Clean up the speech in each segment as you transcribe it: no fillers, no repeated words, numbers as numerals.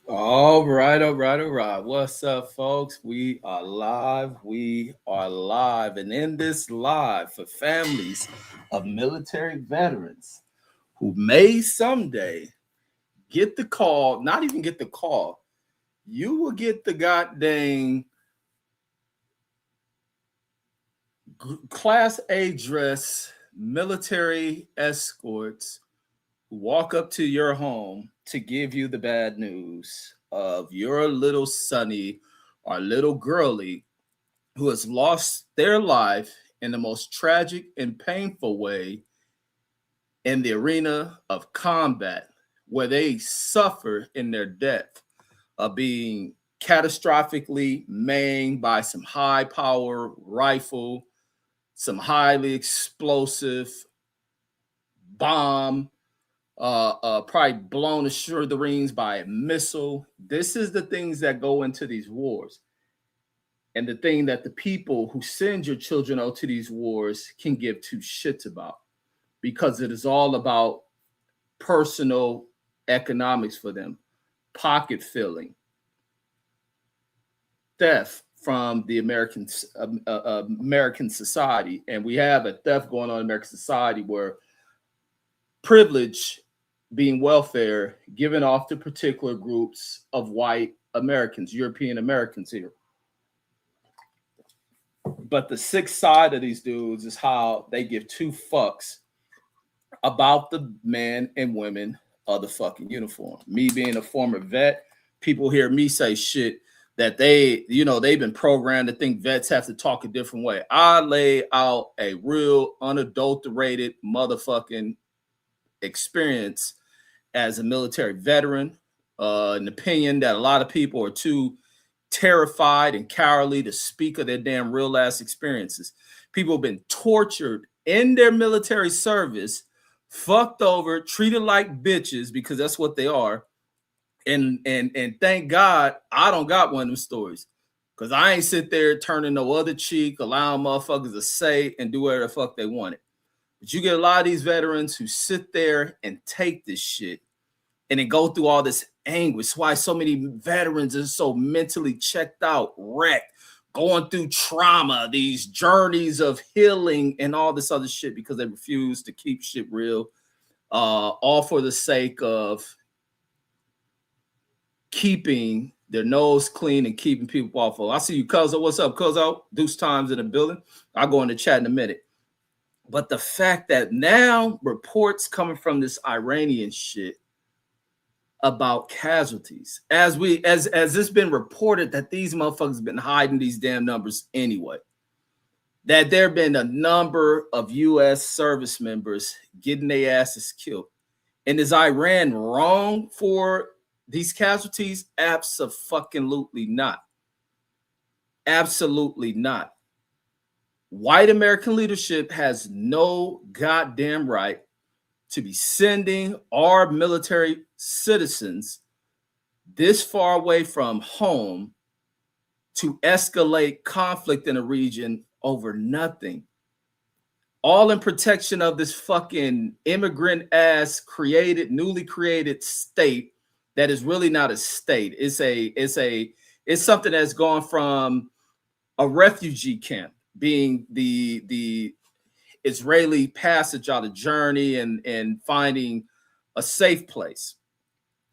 All right, all right, all right. What's up, folks? We are live. We are live. And in this live for families of military veterans who may someday get the call, not even get the call, you will get the goddamn Class A dress military escorts who walk up to your home to give you the bad news of your little sonny or little girly who has lost their life in the most tragic and painful way in the arena of combat, where they suffer in their death of being catastrophically maimed by some high power rifle, some highly explosive bomb, probably blown to smithereens by a missile. This is the things that go into these wars. And the thing that the people who send your children out to these wars can give two shits about, because it is all about personal economics for them, pocket filling, theft from the American society. And we have a theft going on in American society where privilege being welfare given off to particular groups of white Americans, European Americans here. But the sick side of these dudes is how they give two fucks about the men and women of the fucking uniform. Me being a former vet, people hear me say shit that they've been programmed to think vets have to talk a different way. I lay out a real unadulterated motherfucking experience as a military veteran, an opinion that a lot of people are too terrified and cowardly to speak of their damn real ass experiences. People have been tortured in their military service, fucked over, treated like bitches, because that's what they are. And thank God I don't got one of them stories. Cause I ain't sit there turning no other cheek, allowing motherfuckers to say and do whatever the fuck they wanted. But you get a lot of these veterans who sit there and take this shit and then go through all this anguish. Why so many veterans are so mentally checked out, wrecked, going through trauma, these journeys of healing and all this other shit, because they refuse to keep shit real, all for the sake of keeping their nose clean and keeping people off of. I see you, Cuzzo. What's up, Cuzzo? Deuce Times in the building. I'll go in the chat in a minute. But the fact that now reports coming from this Iranian shit about casualties, as it's been reported that these motherfuckers have been hiding these damn numbers anyway, that there have been a number of U.S. service members getting their asses killed. And is Iran wrong for these casualties? Absolutely not. Absolutely not. White American leadership has no goddamn right to be sending our military citizens this far away from home to escalate conflict in a region over nothing. All in protection of this fucking immigrant ass newly created state that is really not a state. It's something that's gone from a refugee camp, being the Israeli passage on a journey and finding a safe place,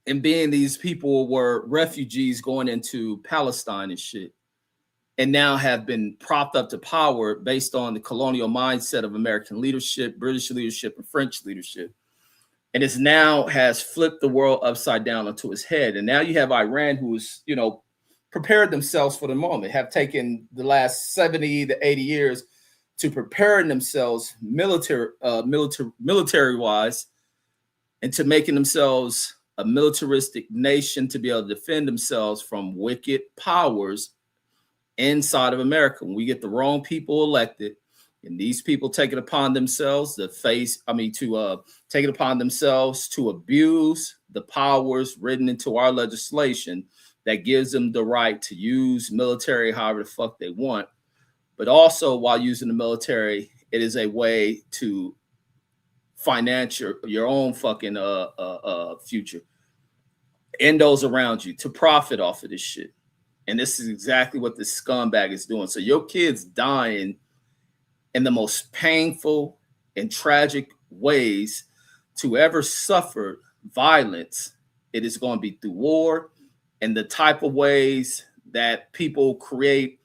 and being these people were refugees going into Palestine and shit, and now have been propped up to power based on the colonial mindset of American leadership, British leadership, and French leadership. And it's now has flipped the world upside down onto its head. And now you have Iran, who's, prepared themselves for the moment, have taken the last 70 to 80 years to preparing themselves military-wise, and to making themselves a militaristic nation to be able to defend themselves from wicked powers inside of America. When we get the wrong people elected, and these people take it upon themselves to take it upon themselves to abuse the powers written into our legislation that gives them the right to use military however the fuck they want. But also, while using the military, it is a way to finance your own fucking future. and those around you to profit off of this shit. And this is exactly what this scumbag is doing. So your kid's dying in the most painful and tragic ways to ever suffer violence. It is going to be through war, and the type of ways that people create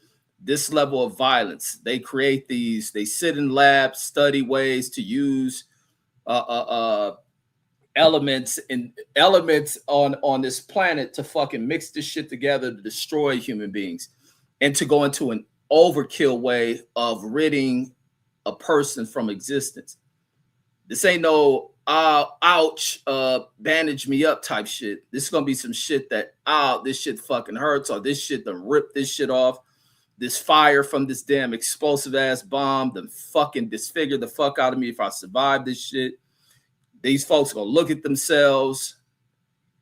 this level of violence. They create these, they sit in labs, study ways to use elements on this planet to fucking mix this shit together to destroy human beings and to go into an overkill way of ridding a person from existence. This ain't no ouch, bandage me up type shit. This is gonna be some shit that this shit fucking hurts, or this shit done rip this shit off. This fire from this damn explosive ass bomb done fucking disfigure the fuck out of me if I survive this shit. These folks are gonna look at themselves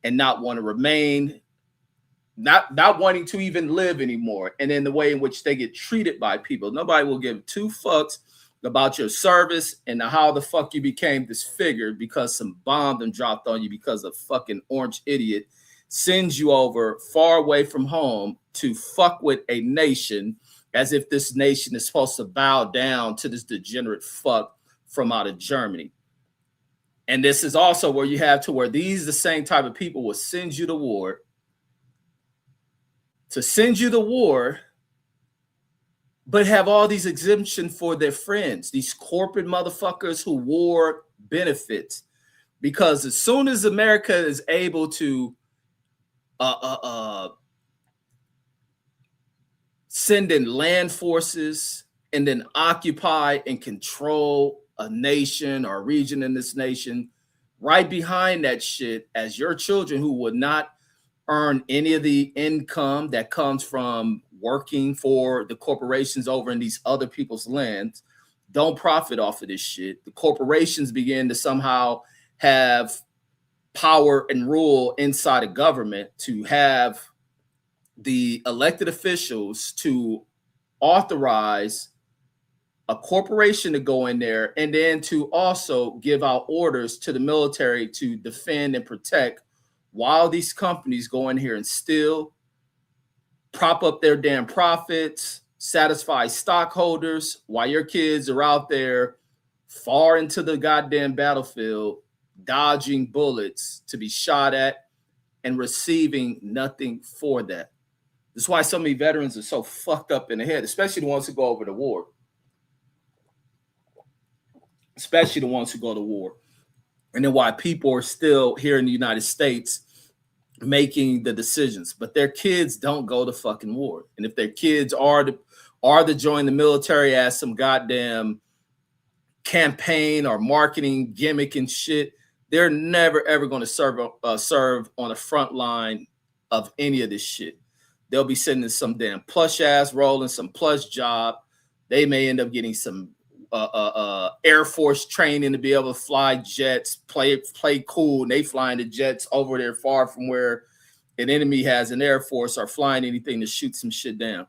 and not want to remain, not wanting to even live anymore. And then the way in which they get treated by people. Nobody will give two fucks about your service and how the fuck you became disfigured because some bomb done dropped on you because a fucking orange idiot sends you over far away from home to fuck with a nation as if this nation is supposed to bow down to this degenerate fuck from out of Germany. And this is also where you have to where these the same type of people will send you to war. To send you to war, but have all these exemptions for their friends, these corporate motherfuckers who war benefits. Because as soon as America is able to send in land forces and then occupy and control a nation or a region in this nation, right behind that shit as your children who would not earn any of the income that comes from working for the corporations over in these other people's lands, don't profit off of this shit. The corporations begin to somehow have power and rule inside of government to have the elected officials to authorize a corporation to go in there and then to also give out orders to the military to defend and protect while these companies go in here and steal, prop up their damn profits, satisfy stockholders while your kids are out there far into the goddamn battlefield, dodging bullets to be shot at and receiving nothing for that. That's why so many veterans are so fucked up in the head, especially the ones who go over to war. Especially the ones who go to war. And then why people are still here in the United States making the decisions, but their kids don't go to fucking war. And if their kids are to join the military as some goddamn campaign or marketing gimmick and shit, they're never ever going to serve on the front line of any of this shit. They'll be sitting in some damn plush ass role in some plush job. They may end up getting some Air Force training to be able to fly jets, play cool, and they flying the jets over there far from where an enemy has an Air Force or flying anything to shoot some shit down.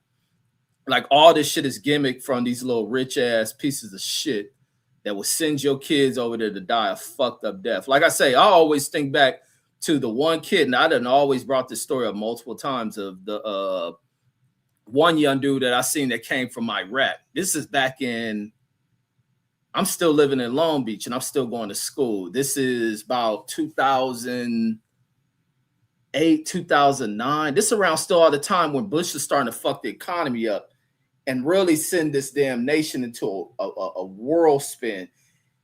Like all this shit is gimmick from these little rich ass pieces of shit that will send your kids over there to die a fucked up death. Like I say, I always think back to the one kid, and I done always brought this story up multiple times of the one young dude that I seen that came from Iraq. This is back in, I'm still living in Long Beach and I'm still going to school. This is about 2008, 2009. This around still all the time when Bush was starting to fuck the economy up and really send this damn nation into a world spin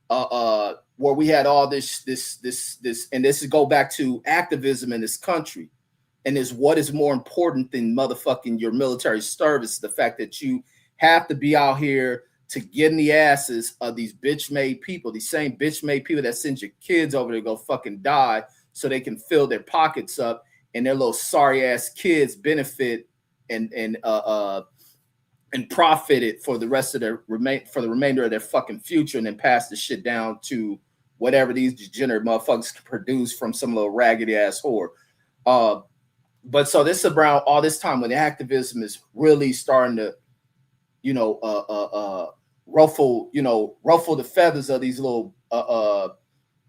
where we had all this, and this is go back to activism in this country. And is what is more important than motherfucking your military service, the fact that you have to be out here to get in the asses of these bitch-made people, these same bitch-made people that send your kids over to go fucking die so they can fill their pockets up and their little sorry-ass kids benefit and profit it for the rest of their for the remainder of their fucking future, and then pass the shit down to whatever these degenerate motherfuckers can produce from some little raggedy-ass whore. But so this is around all this time when the activism is really starting to, ruffle the feathers of these little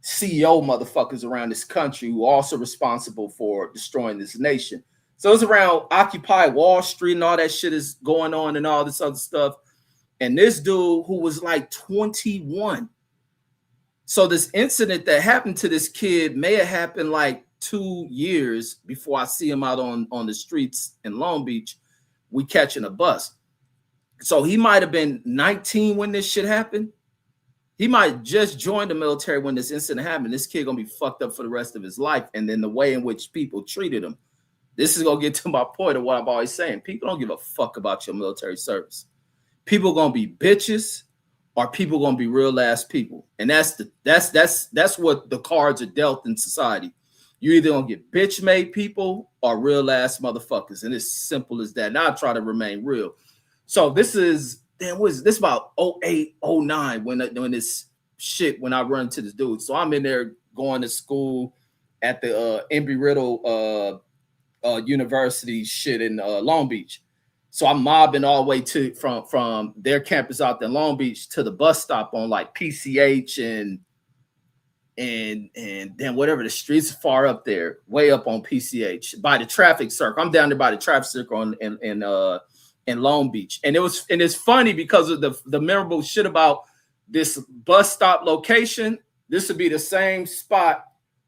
CEO motherfuckers around this country who are also responsible for destroying this nation. So it's around Occupy Wall Street and all that shit is going on and all this other stuff. And this dude who was like 21. So this incident that happened to this kid may have happened like 2 years before I see him out on the streets in Long Beach. We catching a bus. So he might have been 19 when this shit happened. He might just join the military when this incident happened. This kid gonna be fucked up for the rest of his life. And then the way in which people treated him. This is gonna get to my point of what I'm always saying. People don't give a fuck about your military service. People gonna be bitches, or people gonna be real ass people. And that's what the cards are dealt in society. You either gonna get bitch made people or real ass motherfuckers. And it's simple as that. And I try to remain real. So this is was this about 08, 09 when this shit, when I run into this dude. So I'm in there going to school at the Embry-Riddle University shit in Long Beach. So I'm mobbing all the way to from their campus out there in Long Beach to the bus stop on like PCH and then whatever the streets far up there, way up on PCH by the traffic circle. I'm down there by the traffic circle in Long Beach. And it's funny because of the memorable shit about this bus stop location. This would be the same spot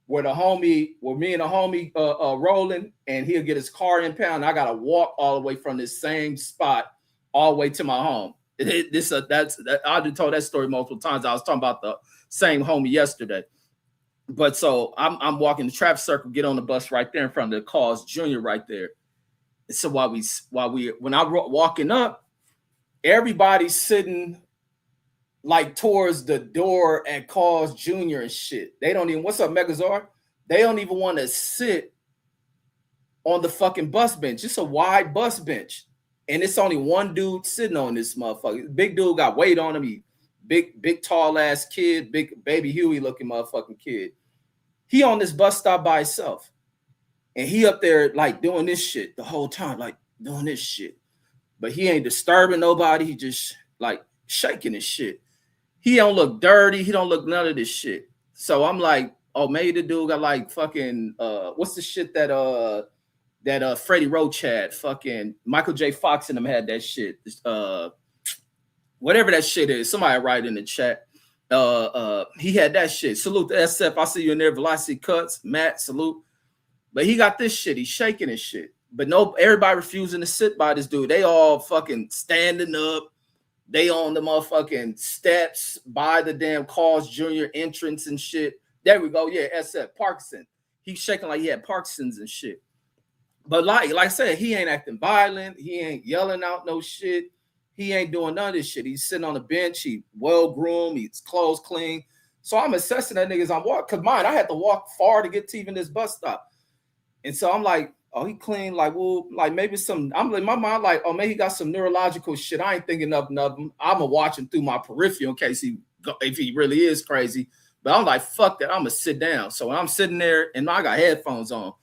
where me and the homie rolling, and he'll get his car impounded. I gotta walk all the way from this same spot all the way to my home. I've been told that story multiple times. I was talking about the same homie yesterday. But so I'm walking the traffic circle, get on the bus right there in front of the Carl's Jr. right there. So when I'm walking up, everybody's sitting like towards the door at Carl's Jr. and shit. They don't even, what's up, Megazord? They don't even want to sit on the fucking bus bench. It's a wide bus bench. And it's only one dude sitting on this motherfucker. Big dude got weight on him. He big tall ass kid, big baby Huey looking motherfucking kid. He on this bus stop by himself. And he up there like doing this shit the whole time, like doing this shit. But he ain't disturbing nobody. He just like shaking his shit. He don't look dirty. He don't look none of this shit. So I'm like, oh, maybe the dude got like fucking what's the shit that Freddie Roach had? Fucking Michael J. Fox and them had that shit. Whatever that shit is. Somebody write in the chat. He had that shit. Salute to SF. I see you in there. Velocity Cuts. Matt, salute. But he got this shit. He's shaking his shit. But no, everybody refusing to sit by this dude. They all fucking standing up. They on the motherfucking steps by the damn Carl's Jr. entrance and shit. There we go. Yeah, SF Parkinson. He's shaking like he had Parkinson's and shit. But like I said, he ain't acting violent. He ain't yelling out no shit. He ain't doing none of this shit. He's sitting on the bench. He well-groomed. His clothes clean. So I'm assessing that niggas I'm walking. Because mine, I had to walk far to get to even this bus stop. And so I'm like, oh, he clean. Like, well, like maybe some, I'm in my mind like, oh, maybe he got some neurological shit. I ain't thinking nothing of him. I'm going to watch him through my peripheral in case if he really is crazy. But I'm like, fuck that. I'm going to sit down. So when I'm sitting there and I got headphones on,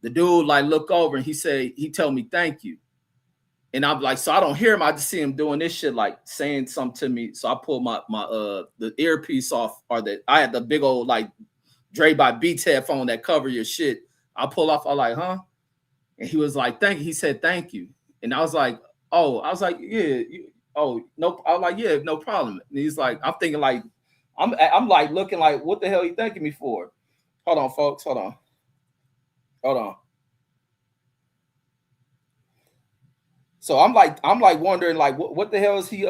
the dude like look over and he told me thank you. And I'm like, so I don't hear him. I just see him doing this shit, like saying something to me. So I pull my the earpiece off, or I had the big old like Dre by Beats headphone that cover your shit. I pull off. I'm like, huh? And he was like, thank you. He said, thank you. And I was like, oh, I was like, yeah. No. I was like, yeah, no problem. And he's like, I'm thinking like, I'm like looking like, what the hell are you thanking me for? Hold on, folks. Hold on. So I'm like wondering like what the hell is he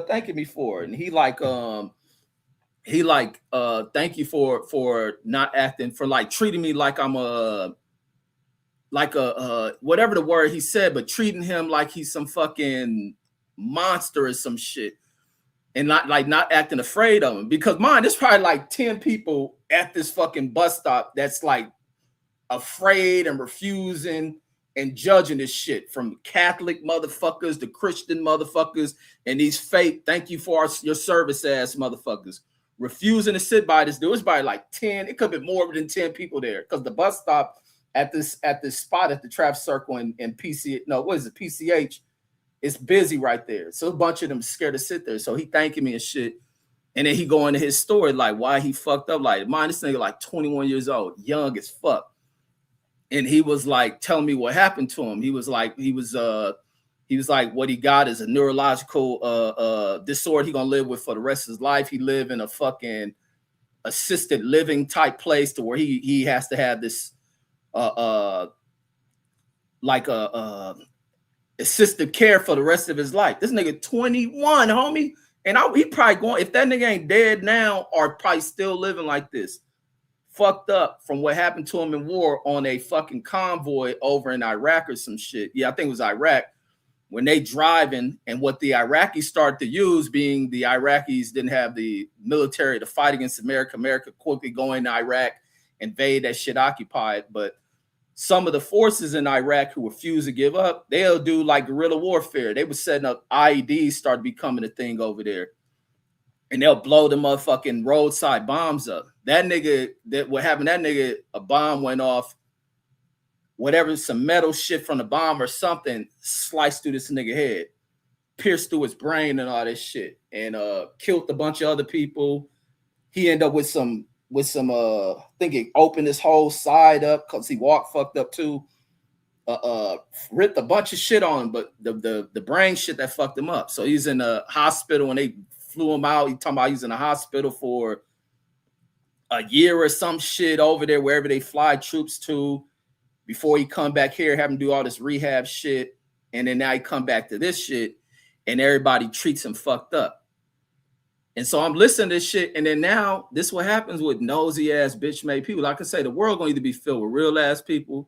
thanking me for? And he like thank you for not acting, for like treating me like I'm whatever the word he said, but treating him like he's some fucking monster or some shit, and not acting afraid of him. Because there's probably like 10 people at this fucking bus stop that's like afraid and refusing and judging this shit, from Catholic motherfuckers to Christian motherfuckers and these fake thank you for your service ass motherfuckers refusing to sit by this dude. It's probably like 10. It could be more than 10 people there, because the bus stop at this spot at the traffic circle in PCH, it's busy right there. So a bunch of them scared to sit there. So he thanking me and shit. And then he go into his story, like why he fucked up. Like, mind this nigga like 21 years old, young as fuck. And he was like telling me what happened to him. He was like what he got is a neurological disorder he gonna live with for the rest of his life. He live in a fucking assisted living type place to where he has to have this like a assisted care for the rest of his life. This nigga 21, homie. And he probably going, if that nigga ain't dead now, or probably still living like this, fucked up from what happened to him in war on a fucking convoy over in Iraq or some shit. Yeah, I think it was Iraq. When they driving, and what the Iraqis start to use, being the Iraqis didn't have the military to fight against America. America quickly go into Iraq, invade that shit, occupied. But some of the forces in Iraq who refuse to give up, they'll do like guerrilla warfare. They were setting up IEDs, started becoming a thing over there. And they'll blow the motherfucking roadside bombs up. That nigga, what happened, that nigga, a bomb went off, whatever, some metal shit from the bomb or something, sliced through this nigga head, pierced through his brain and all this shit, and killed a bunch of other people. He ended up with some I think he opened his whole side up because he walked fucked up too. Ripped a bunch of shit on him, but the brain shit that fucked him up. So he's in a hospital, and they flew him out. He talking about he's in a hospital for a year or some shit over there, wherever they fly troops to, before he come back here, have him do all this rehab shit. And then now he come back to this shit, and everybody treats him fucked up. And so I'm listening to this shit, and then now this is what happens with nosy ass bitch made people. Like I say, the world gonna either be filled with real ass people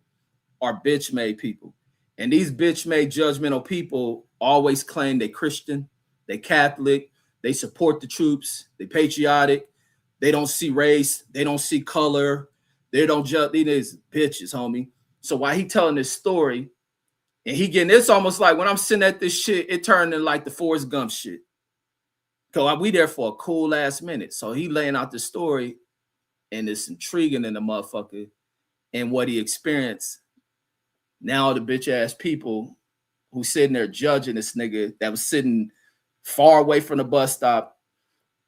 or bitch made people. And these bitch made judgmental people always claim they Christian, they Catholic, they support the troops, they patriotic, they don't see race, they don't see color, they don't judge these bitches, homie. So while he telling this story, and he getting, it's almost like when I'm sitting at this shit, it turned into like the Forrest Gump shit. So we there for a cool ass minute. So he laying out the story, and it's intriguing in the motherfucker and what he experienced. Now the bitch ass people who sitting there judging this nigga that was sitting far away from the bus stop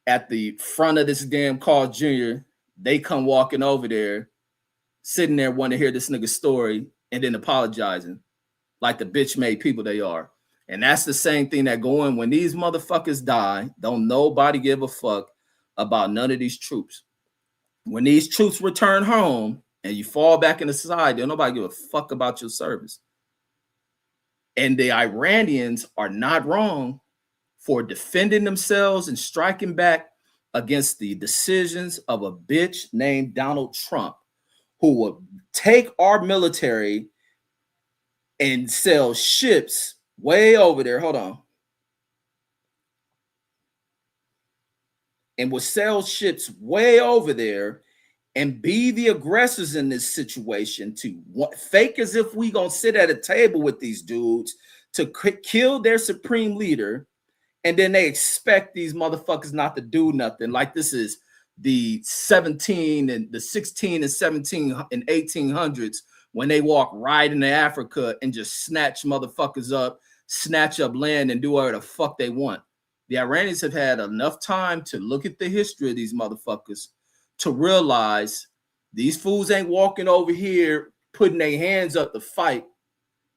at the front of this damn Carl Jr., they come walking over there, sitting there wanting to hear this nigga's story, and then apologizing like the bitch made people they are. And that's the same thing that going when these motherfuckers die, don't nobody give a fuck about none of these troops. When these troops return home and you fall back into society, don't nobody give a fuck about your service. And the Iranians are not wrong for defending themselves and striking back against the decisions of a bitch named Donald Trump, who will take our military and sell ships way over there. Hold on. And will sell ships way over there and be the aggressors in this situation, to fake as if we gonna sit at a table with these dudes to kill their supreme leader. And then they expect these motherfuckers not to do nothing. Like this is the 17 and the 16 and 17 and 1800s, when they walk right into Africa and just snatch motherfuckers up, snatch up land, and do whatever the fuck they want. The Iranians have had enough time to look at the history of these motherfuckers to realize these fools ain't walking over here putting their hands up to fight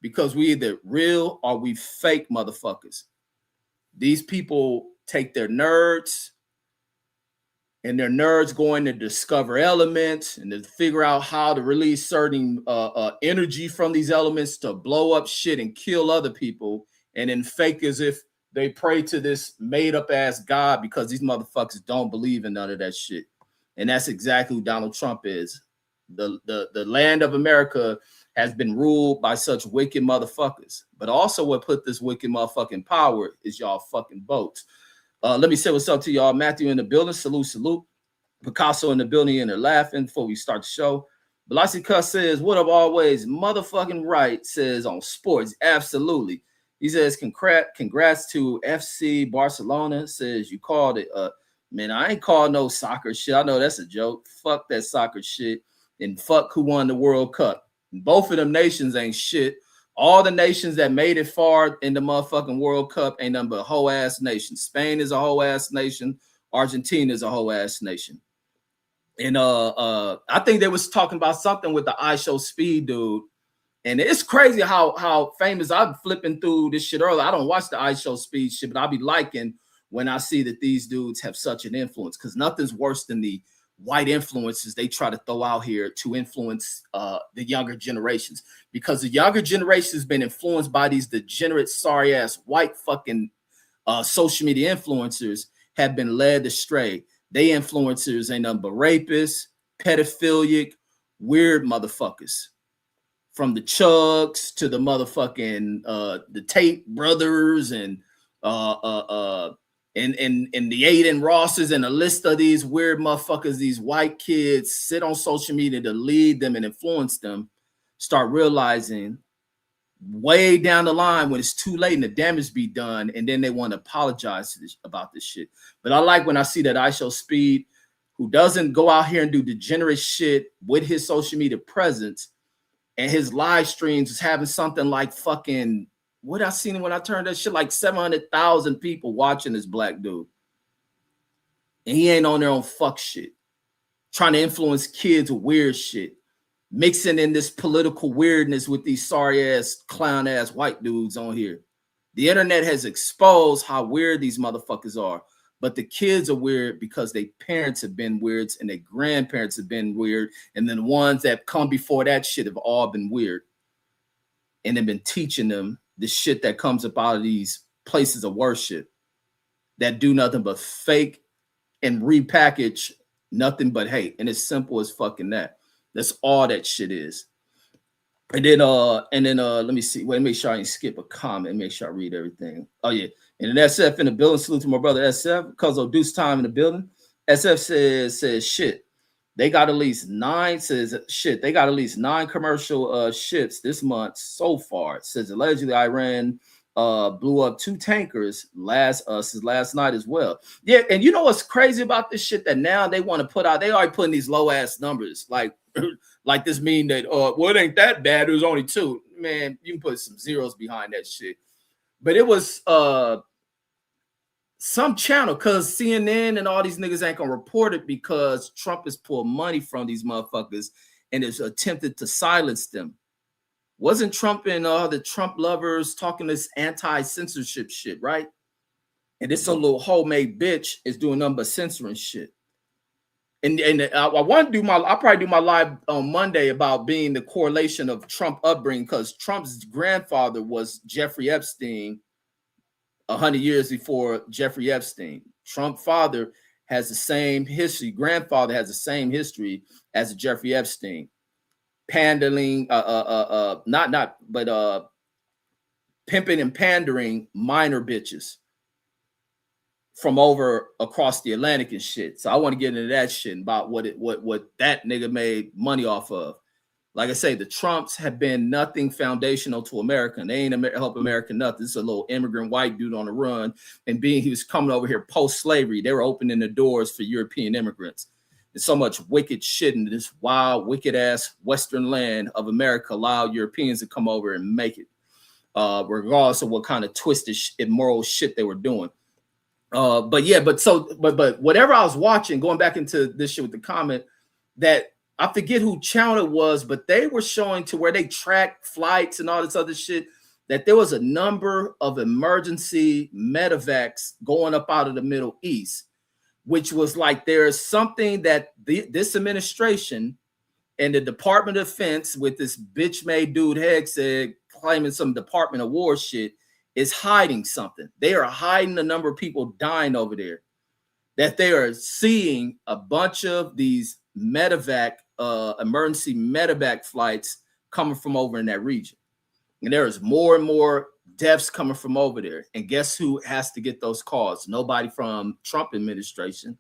because we either real or we fake motherfuckers. These people take their nerds, and their nerds going to discover elements and to figure out how to release certain energy from these elements to blow up shit and kill other people, and then fake as if they pray to this made up ass God, because these motherfuckers don't believe in none of that shit. And that's exactly who Donald Trump is. The land of America has been ruled by such wicked motherfuckers. But also what put this wicked motherfucking power is y'all fucking votes. Let me say what's up to y'all. Matthew in the building. Salute, salute. Picasso in the building, and they're laughing before we start the show. Velocity Cuss says, what up always? Motherfucking right, says on sports. Absolutely. He says, congrats to FC Barcelona. Says, you called it. Man, I ain't called no soccer shit. I know that's a joke. Fuck that soccer shit. And fuck who won the World Cup. Both of them nations ain't shit. All the nations that made it far in the motherfucking World Cup ain't nothing but whole ass nations. Spain is a whole ass nation. Argentina is a whole ass nation. And I think they was talking about something with the IShowSpeed dude. And it's crazy how famous. I'm flipping through this shit earlier. I don't watch the IShowSpeed shit, but I'll be liking when I see that these dudes have such an influence, because nothing's worse than the white influences they try to throw out here to influence the younger generations, because the younger generation has been influenced by these degenerate, sorry ass white fucking social media influencers, have been led astray. They influencers ain't nothing but rapists, pedophilic, weird motherfuckers. From the Chugs to the motherfucking the Tate brothers and the Aiden Rosses, and a list of these weird motherfuckers, these white kids sit on social media to lead them and influence them, start realizing way down the line when it's too late and the damage be done, and then they want to apologize about this shit. But I like when I see that IShowSpeed, who doesn't go out here and do degenerate shit with his social media presence, and his live streams is having something like fucking, what I seen when I turned that shit, like 700,000 people watching this black dude. And he ain't on their own fuck shit, trying to influence kids with weird shit, mixing in this political weirdness with these sorry ass, clown ass white dudes on here. The internet has exposed how weird these motherfuckers are. But the kids are weird because their parents have been weirds and their grandparents have been weird. And then the ones that come before that shit have all been weird. And they've been teaching them the shit that comes up out of these places of worship that do nothing but fake and repackage nothing but hate. And it's simple as fucking that. That's all that shit is. And then let me see. Wait, make sure I didn't skip a comment. Make sure I read everything. Oh yeah. And an SF in the building. Salute to my brother SF. Because of Deuce Time in the building. SF says shit. They got at least 9. Says shit. They got at least 9 commercial ships this month so far. It says allegedly Iran blew up 2 tankers last night as well. Yeah, and you know what's crazy about this shit, that now they want to put out, they already putting these low ass numbers, like this mean that well, it ain't that bad, it was only 2. Man, you can put some zeros behind that shit. But it was some channel, because CNN and all these niggas ain't gonna report it because Trump has pulled money from these motherfuckers and has attempted to silence them. Wasn't Trump and the Trump lovers talking this anti-censorship shit, right? And this little homemade bitch is doing nothing but censoring shit. And I want to do I'll probably do my live on Monday about being the correlation of Trump upbringing, because Trump's grandfather was Jeffrey Epstein 100 years before Jeffrey Epstein. Trump's father has the same history. Grandfather has the same history as Jeffrey Epstein. Pandering, pimping and pandering minor bitches from over across the Atlantic and shit. So I want to get into that shit about what that nigga made money off of. Like I say, the Trumps have been nothing foundational to America. They ain't help America nothing. This is a little immigrant white dude on the run, and he was coming over here post-slavery. They were opening the doors for European immigrants. There's so much wicked shit in this wild, wicked ass Western land of America allowed Europeans to come over and make it, regardless of what kind of twisted, immoral shit they were doing. But whatever I was watching, going back into this shit with the comment, that I forget who channel it was, but they were showing to where they track flights and all this other shit, that there was a number of emergency medevacs going up out of the Middle East, which was like there's something that this administration and the Department of Defense with this bitch-made dude Hegseth claiming some Department of War shit is hiding something. They are hiding the number of people dying over there, that they are seeing a bunch of these medevac, emergency medevac flights coming from over in that region. And there is more and more deaths coming from over there. And guess who has to get those calls? Nobody from Trump administration.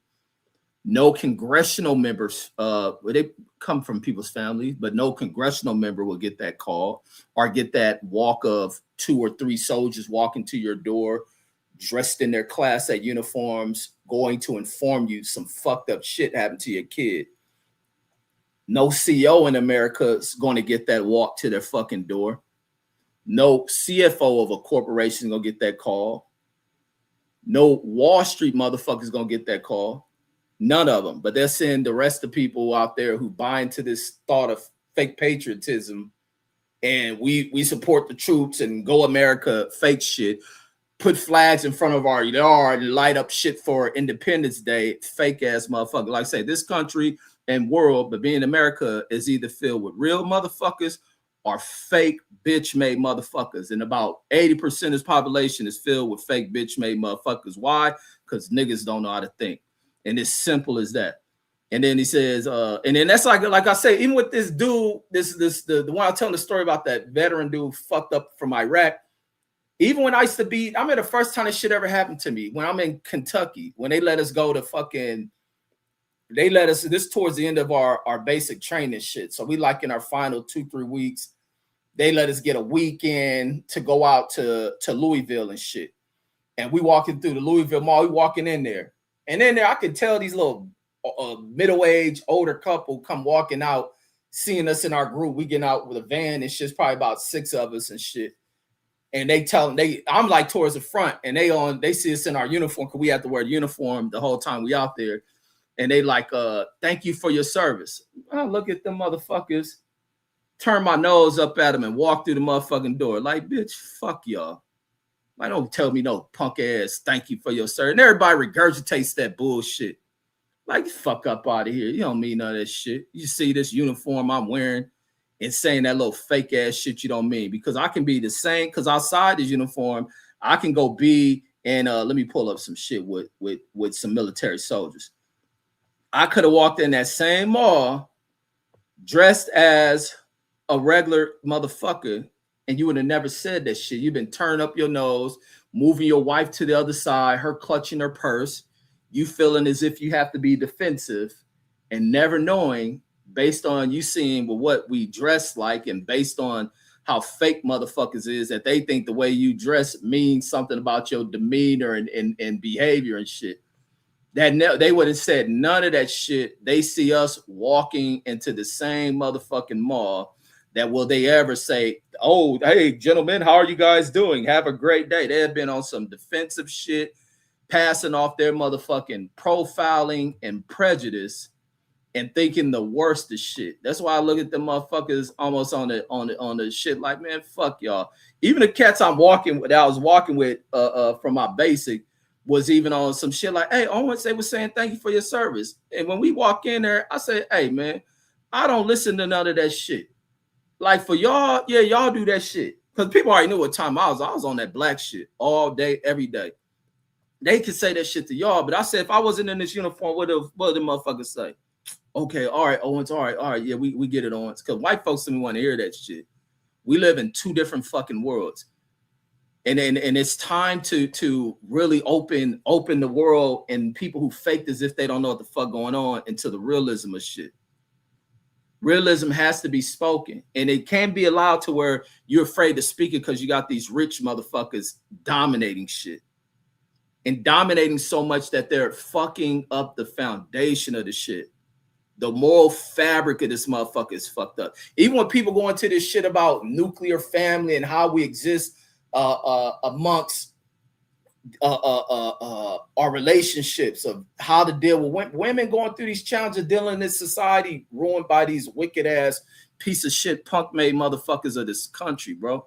No congressional members. They come from people's families, but no congressional member will get that call or get that walk of 2 or 3 soldiers walking to your door, dressed in their Class A uniforms, going to inform you some fucked up shit happened to your kid. No CEO in America is going to get that walk to their fucking door. No CFO of a corporation is going to get that call. No Wall Street motherfuckers gonna get that call. None of them. But they're seeing the rest of people out there who buy into this thought of fake patriotism, and we support the troops and go America fake shit. Put flags in front of our yard and light up shit for Independence Day. Fake ass motherfucker. Like I say, this country and world, but being America, is either filled with real motherfuckers or fake bitch made motherfuckers. And about 80% of this population is filled with fake bitch made motherfuckers. Why? Because niggas don't know how to think. And it's simple as that. And then he says, and then that's like I say, even with this dude, the one I'm telling the story about, that veteran dude fucked up from Iraq. Even when I used to be, I remember the first time this shit ever happened to me when I'm in Kentucky, when they let us go to fucking, they let us, this towards the end of our basic training shit. So we like in our final 2-3 weeks, they let us get a weekend to go out to Louisville and shit. And we walking through the Louisville Mall, we walking in there. And in there, I could tell these little middle-aged older couple come walking out, seeing us in our group. We getting out with a van and shit's probably about 6 of us and shit. And they tell them, I'm like towards the front, and they see us in our uniform because we have to wear the uniform the whole time we out there. And they like, thank you for your service. I look at them motherfuckers, turn my nose up at them and walk through the motherfucking door. Like, bitch, fuck y'all. Like, don't tell me no punk ass thank you for your service. And everybody regurgitates that bullshit. Like, fuck up out of here. You don't mean none of that shit. You see this uniform I'm wearing and saying that little fake ass shit you don't mean, because I can be the same, because outside this uniform, I can go be, and let me pull up some shit with some military soldiers. I could have walked in that same mall dressed as a regular motherfucker, and you would have never said that shit. You've been turning up your nose, moving your wife to the other side, her clutching her purse, you feeling as if you have to be defensive, and never knowing, based on you seeing what we dress like and based on how fake motherfuckers is, that they think the way you dress means something about your demeanor and behavior and shit. That they would have said none of that shit. They see us walking into the same motherfucking mall. That will they ever say, oh, hey, gentlemen, how are you guys doing? Have a great day. They have been on some defensive shit, passing off their motherfucking profiling and prejudice, and thinking the worst of shit. That's why I look at the motherfuckers almost on the shit like, man, fuck y'all. Even the cats I was walking with from my basic was even on some shit like, hey, Owens, they were saying thank you for your service. And when we walk in there, I say, hey, man, I don't listen to none of that shit. Like for y'all, yeah, y'all do that shit. Because people already knew what time I was. I was on that black shit all day, every day. They could say that shit to y'all, but I said, if I wasn't in this uniform, what did the motherfuckers say? Okay, all right, Owens, all right, yeah, we get it, Owens. Because white folks didn't want to hear that shit. We live in 2 different fucking worlds. And it's time to really open the world and people who faked as if they don't know what the fuck going on into the realism of shit. Realism has to be spoken, and it can't be allowed to where you're afraid to speak it because you got these rich motherfuckers dominating shit. And dominating so much that they're fucking up the foundation of the shit. The moral fabric of this motherfucker is fucked up. Even when people go into this shit about nuclear family and how we exist amongst our relationships, of how to deal with women going through these challenges, dealing in this society ruined by these wicked ass piece of shit punk made motherfuckers of this country, bro.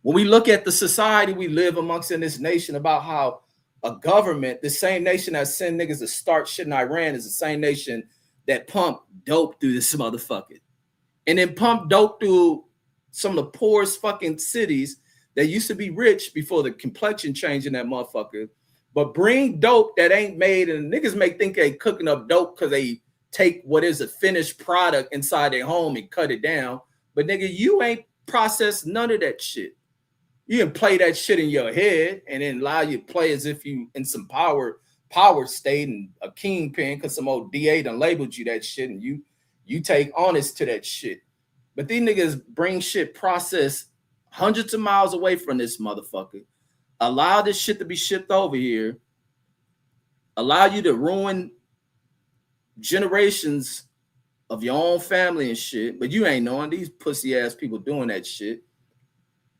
When we look at the society we live amongst in this nation, about how a government, the same nation that sent niggas to start shit in Iran, is the same nation that pump dope through this motherfucker. And then pump dope through some of the poorest fucking cities that used to be rich before the complexion changed in that motherfucker. But bring dope that ain't made, and niggas may think they cooking up dope because they take what is a finished product inside their home and cut it down. But nigga, you ain't processed none of that shit. You can play that shit in your head and then allow you to play as if you in some power state and a kingpin because some old DA done labeled you that shit, and you take honest to that shit. But these niggas bring shit processed hundreds of miles away from this motherfucker, allow this shit to be shipped over here, allow you to ruin generations of your own family and shit, but you ain't knowing these pussy ass people doing that shit,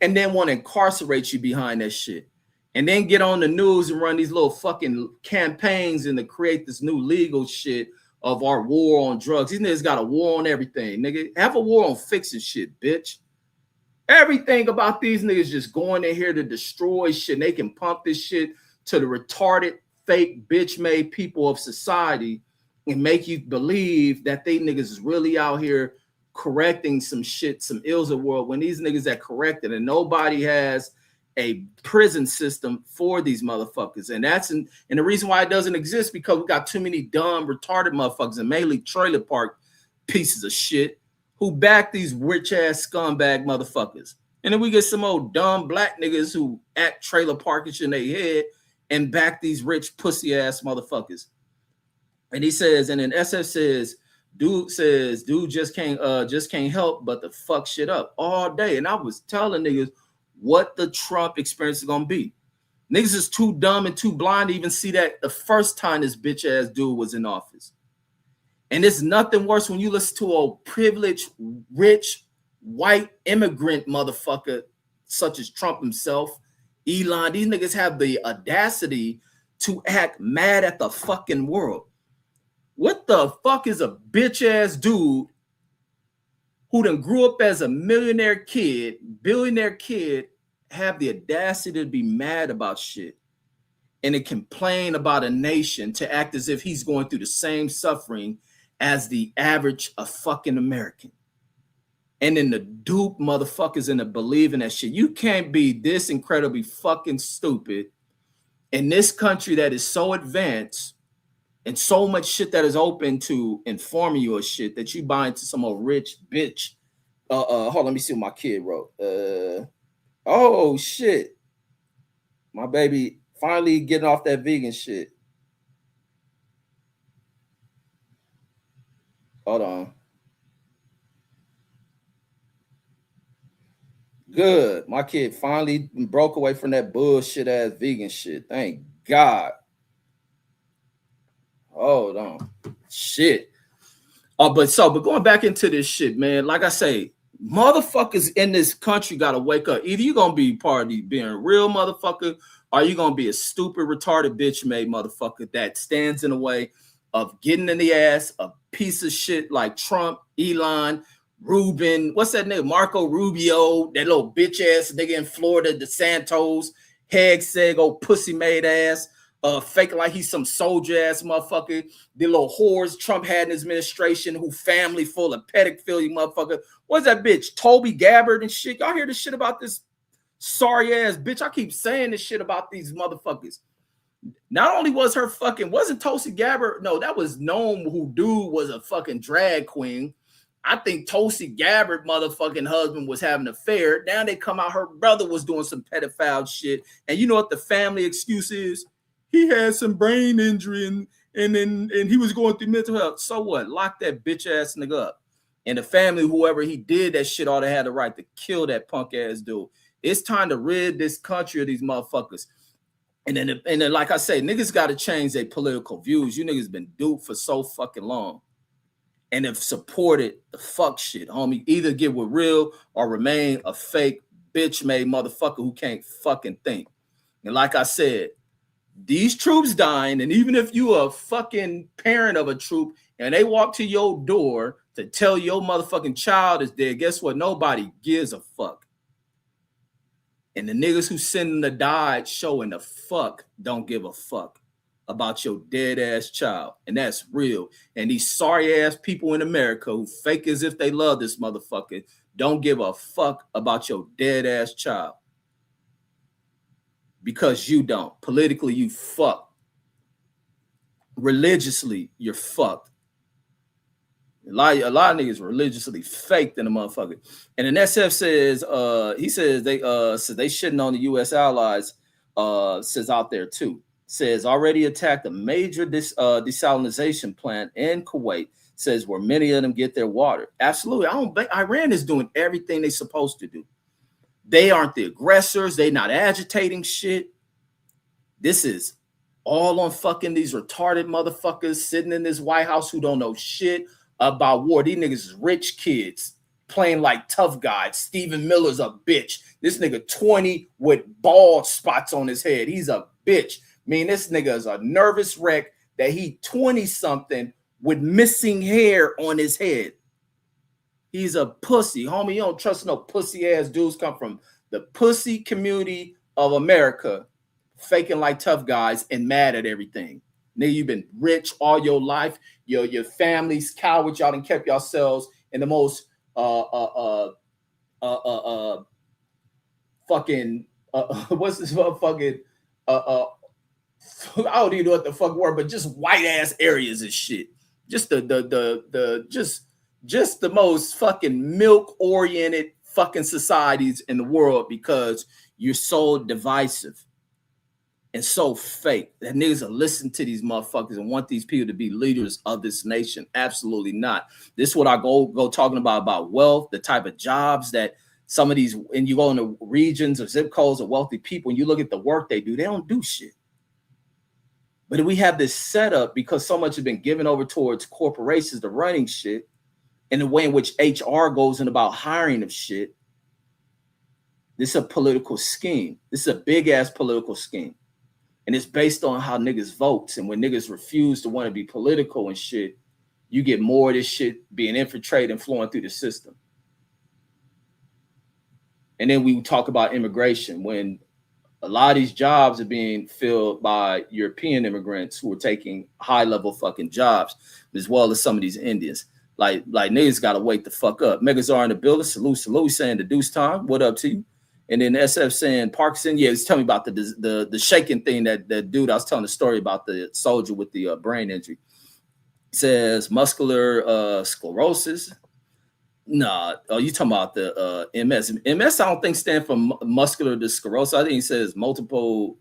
and then want to incarcerate you behind that shit. and then get on the news and run these little fucking campaigns and to create this new legal shit of our war on drugs. These niggas got a war on everything, nigga. Have a war on fixing shit, bitch. Everything about these niggas just going in here to destroy shit. And they can pump this shit to the retarded, fake, bitch-made people of society and make you believe that they niggas is really out here correcting some shit, some ills of the world, when these niggas that corrected and nobody has a prison system for these motherfuckers. And and the reason why it doesn't exist because we got too many dumb, retarded motherfuckers and mainly trailer park pieces of shit who back these rich ass scumbag motherfuckers. And then we get some old dumb black niggas who act trailer parkish in their head and back these rich pussy ass motherfuckers. And he says, and then SF says, dude just can't help but to fuck shit up all day. And I was telling niggas what the Trump experience is gonna be. Niggas is too dumb and too blind to even see that the first time this bitch ass dude was in office. And it's nothing worse when you listen to a privileged, rich, white immigrant motherfucker such as Trump himself, Elon. These niggas have the audacity to act mad at the fucking world. What the fuck is a bitch ass dude who done grew up as a billionaire kid, have the audacity to be mad about shit and to complain about a nation, to act as if he's going through the same suffering as the average of fucking American? And then the dupe motherfuckers into believing that shit. You can't be this incredibly fucking stupid in this country that is so advanced and so much shit that is open to informing you of shit that you buy into some old rich bitch. Hold on, let me see what my kid wrote. Oh shit. My baby finally getting off that vegan shit. Hold on. Good. My kid finally broke away from that bullshit ass vegan shit. Thank God. Hold on. Shit. But going back into this shit, man, like I say, motherfuckers in this country got to wake up. Either you're going to be part of being a real motherfucker or you're going to be a stupid, retarded, bitch-made motherfucker that stands in the way of getting in the ass a piece of shit like Trump, Elon, Rubin, what's that nigga? Marco Rubio, that little bitch-ass nigga in Florida, DeSantos, Hegseg, old pussy-made ass, faking like he's some soldier-ass motherfucker. The little whores Trump had in his administration who family full of pedophilia motherfucker. What's that bitch? Toby Gabbard and shit. Y'all hear this shit about this sorry-ass bitch? I keep saying this shit about these motherfuckers. Not only was her fucking, wasn't Tulsi Gabbard, no, that was known who dude was a fucking drag queen. I think Tulsi Gabbard motherfucking husband was having an affair. Now they come out, her brother was doing some pedophile shit. And you know what the family excuse is? He had some brain injury and he was going through mental health. So what? Lock that bitch ass nigga up. And the family, whoever he did that shit, ought to have the right to kill that punk ass dude. It's time to rid this country of these motherfuckers. And then like I say, niggas got to change their political views. You niggas been duped for so fucking long. And have supported the fuck shit, homie. Either get with real or remain a fake bitch-made motherfucker who can't fucking think. And like I said, these troops dying, and even if you a fucking parent of a troop and they walk to your door to tell your motherfucking child is dead, guess what? Nobody gives a fuck. And the niggas who send them to die showing the fuck don't give a fuck about your dead ass child. And that's real. And these sorry ass people in America who fake as if they love this motherfucker don't give a fuck about your dead ass child. Because you don't. Politically, you fucked. Religiously, you're fucked. A lot of niggas religiously faked in the motherfucker. And then SF says, he says they shitting on the U.S. allies, says out there too. Says already attacked a major desalinization plant in Kuwait. Says where many of them get their water. Absolutely. I don't think Iran is doing everything they're supposed to do. They aren't the aggressors. They're not agitating shit. This is all on fucking these retarded motherfuckers sitting in this White House who don't know shit about war. These niggas is rich kids playing like tough guys. Stephen Miller's a bitch. This nigga 20 with bald spots on his head. He's a bitch. I mean, this nigga is a nervous wreck that he 20-something with missing hair on his head. He's a pussy. Homie, you don't trust no pussy-ass dudes come from the pussy community of America, faking like tough guys and mad at everything. Nigga, you've been rich all your life. Your family's cowards. Y'all done kept yourselves in the most fucking what's this motherfucking I don't even know what the fuck word, but just white ass areas and shit. Just just the most fucking milk oriented fucking societies in the world because you're so divisive and so fake that niggas will listen to these motherfuckers and want these people to be leaders of this nation. Absolutely not. This is what I go talking about wealth, the type of jobs that some of these, and you go into regions or zip codes of wealthy people and you look at the work they do, they don't do shit. But we have this setup because so much has been given over towards corporations, the running shit, and the way in which HR goes in about hiring of shit. This is a political scheme. This is a big ass political scheme. And it's based on how niggas votes. And when niggas refuse to want to be political and shit, you get more of this shit being infiltrated and flowing through the system. And then we talk about immigration when a lot of these jobs are being filled by European immigrants who are taking high level fucking jobs, as well as some of these Indians. Like niggas got to wake the fuck up. Megazar in the building. Salute. Saying the deuce time. What up to you? And then SF saying Parkinson. Yeah, he's telling me about the shaking thing that dude I was telling the story about, the soldier with the brain injury. Says muscular sclerosis. Nah, oh, you talking about the MS? MS, I don't think stand for muscular sclerosis. I think he says multiple.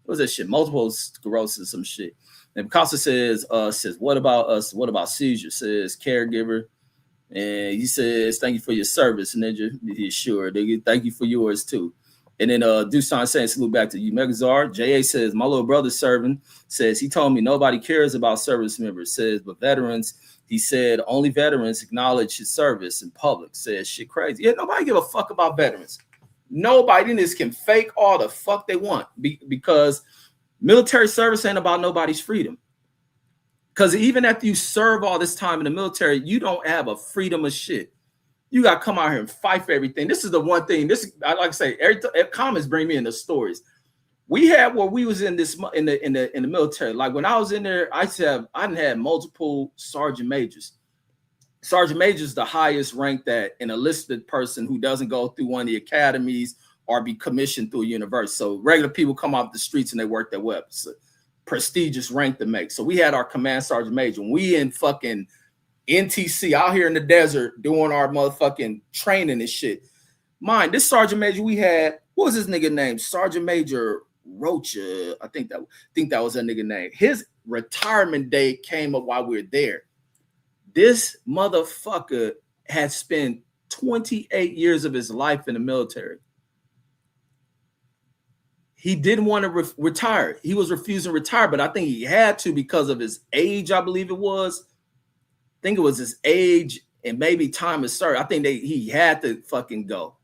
What's that shit? Multiple sclerosis, some shit. And Picasso says what about us? What about seizure? Says caregiver. And he says, thank you for your service, Ninja. Yeah, sure. Thank you for yours too. And then Dusan saying, salute back to you, Megazar. JA says, my little brother's serving. Says, he told me nobody cares about service members. Says, but veterans, he said, only veterans acknowledge his service in public. Says, shit crazy. Yeah, nobody give a fuck about veterans. Nobody in this can fake all the fuck they want because military service ain't about nobody's freedom. Because even after you serve all this time in the military, you don't have a freedom of shit. You got to come out here and fight for everything. This is the one thing. I like to say, every comments bring me into stories. We had where we was in this in the military. Like when I was in there, I done had multiple sergeant majors. Sergeant major is the highest rank that an enlisted person who doesn't go through one of the academies or be commissioned through a university. So regular people come off the streets and they work their way up. It's a prestigious rank to make. So we had our command sergeant major. We in fucking NTC out here in the desert doing our motherfucking training and shit. Mind, this sergeant major we had, what was his nigga name? Sergeant Major Rocha. I think that was that nigga name. His retirement day came up while we were there. This motherfucker had spent 28 years of his life in the military. He didn't want to retire. He was refusing to retire, but I think he had to because of his age, I believe it was. I think it was his age and maybe time of service. I think he had to fucking go.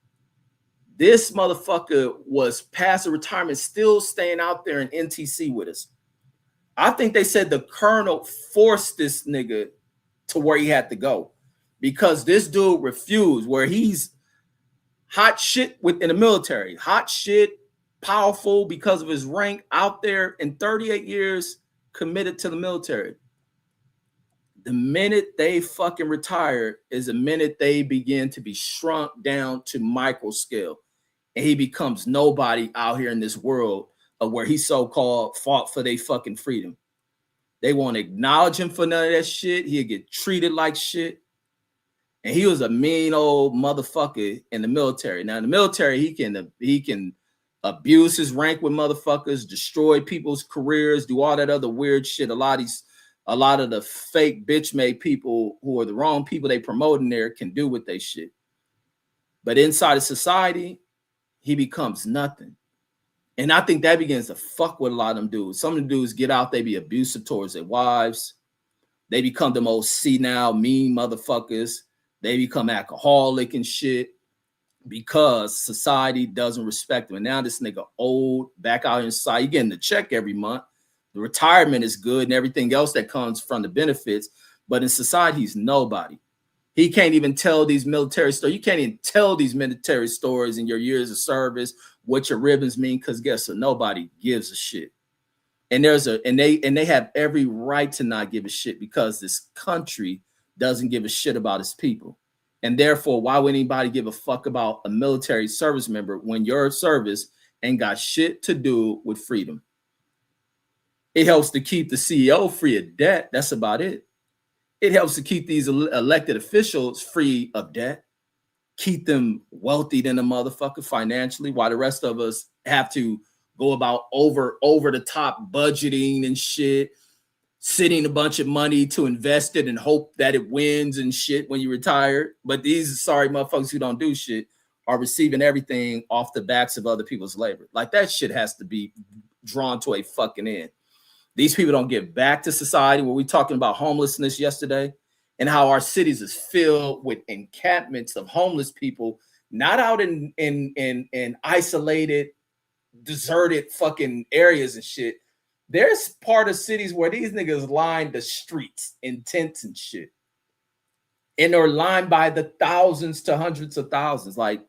This motherfucker was past the retirement, still staying out there in NTC with us. I think they said the colonel forced this nigga to where he had to go because this dude refused, where he's hot shit within the military, hot shit, powerful because of his rank, out there in 38 years committed to the military. The minute they fucking retire is the minute they begin to be shrunk down to micro scale. And he becomes nobody out here in this world of where he so-called fought for their fucking freedom. They won't acknowledge him for none of that shit. He'll get treated like shit. And he was a mean old motherfucker in the military. Now in the military, he can abuse his rank with motherfuckers, destroy people's careers, do all that other weird shit. A lot of the fake bitch-made people who are the wrong people they promote in there can do with they shit. But inside of society, he becomes nothing. And I think that begins to fuck with a lot of them dudes. Some of the dudes get out, they be abusive towards their wives. They become the most senile, mean motherfuckers. They become alcoholic and shit because society doesn't respect them. And now this nigga old, back out inside, you getting the check every month. The retirement is good and everything else that comes from the benefits. But in society, he's nobody. He can't even tell these military stories. You can't even tell these military stories in your years of service, what your ribbons mean, because guess what? Nobody gives a shit. And they have every right to not give a shit because this country doesn't give a shit about its people. And therefore, why would anybody give a fuck about a military service member when your service ain't got shit to do with freedom? It helps to keep the CEO free of debt. That's about it. It helps to keep these elected officials free of debt, keep them wealthy than a motherfucker financially, while the rest of us have to go about over the top budgeting and shit, sitting a bunch of money to invest it and hope that it wins and shit when you retire. But these sorry motherfuckers who don't do shit are receiving everything off the backs of other people's labor. Like that shit has to be drawn to a fucking end. These people don't give back to society. Were we talking about homelessness yesterday and how our cities is filled with encampments of homeless people, not out in isolated, deserted fucking areas and shit. There's part of cities where these niggas line the streets in tents and shit. And they're lined by the thousands to hundreds of thousands. Like,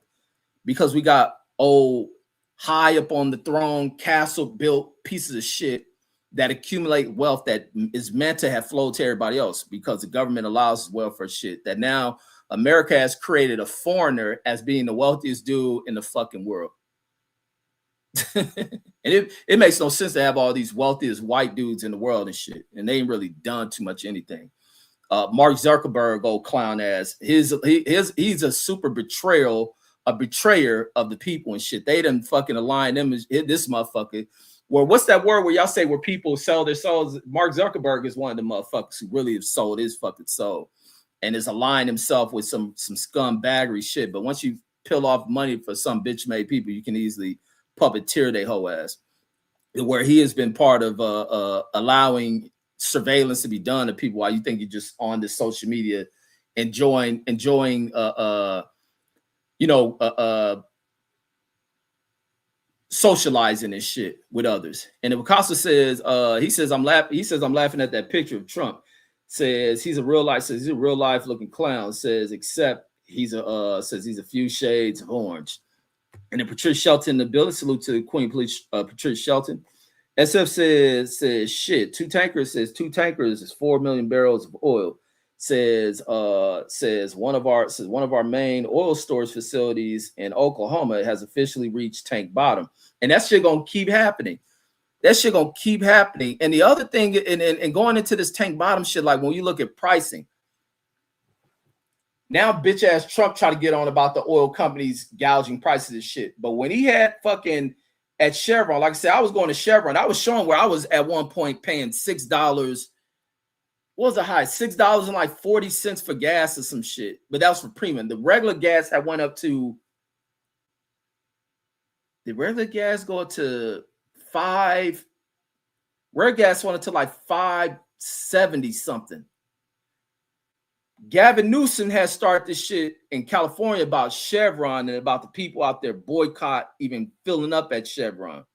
because we got old, high up on the throne, castle built pieces of shit that accumulate wealth that is meant to have flowed to everybody else because the government allows welfare shit. That now America has created a foreigner as being the wealthiest dude in the fucking world. And it makes no sense to have all these wealthiest white dudes in the world and shit. And they ain't really done too much anything. Mark Zuckerberg, old clown ass, he's a super betrayer of the people and shit. They done fucking align them as this motherfucker. Well, what's that word where y'all say where people sell their souls? Mark Zuckerberg is one of the motherfuckers who really have sold his fucking soul and has aligned himself with some scumbaggery shit. But once you peel off money for some bitch made people, you can easily puppeteer their whole ass. Where he has been part of allowing surveillance to be done to people while you think you're just on this social media enjoying socializing and shit with others. And Picasso says, he says I'm laughing at that picture of Trump. Says he's a real life looking clown. Says except he's a few shades of orange. And then Patricia Shelton in the building. Salute to Queen Police Patricia Shelton. SF says shit. Two tankers is 4 million barrels of oil. Says one of our main oil storage facilities in Oklahoma has officially reached tank bottom. And that shit gonna keep happening. And the other thing, and going into this tank bottom shit, like when you look at pricing, now bitch ass Trump try to get on about the oil companies gouging prices and shit. But when he had fucking at Chevron, like I said, I was going to Chevron. I was showing where I was at one point paying $6. What was the high? $6 and like 40 cents for gas or some shit. But that was for premium. The regular gas had went up to. Did regular gas go up to $5? Regular gas went up to like $5.70 something. Gavin Newsom has started this shit in California about Chevron and about the people out there boycott even filling up at Chevron.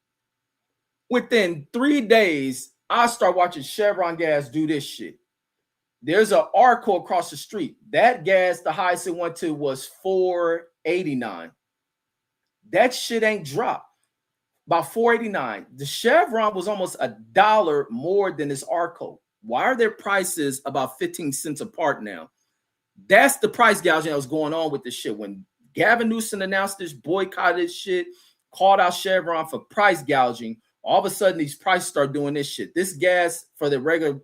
Within 3 days, I start watching Chevron gas do this shit. There's an Arco across the street. That gas, the highest it went to was $4.89. That shit ain't dropped. About $4.89. The Chevron was almost $1 more than this Arco. Why are their prices about 15 cents apart now? That's the price gouging that was going on with this shit. When Gavin Newsom announced this, boycotted this shit, called out Chevron for price gouging, all of a sudden these prices start doing this shit. This gas for the regular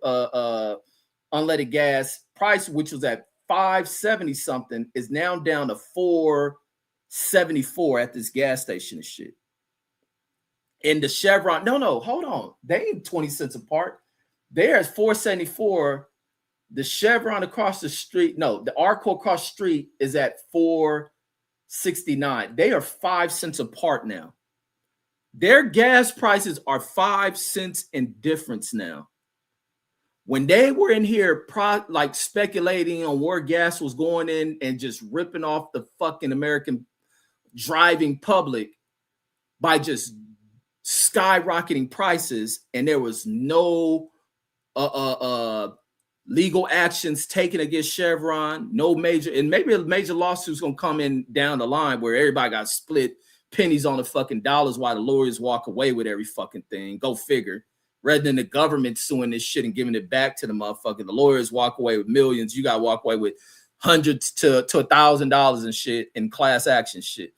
unleaded gas price, which was at $5.70 something, is now down to $4.74 at this gas station and shit. And the Chevron, no, hold on. They ain't 20 cents apart. They're at $4.74. The Chevron across the street, the Arco across the street is at $4.69. They are 5 cents apart now. Their gas prices are 5 cents in difference now. When they were in here like speculating on where gas was going in and just ripping off the fucking American driving public by just skyrocketing prices, and there was no legal actions taken against Chevron, no major, and maybe a major lawsuit's gonna come in down the line where everybody got split pennies on the fucking dollars while the lawyers walk away with every fucking thing. Go figure. Rather than the government suing this shit and giving it back to the motherfucker, the lawyers walk away with millions. You got to walk away with hundreds to $1,000 and shit in class action shit.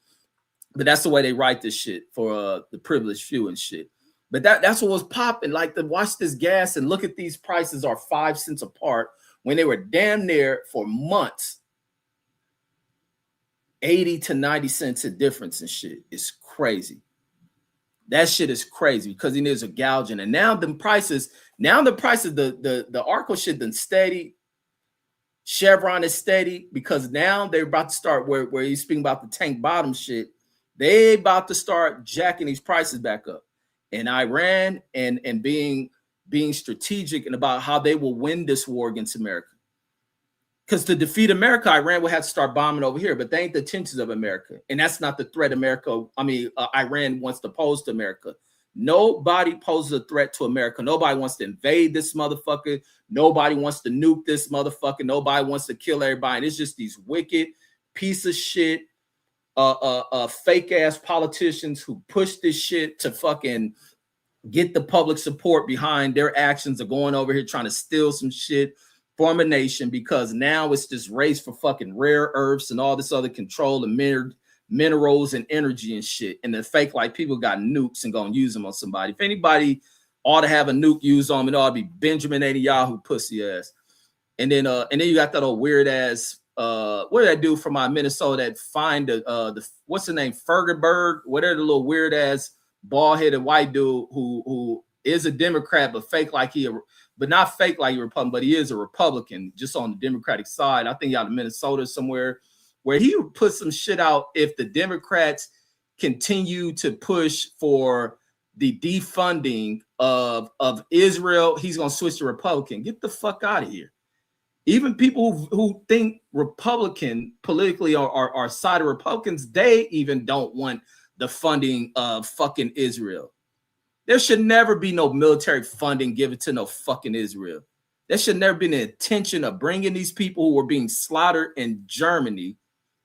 But that's the way they write this shit for the privileged few and shit. But that's what was popping. Like, to watch this gas and look at these prices are 5 cents apart when they were damn near for months 80 to 90 cents a difference and shit. It's crazy. That shit is crazy because there's a gouging. And now the prices, the Arco shit done steady. Chevron is steady because now they're about to start where he's speaking about the tank bottom shit. They about to start jacking these prices back up. And Iran and being strategic and about how they will win this war against America. Because to defeat America, Iran will have to start bombing over here, but they ain't the intentions of America. And that's not the threat Iran wants to pose to America. Nobody poses a threat to America. Nobody wants to invade this motherfucker. Nobody wants to nuke this motherfucker. Nobody wants to kill everybody. And it's just these wicked piece of shit, fake ass politicians who push this shit to fucking get the public support behind their actions of going over here trying to steal some shit, form a nation, because now it's this race for fucking rare earths and all this other control and minerals and energy and shit. And the fake like people got nukes and gonna use them on somebody. If anybody ought to have a nuke used on them, it ought to be Benjamin Netanyahu pussy ass. And then you got that old weird ass what did that dude from Minnesota that find the what's the name, Fergenberg, whatever, the little weird ass bald-headed white dude who is a Democrat but fake like but not fake like a Republican, but he is a Republican just on the Democratic side. I think out of Minnesota somewhere, where he would put some shit out if the Democrats continue to push for the defunding of Israel, he's gonna switch to Republican. Get the fuck out of here. Even people who think Republican politically are side of Republicans, they even don't want the funding of fucking Israel. There should never be no military funding given to no fucking Israel. There should never be the intention of bringing these people who were being slaughtered in Germany,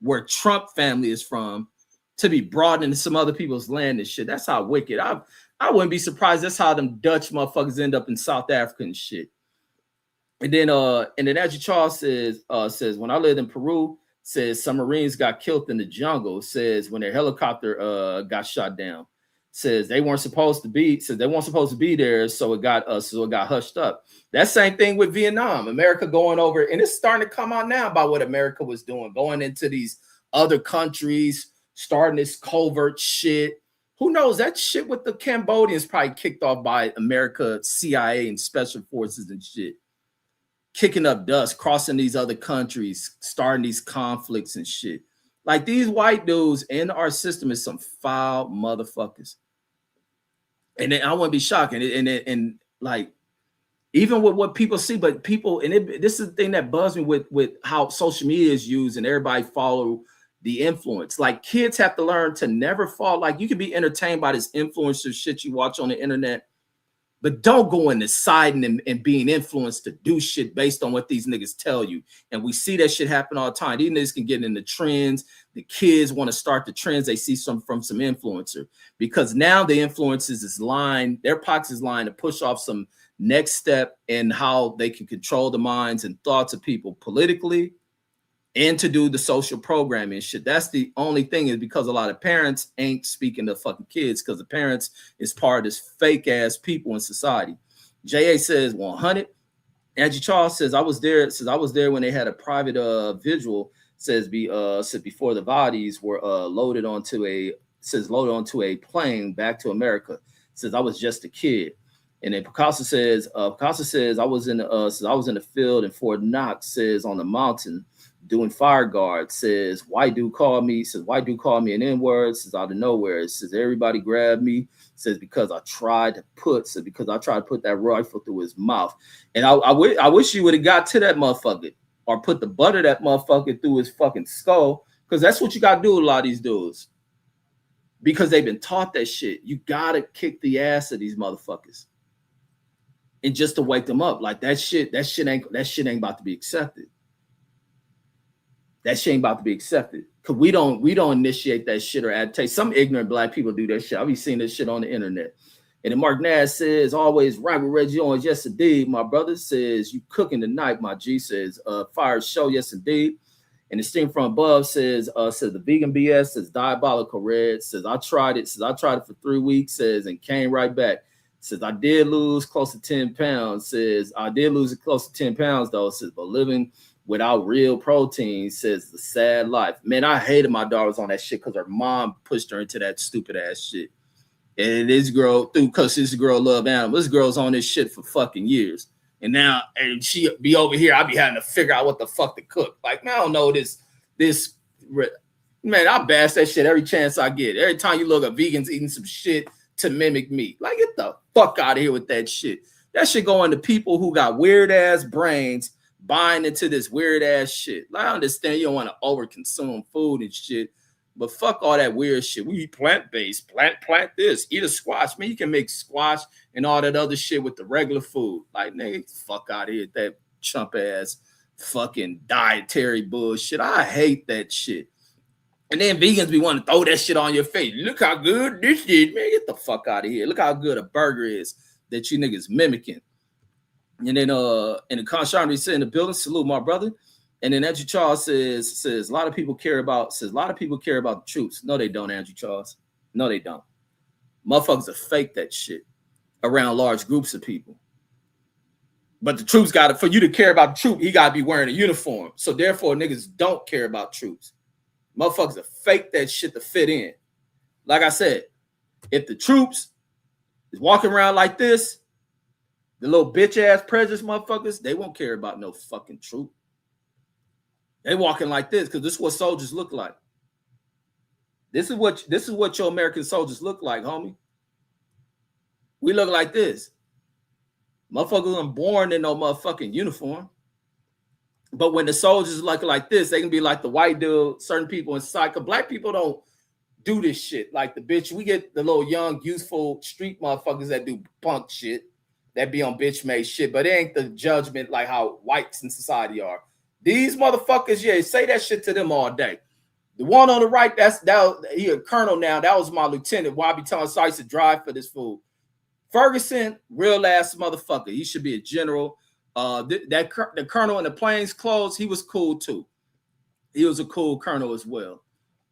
where Trump family is from, to be brought into some other people's land and shit. That's how wicked. I wouldn't be surprised. That's how them Dutch motherfuckers end up in South Africa and shit. And then as Charles says, when I lived in Peru, says some Marines got killed in the jungle. Says when their helicopter got shot down. Says they weren't supposed to be. Says they weren't supposed to be there, so it got hushed up. That same thing with Vietnam. America going over, and it's starting to come out now about what America was doing, going into these other countries, starting this covert shit. Who knows? That shit with the Cambodians probably kicked off by America, CIA, and special forces and shit. Kicking up dust, crossing these other countries, starting these conflicts and shit. Like, these white dudes in our system is some foul motherfuckers. And then I wouldn't be shocked. And like, even with what people see, but people, this is the thing that bugs me with how social media is used and everybody follow the influence. Like, kids have to learn to never fall. Like, you can be entertained by this influencer shit you watch on the internet, but don't go into siding and being influenced to do shit based on what these niggas tell you. And we see that shit happen all the time. These niggas can get in the trends. The kids want to start the trends they see from some influencer, because now the influencers is lying. Their pockets is lying to push off some next step in how they can control the minds and thoughts of people politically, and to do the social programming and shit. That's the only thing, is because a lot of parents ain't speaking to fucking kids, because the parents is part of this fake ass people in society. JA says 100. Angie Charles says I was there. Says I was there when they had a private visual. Says before the bodies were loaded onto a plane back to America. Says I was just a kid. And then Picasso says I was in the field in Fort Knox. Says on the mountain doing fire guard. Says white dude called me. Says white dude called me an N-word. Says out of nowhere. It says everybody grabbed me. Says because I tried to put that rifle through his mouth. And I wish you would have got to that motherfucker or put the butt of that motherfucker through his fucking skull, because that's what you got to do with a lot of these dudes, because they've been taught that shit. You got to kick the ass of these motherfuckers, and just to wake them up. Like that shit ain't about to be accepted. That shit ain't about to be accepted, because we don't initiate that shit or advocate. Some ignorant black people do that shit. I've been seeing this shit on the internet. And then Mark Nash says, always right with Reggie Owens. Yes, indeed. My brother says, you cooking tonight, my G. Says, fire show. Yes, indeed. And the stream from above says the vegan BS says diabolical red. Says, I tried it. Says, I tried it for 3 weeks. Says, and came right back. Says, I did lose close to 10 pounds. Says, I did lose close to 10 pounds, though. Says, but living without real protein, says, the sad life. Man, I hated my daughter was on that shit because her mom pushed her into that stupid ass shit. And this girl, because this girl love animals, this girl's on this shit for fucking years. And now, and she be over here, I be having to figure out what the fuck to cook. Like, man, I don't know this, man, I bash that shit every chance I get. Every time you look at vegans eating some shit to mimic meat. Like, get the fuck out of here with that shit. That shit going to people who got weird ass brains buying into this weird ass shit. Like, I understand you don't want to over consume food and shit, but fuck all that weird shit. We eat plant-based, plant this, eat a squash. Man, you can make squash and all that other shit with the regular food. Like, nigga, fuck out of here with that chump ass fucking dietary bullshit. I hate that shit. And then vegans be wanting to throw that shit on your face. Look how good this is, man. Get the fuck out of here. Look how good a burger is that you niggas mimicking. And then in the Conshari said in the building, salute my brother. And then Andrew Charles says a lot of people care about the troops. No, they don't, Andrew Charles. No, they don't. Motherfuckers are fake that shit around large groups of people. But the troops got it. For you to care about the troop, he got to be wearing a uniform. So therefore, niggas don't care about troops. Motherfuckers are fake that shit to fit in. Like I said, if the troops is walking around like this, the little bitch ass prejudice motherfuckers, they won't care about no fucking troop. They walking like this because this is what soldiers look like. This is what your American soldiers look like, homie. We look like this. Motherfuckers aren't born in no motherfucking uniform. But when the soldiers look like this, they can be like the white dude, certain people inside. Because black people don't do this shit. Like the bitch, we get the little young, youthful street motherfuckers that do punk shit, that be on bitch made shit. But it ain't the judgment like how whites in society are. These motherfuckers, yeah, say that shit to them all day. The one on the right, he a colonel now. That was my lieutenant. Why I be telling us I used to drive for this fool. Ferguson, real ass motherfucker. He should be a general. The colonel in the plains clothes, he was cool too. He was a cool colonel as well.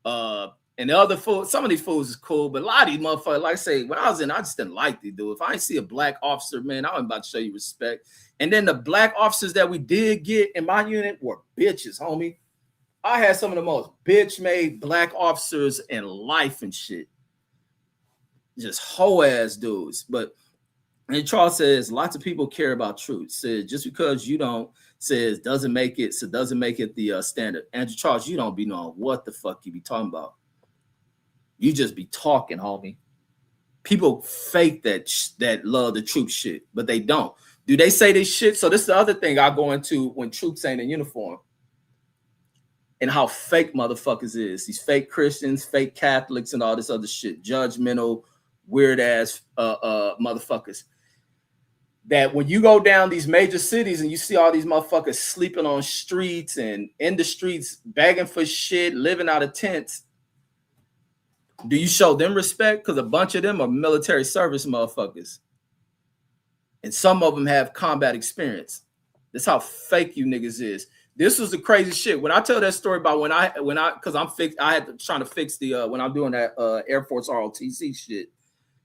And the other fools, some of these fools is cool, but a lot of these motherfuckers, like I say, when I was in, I just didn't like these dudes. If I ain't see a black officer, man, I wasn't about to show you respect. And then the black officers that we did get in my unit were bitches, homie. I had some of the most bitch-made black officers in life and shit. Just hoe-ass dudes. But and Charles says lots of people care about truth. Says just because you don't, says doesn't make it the standard. Andrew Charles, you don't be knowing what the fuck you be talking about. You just be talking, homie. People fake that love the troop shit, but they don't. Do they say this shit? So this is the other thing I go into when troops ain't in uniform. And how fake motherfuckers is. These fake Christians, fake Catholics, and all this other shit. Judgmental, weird-ass motherfuckers. That when you go down these major cities and you see all these motherfuckers sleeping on streets and in the streets begging for shit, living out of tents, do you show them respect? Because a bunch of them are military service motherfuckers. And some of them have combat experience. That's how fake you niggas is. This was the crazy shit. When I tell that story about when I had to trying to fix the when I'm doing that Air Force ROTC shit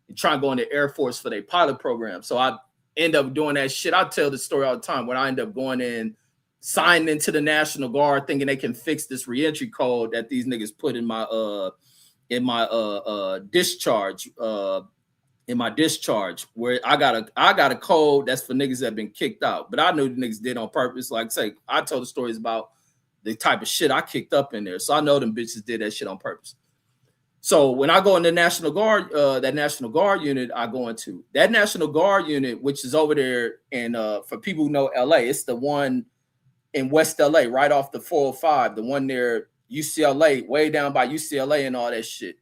and trying to go in the Air Force for their pilot program. So I end up doing that shit. I tell the story all the time when I end up going in, signing into the National Guard, thinking they can fix this reentry code that these niggas put in my discharge. In my discharge, where I got a code that's for niggas that have been kicked out, but I knew the niggas did on purpose. Like say, I told the stories about the type of shit I kicked up in there. So I know them bitches did that shit on purpose. So when I go in the National Guard, that National Guard unit I go into, that National Guard unit, which is over there, and for people who know LA, it's the one in West LA, right off the 405, the one near UCLA, way down by UCLA and all that shit.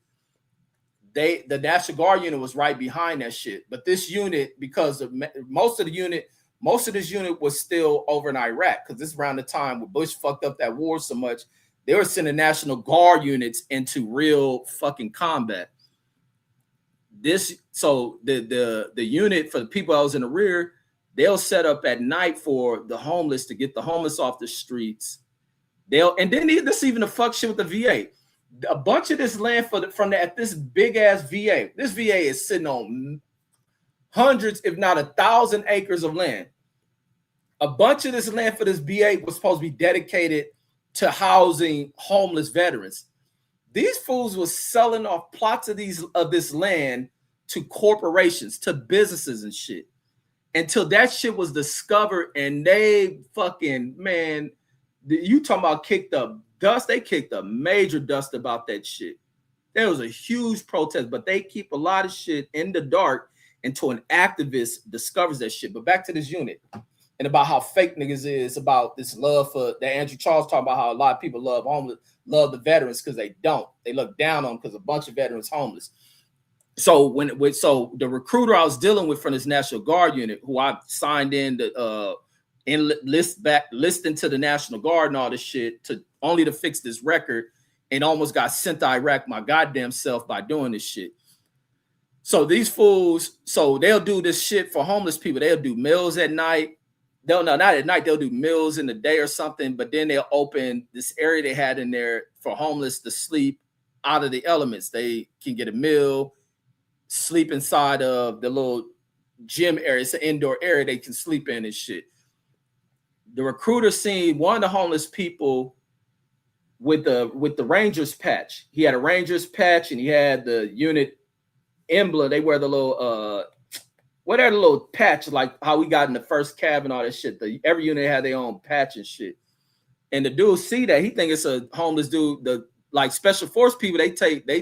The National Guard unit was right behind that shit. But this unit, because of most of this unit was still over in Iraq, because this is around the time where Bush fucked up that war so much. They were sending National Guard units into real fucking combat. So the unit for the people I was in the rear, they'll set up at night for the homeless to get the homeless off the streets. And then this even the fuck shit with the VA. A bunch of this land at this big ass VA. This VA is sitting on hundreds, if not 1,000 acres of land. A bunch of this land for this VA was supposed to be dedicated to housing homeless veterans. These fools were selling off plots of this land to corporations, to businesses and shit, until that shit was discovered. And they fucking, man, you talking about kicked up dust? They kicked up major dust about that shit. There was a huge protest, but they keep a lot of shit in the dark until an activist discovers that shit. But back to this unit. And about how fake niggas is about this love for that Andrew Charles talking about how a lot of people love the veterans because they don't. They look down on them because a bunch of veterans homeless. So so the recruiter I was dealing with from this National Guard unit, who I signed in to listing to the National Guard and all this shit only to fix this record, and almost got sent to Iraq my goddamn self by doing this shit. So these fools, so they'll do this shit for homeless people. They'll do meals at night. Not at night. They'll do meals in the day or something, but then they'll open this area they had in there for homeless to sleep out of the elements. They can get a meal, sleep inside of the little gym area. It's an indoor area they can sleep in and shit. The recruiter seen one of the homeless people with the Rangers patch. He had a Rangers patch and he had the unit emblem. They wear the little whatever the little patch, like how we got in the first cab and all that shit. Every unit had their own patch and shit. And the dude see that, he think it's a homeless dude. The like special force people, they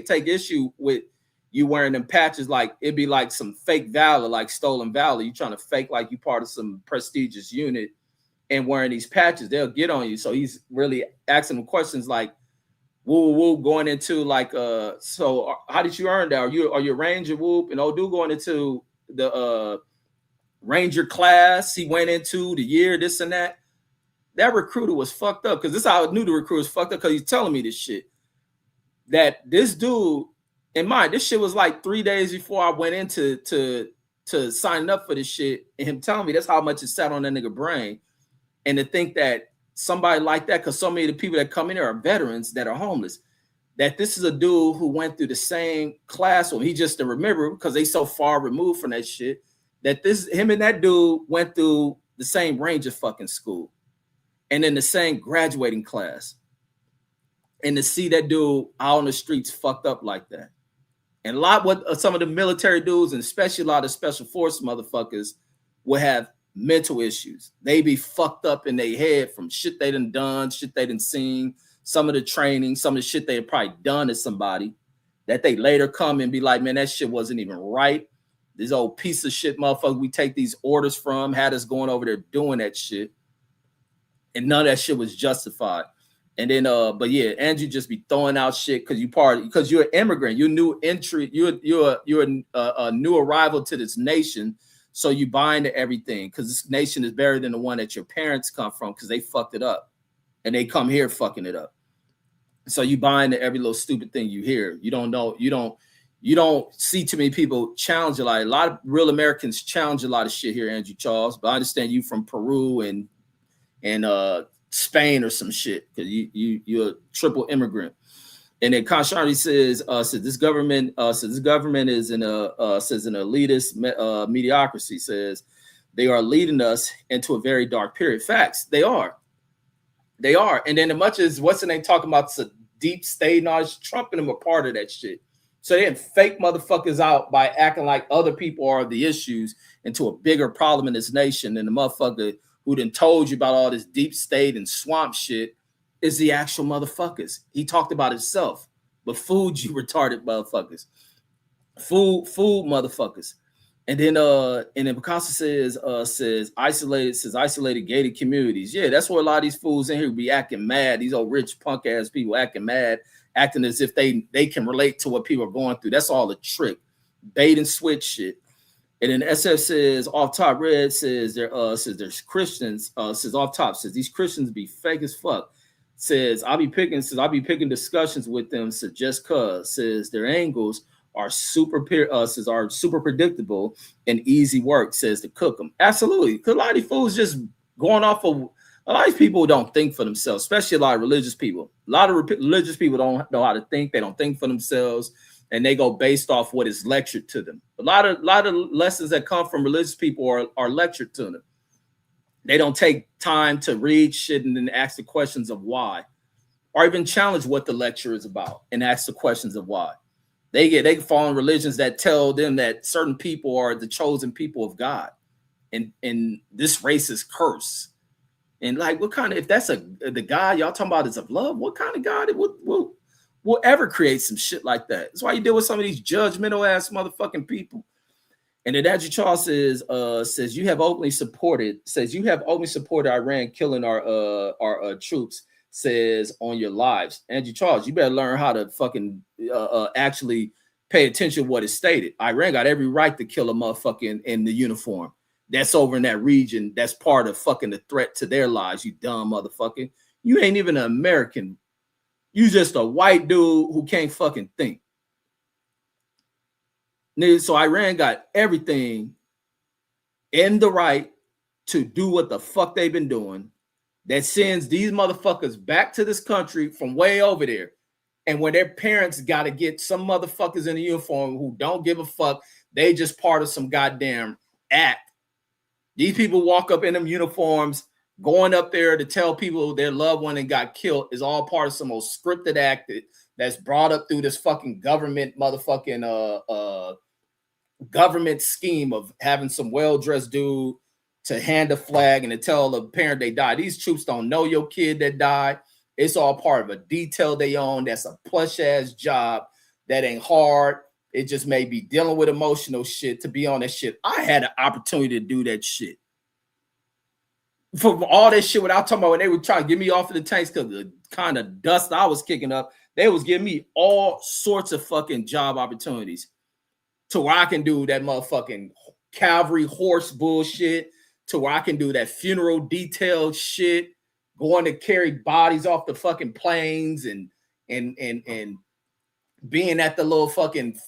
take issue with you wearing them patches. Like it'd be like some fake valor, like stolen valor. You trying to fake like you part of some prestigious unit and wearing these patches, they'll get on you. So he's really asking them questions like, woo, going into like, so how did you earn that? Are you a Ranger, whoop? And old dude going into the Ranger class he went into, the year, this and that. That recruiter was fucked up, because this is how I knew the recruiter was fucked up, because he's telling me this shit. That this dude, in mind, this shit was like 3 days before I went into to sign up for this shit, and him telling me that's how much it sat on that nigga brain. And to think that somebody like that, because so many of the people that come in here are veterans that are homeless, that this is a dude who went through the same class, or he just to remember because they so far removed from that shit, that him and that dude went through the same Ranger fucking school and in the same graduating class. And to see that dude out on the streets fucked up like that. And some of the military dudes, and especially a lot of special force motherfuckers, will have mental issues. They be fucked up in their head from shit they done, shit they done seen, some of the training, some of the shit they had probably done to somebody that they later come and be like, man, that shit wasn't even right. This old piece of shit motherfucker we take these orders from had us going over there doing that shit. And none of that shit was justified. And then, but yeah, Andrew just be throwing out shit because you're an immigrant, you're new entry, you're a new arrival to this nation. So you buy into everything because this nation is better than the one that your parents come from because they fucked it up and they come here fucking it up. So you buy into every little stupid thing you hear. You don't know, you don't see too many people challenge a lot. A lot of real Americans challenge a lot of shit here, Andrew Charles. But I understand you from Peru and Spain or some shit because you're a triple immigrant. And then Casualties says this government is in an elitist mediocrity. Says they are leading us into a very dark period. Facts, they are. And then as much as what's the name talking about the deep state and all this, Trump and them are part of that shit. So they had fake motherfuckers out by acting like other people are the issues into a bigger problem in this nation than the motherfucker who done told you about all this deep state and swamp shit is the actual motherfuckers. He talked about himself, but food, you retarded motherfuckers. Food motherfuckers. And then Picasso says isolated gated communities. Yeah, that's where a lot of these fools in here be acting mad. These old rich punk ass people acting mad, acting as if they can relate to what people are going through. That's all a trick, bait and switch shit. And then SF says off top, Red says there's Christians, says off top, says these Christians be fake as fuck. Says I'll be picking discussions with them, says just cause, says their angles are super predictable and easy work, says to cook them. Absolutely. Because a lot of these fools just going off of, a lot of people don't think for themselves, especially a lot of religious people. A lot of religious people don't know how to think. They don't think for themselves. And they go based off what is lectured to them. A lot of lessons that come from religious people are lectured to them. They don't take time to read shit and then ask the questions of why, or even challenge what the lecture is about and ask the questions of why. They fall in religions that tell them that certain people are the chosen people of God, and this race is cursed. And like, what kind of, if that's the God y'all talking about is of love, what kind of God will ever create some shit like that? That's why you deal with some of these judgmental ass motherfucking people. And then Andrew Charles says you have openly supported Iran killing our troops, says on your lives. Andrew Charles, you better learn how to fucking actually pay attention to what is stated. Iran got every right to kill a motherfucker in the uniform that's over in that region, that's part of fucking the threat to their lives, you dumb motherfucker. You ain't even an American. You just a white dude who can't fucking think. So Iran got everything in the right to do what the fuck they've been doing. That sends these motherfuckers back to this country from way over there. And when their parents got to get some motherfuckers in the uniform who don't give a fuck, they just part of some goddamn act. These people walk up in them uniforms, going up there to tell people their loved one and got killed is all part of some most scripted act that's brought up through this fucking government motherfucking government scheme of having some well-dressed dude to hand a flag and to tell the parent they died. These troops don't know your kid that died. It's all part of a detail they own. That's a plush ass job. That ain't hard. It just may be dealing with emotional shit to be on that shit. I had an opportunity to do that shit. For all that shit, without talking about when they were trying to get me off of the tanks because the kind of dust I was kicking up, they was giving me all sorts of fucking job opportunities to where I can do that motherfucking cavalry horse bullshit, to where I can do that funeral detail shit, going to carry bodies off the fucking planes and being at the little fucking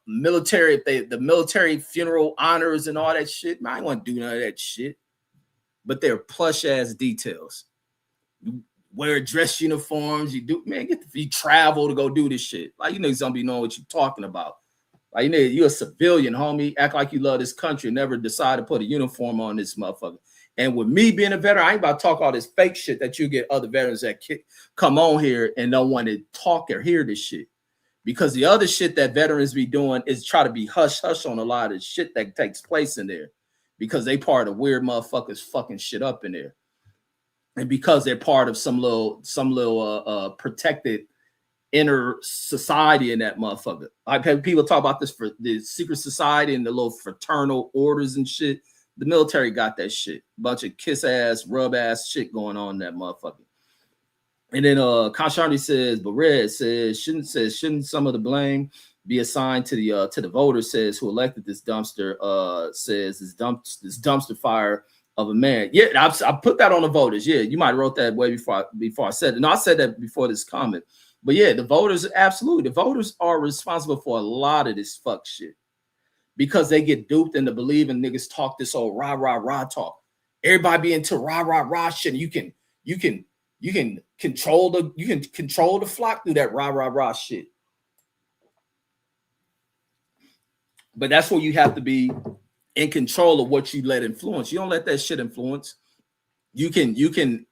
military, the military funeral honors and all that shit. Man, I ain't want to do none of that shit. But they're plush ass details. You wear dress uniforms, you travel to go do this shit. Like, you know, somebody know what you're talking about. Like, you know, you're a civilian, homie. Act like you love this country. Never decide to put a uniform on this motherfucker. And with me being a veteran, I ain't about to talk all this fake shit that you get other veterans that come on here and don't want to talk or hear this shit. Because the other shit that veterans be doing is try to be hush-hush on a lot of shit that takes place in there. Because they part of weird motherfuckers fucking shit up in there. And because they're part of some little protected inner society in that motherfucker. I've had people talk about this for the secret society and the little fraternal orders and shit. The military got that shit. Bunch of kiss ass, rub ass shit going on in that motherfucker. And then Casualties says, but Red says, shouldn't some of the blame be assigned to the voters, says, who elected this dumpster, says this dumpster fire of a man. Yeah, I put that on the voters. Yeah, you might have wrote that way before I said it. No, I said that before this comment. But yeah, the voters, absolutely. The voters are responsible for a lot of this fuck shit. Because they get duped into believing niggas talk this old rah talk. Everybody be into rah shit. You can control the flock through that rah shit. But that's where you have to be in control of what you let influence. You don't let that shit influence. You can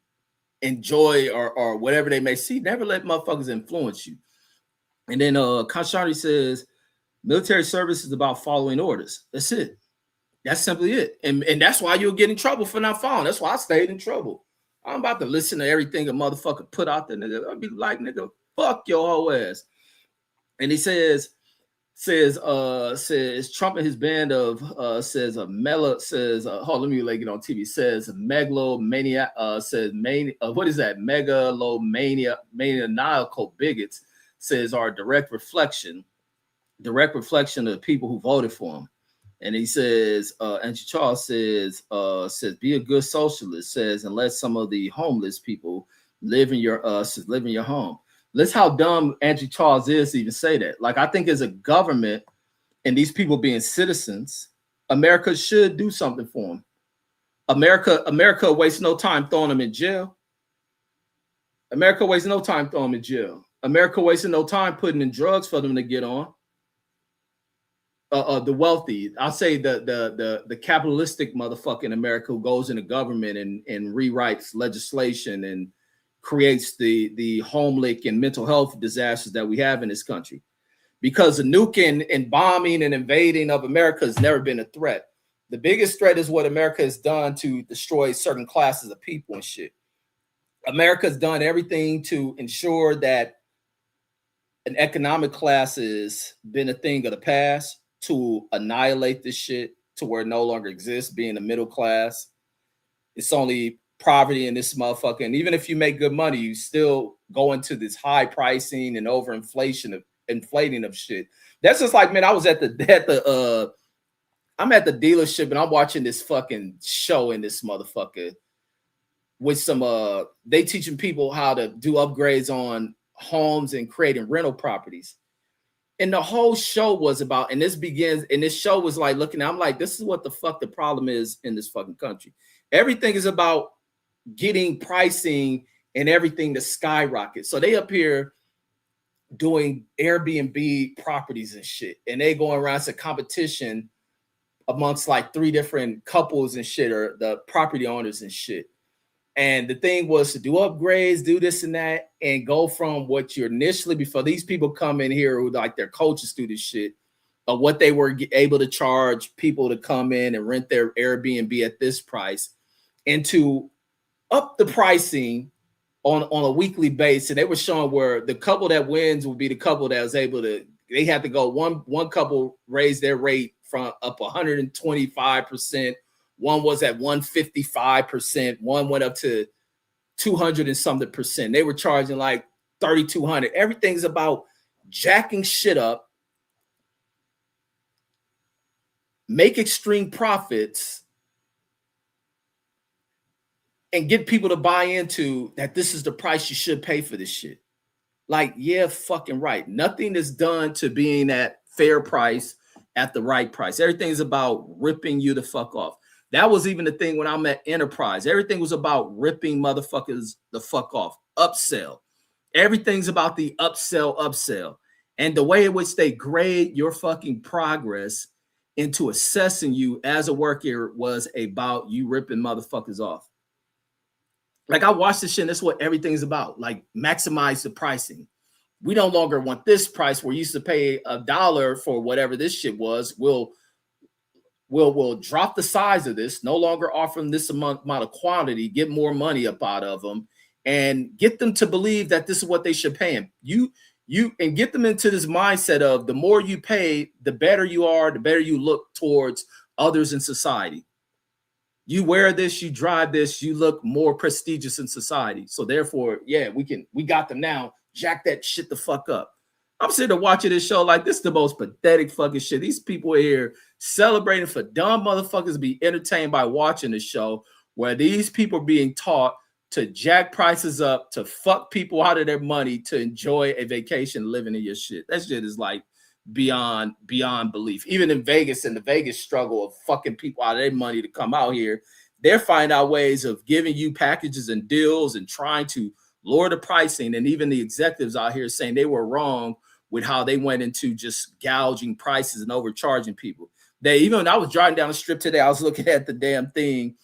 enjoy or whatever they may see. Never let motherfuckers influence you. And then Kashani says, military service is about following orders. That's it. That's simply it. And that's why you'll get in trouble for not following. That's why I stayed in trouble. I'm about to listen to everything a motherfucker put out there, nigga. I'll be like, nigga, fuck your whole ass. And he says Trump and his band of says a mela says hold on, let me like it on TV, says megalomania says main what is that, megalomania maniacal bigots says are a direct reflection of the people who voted for him. And he says Andrew Charles says be a good socialist, says, and let some of the homeless people live in your home. Listen how dumb Andrew Charles is to even say that. Like, I think as a government and these people being citizens, America should do something for them. America wastes no time throwing them in jail. America wastes no time throwing them in jail. America wasting no time putting in drugs for them to get on. The wealthy, I'll say the capitalistic motherfucker in America who goes into government and rewrites legislation and creates the homeless and mental health disasters that we have in this country. Because the nuking and bombing and invading of America has never been a threat. The biggest threat is what America has done to destroy certain classes of people and shit. America's done everything to ensure that an economic class has been a thing of the past, to annihilate this shit to where it no longer exists, being the middle class. It's only poverty in this motherfucker. And even if you make good money, you still go into this high pricing and inflating of shit. That's just like, man, I was I'm at the dealership and I'm watching this fucking show in this motherfucker with some they teaching people how to do upgrades on homes and creating rental properties. And the whole show was about, and this show was like looking, I'm like, this is what the fuck the problem is in this fucking country. Everything is about getting pricing and everything to skyrocket. So they up here doing Airbnb properties and shit. And they going around to competition amongst like 3 different couples and shit, or the property owners and shit. And the thing was to do upgrades, do this and that, and go from what you initially, before these people come in here who like their coaches do this shit, of what they were able to charge people to come in and rent their Airbnb at this price, and to up the pricing on a weekly basis. And they were showing where the couple that wins will be the couple that was able to, they had to go, one couple raised their rate from up 125%. One was at 155%. One went up to 200 and something percent. They were charging like 3,200. Everything's about jacking shit up, make extreme profits, and get people to buy into that this is the price you should pay for this shit. Like, yeah, fucking right. Nothing is done to being at fair price at the right price. Everything's about ripping you the fuck off. That was even the thing when I'm at Enterprise. Everything was about ripping motherfuckers the fuck off. Upsell. Everything's about the upsell. And the way in which they grade your fucking progress into assessing you as a worker was about you ripping motherfuckers off. Like, I watched this shit, and that's what everything's about. Like, maximize the pricing. We no longer want this price. We used to pay $1 for whatever this shit was. We'll drop the size of this, no longer offering this amount of quantity, get more money up out of them, and get them to believe that this is what they should pay them. And get them into this mindset of the more you pay, the better you are, the better you look towards others in society. You wear this, you drive this, you look more prestigious in society. So therefore, yeah, we got them now. Jack that shit the fuck up. I'm sitting there watching this show like this is the most pathetic fucking shit. These people are here celebrating for dumb motherfuckers to be entertained by watching the show, where these people are being taught to jack prices up, to fuck people out of their money, to enjoy a vacation living in your shit. That shit is like beyond belief. Even in Vegas, and the Vegas struggle of fucking people out of their money to come out here, they're finding out ways of giving you packages and deals and trying to lower the pricing. And even the executives out here saying they were wrong with how they went into just gouging prices and overcharging people. When I was driving down the strip today, I was looking at the damn thing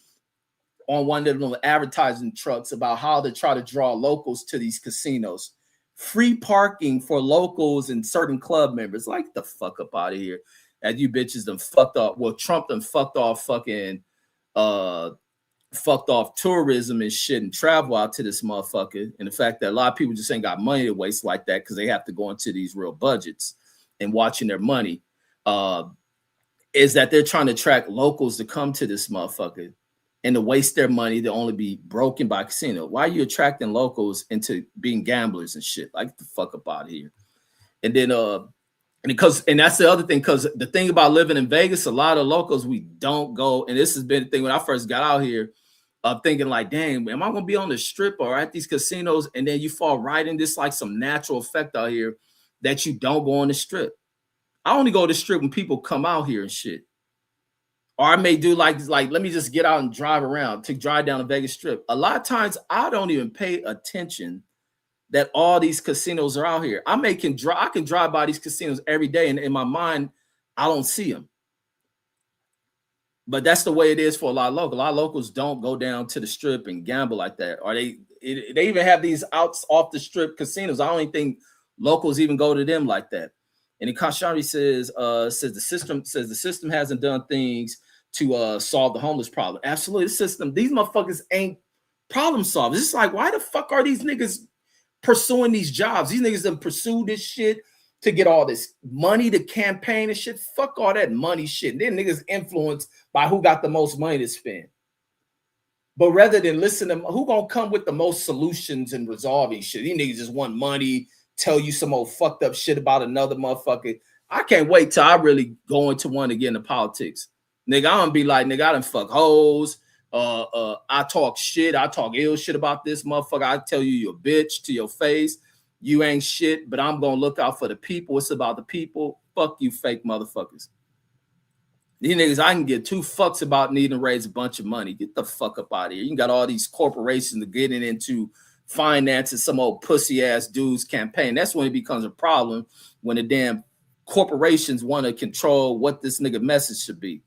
on one of the advertising trucks about how to try to draw locals to these casinos. Free parking for locals and certain club members. Like, the fuck up out of here. And you bitches done fucked up. Well, Trump done fucked off fucking fucked off tourism and shit and travel out to this motherfucker. And the fact that a lot of people just ain't got money to waste like that because they have to go into these real budgets and watching their money, is that they're trying to attract locals to come to this motherfucker and to waste their money to only be broken by casino. Why are you attracting locals into being gamblers and shit? Like, get the fuck up out of here. And then and that's the other thing, because the thing about living in Vegas, a lot of locals, we don't go, and this has been the thing when I first got out here, thinking like, damn, am I gonna be on the strip or at these casinos? And then you fall right in this like some natural effect out here that you don't go on the strip. I only go to the strip when people come out here and shit. Or I may do like let me just get out and drive around, drive down the Vegas Strip. A lot of times I don't even pay attention that all these casinos are out here. I can drive by these casinos every day, and in my mind, I don't see them. But that's the way it is for a lot of locals. A lot of locals don't go down to the strip and gamble like that. Or they even have these outs off the strip casinos. I don't even think locals even go to them like that. And the Casualties says the system hasn't done things to solve the homeless problem. Absolutely, the system. These motherfuckers ain't problem solvers. It's like, why the fuck are these niggas pursuing these jobs? These niggas have pursued this shit to get all this money to campaign and shit. Fuck all that money shit. And then niggas influenced by who got the most money to spend. But rather than listen to who gonna come with the most solutions and resolving shit, these niggas just want money, tell you some old fucked up shit about another motherfucker. I can't wait till I really go into one to get into politics. Nigga, I'm gonna be like, nigga, I done fuck hoes. I talk shit. I talk ill shit about this motherfucker. I tell you you're a bitch to your face. You ain't shit, but I'm gonna look out for the people. It's about the people. Fuck you, fake motherfuckers. These niggas, I can get two fucks about needing to raise a bunch of money. Get the fuck up out of here. You got all these corporations getting into financing some old pussy ass dude's campaign. That's when it becomes a problem, when the damn corporations want to control what this nigga message should be.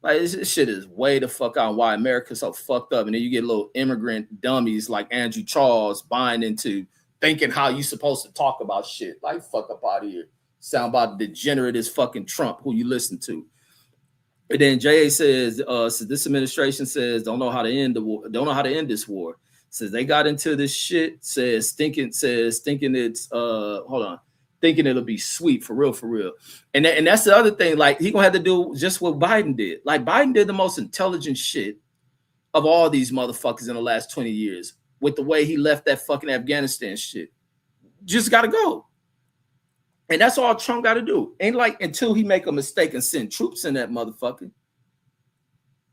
Like, this shit is way the fuck out why America's so fucked up. And then you get little immigrant dummies like Andrew Charles buying into thinking how you supposed to talk about shit. Like, fuck up out of here. Sound about degenerate as fucking Trump, who you listen to. And then JA says, so this administration says don't know how to end the war, don't know how to end this war. Says they got into this shit, thinking it's thinking it'll be sweet for real. And that's the other thing, like, he gonna have to do just what Biden did. Like, Biden did the most intelligent shit of all these motherfuckers in the last 20 years with the way he left that fucking Afghanistan shit. Just gotta go. And that's all Trump got to do. Ain't like until he make a mistake and send troops in that motherfucker.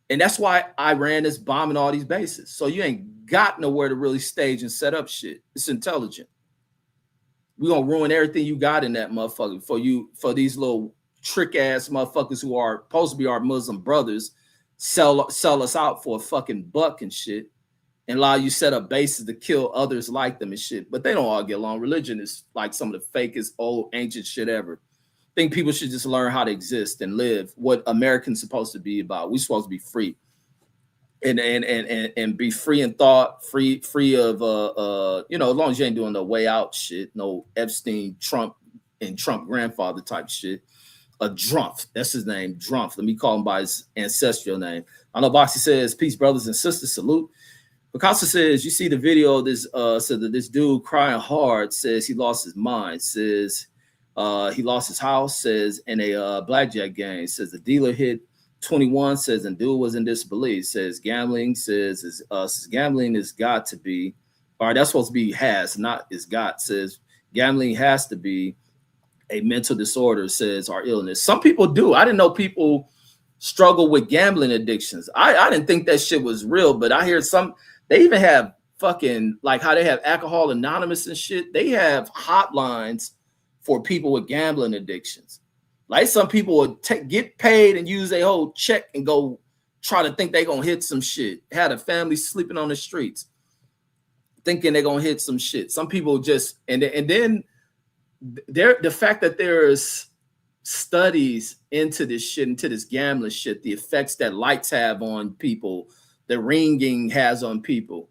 And that's why Iran is bombing all these bases. So you ain't got nowhere to really stage and set up shit. It's intelligent. We're going to ruin everything you got in that motherfucker for these little trick ass motherfuckers who are supposed to be our Muslim brothers, sell us out for a fucking buck and shit. And allow you set up bases to kill others like them and shit. But they don't all get along. Religion is like some of the fakest, old, ancient shit ever. I think people should just learn how to exist and live what Americans supposed to be about. We're supposed to be free. And be free in thought, free of as long as you ain't doing no way out shit, no Epstein, Trump, and Trump grandfather type shit. Drumpf, that's his name, Drumpf. Let me call him by his ancestral name. I know Boxy says, peace, brothers and sisters, salute. Picasso says, you see the video of this, said that this dude crying hard, says he lost his mind, says he lost his house, says in a blackjack game, says the dealer hit 21, says and dude was in disbelief, says gambling, says gambling is got to be, or that's supposed to be has, not is got, says gambling has to be a mental disorder, says our illness. Some people do. I didn't know people struggle with gambling addictions. I didn't think that shit was real, but I hear they even have fucking, like how they have Alcohol Anonymous and shit. They have hotlines for people with gambling addictions. Like, some people would get paid and use a whole check and go try to think they're going to hit some shit. Had a family sleeping on the streets thinking they're going to hit some shit. Some people just, and then the fact that there's studies into this shit, into this gambling shit, the effects that lights have on people, the ringing has on people,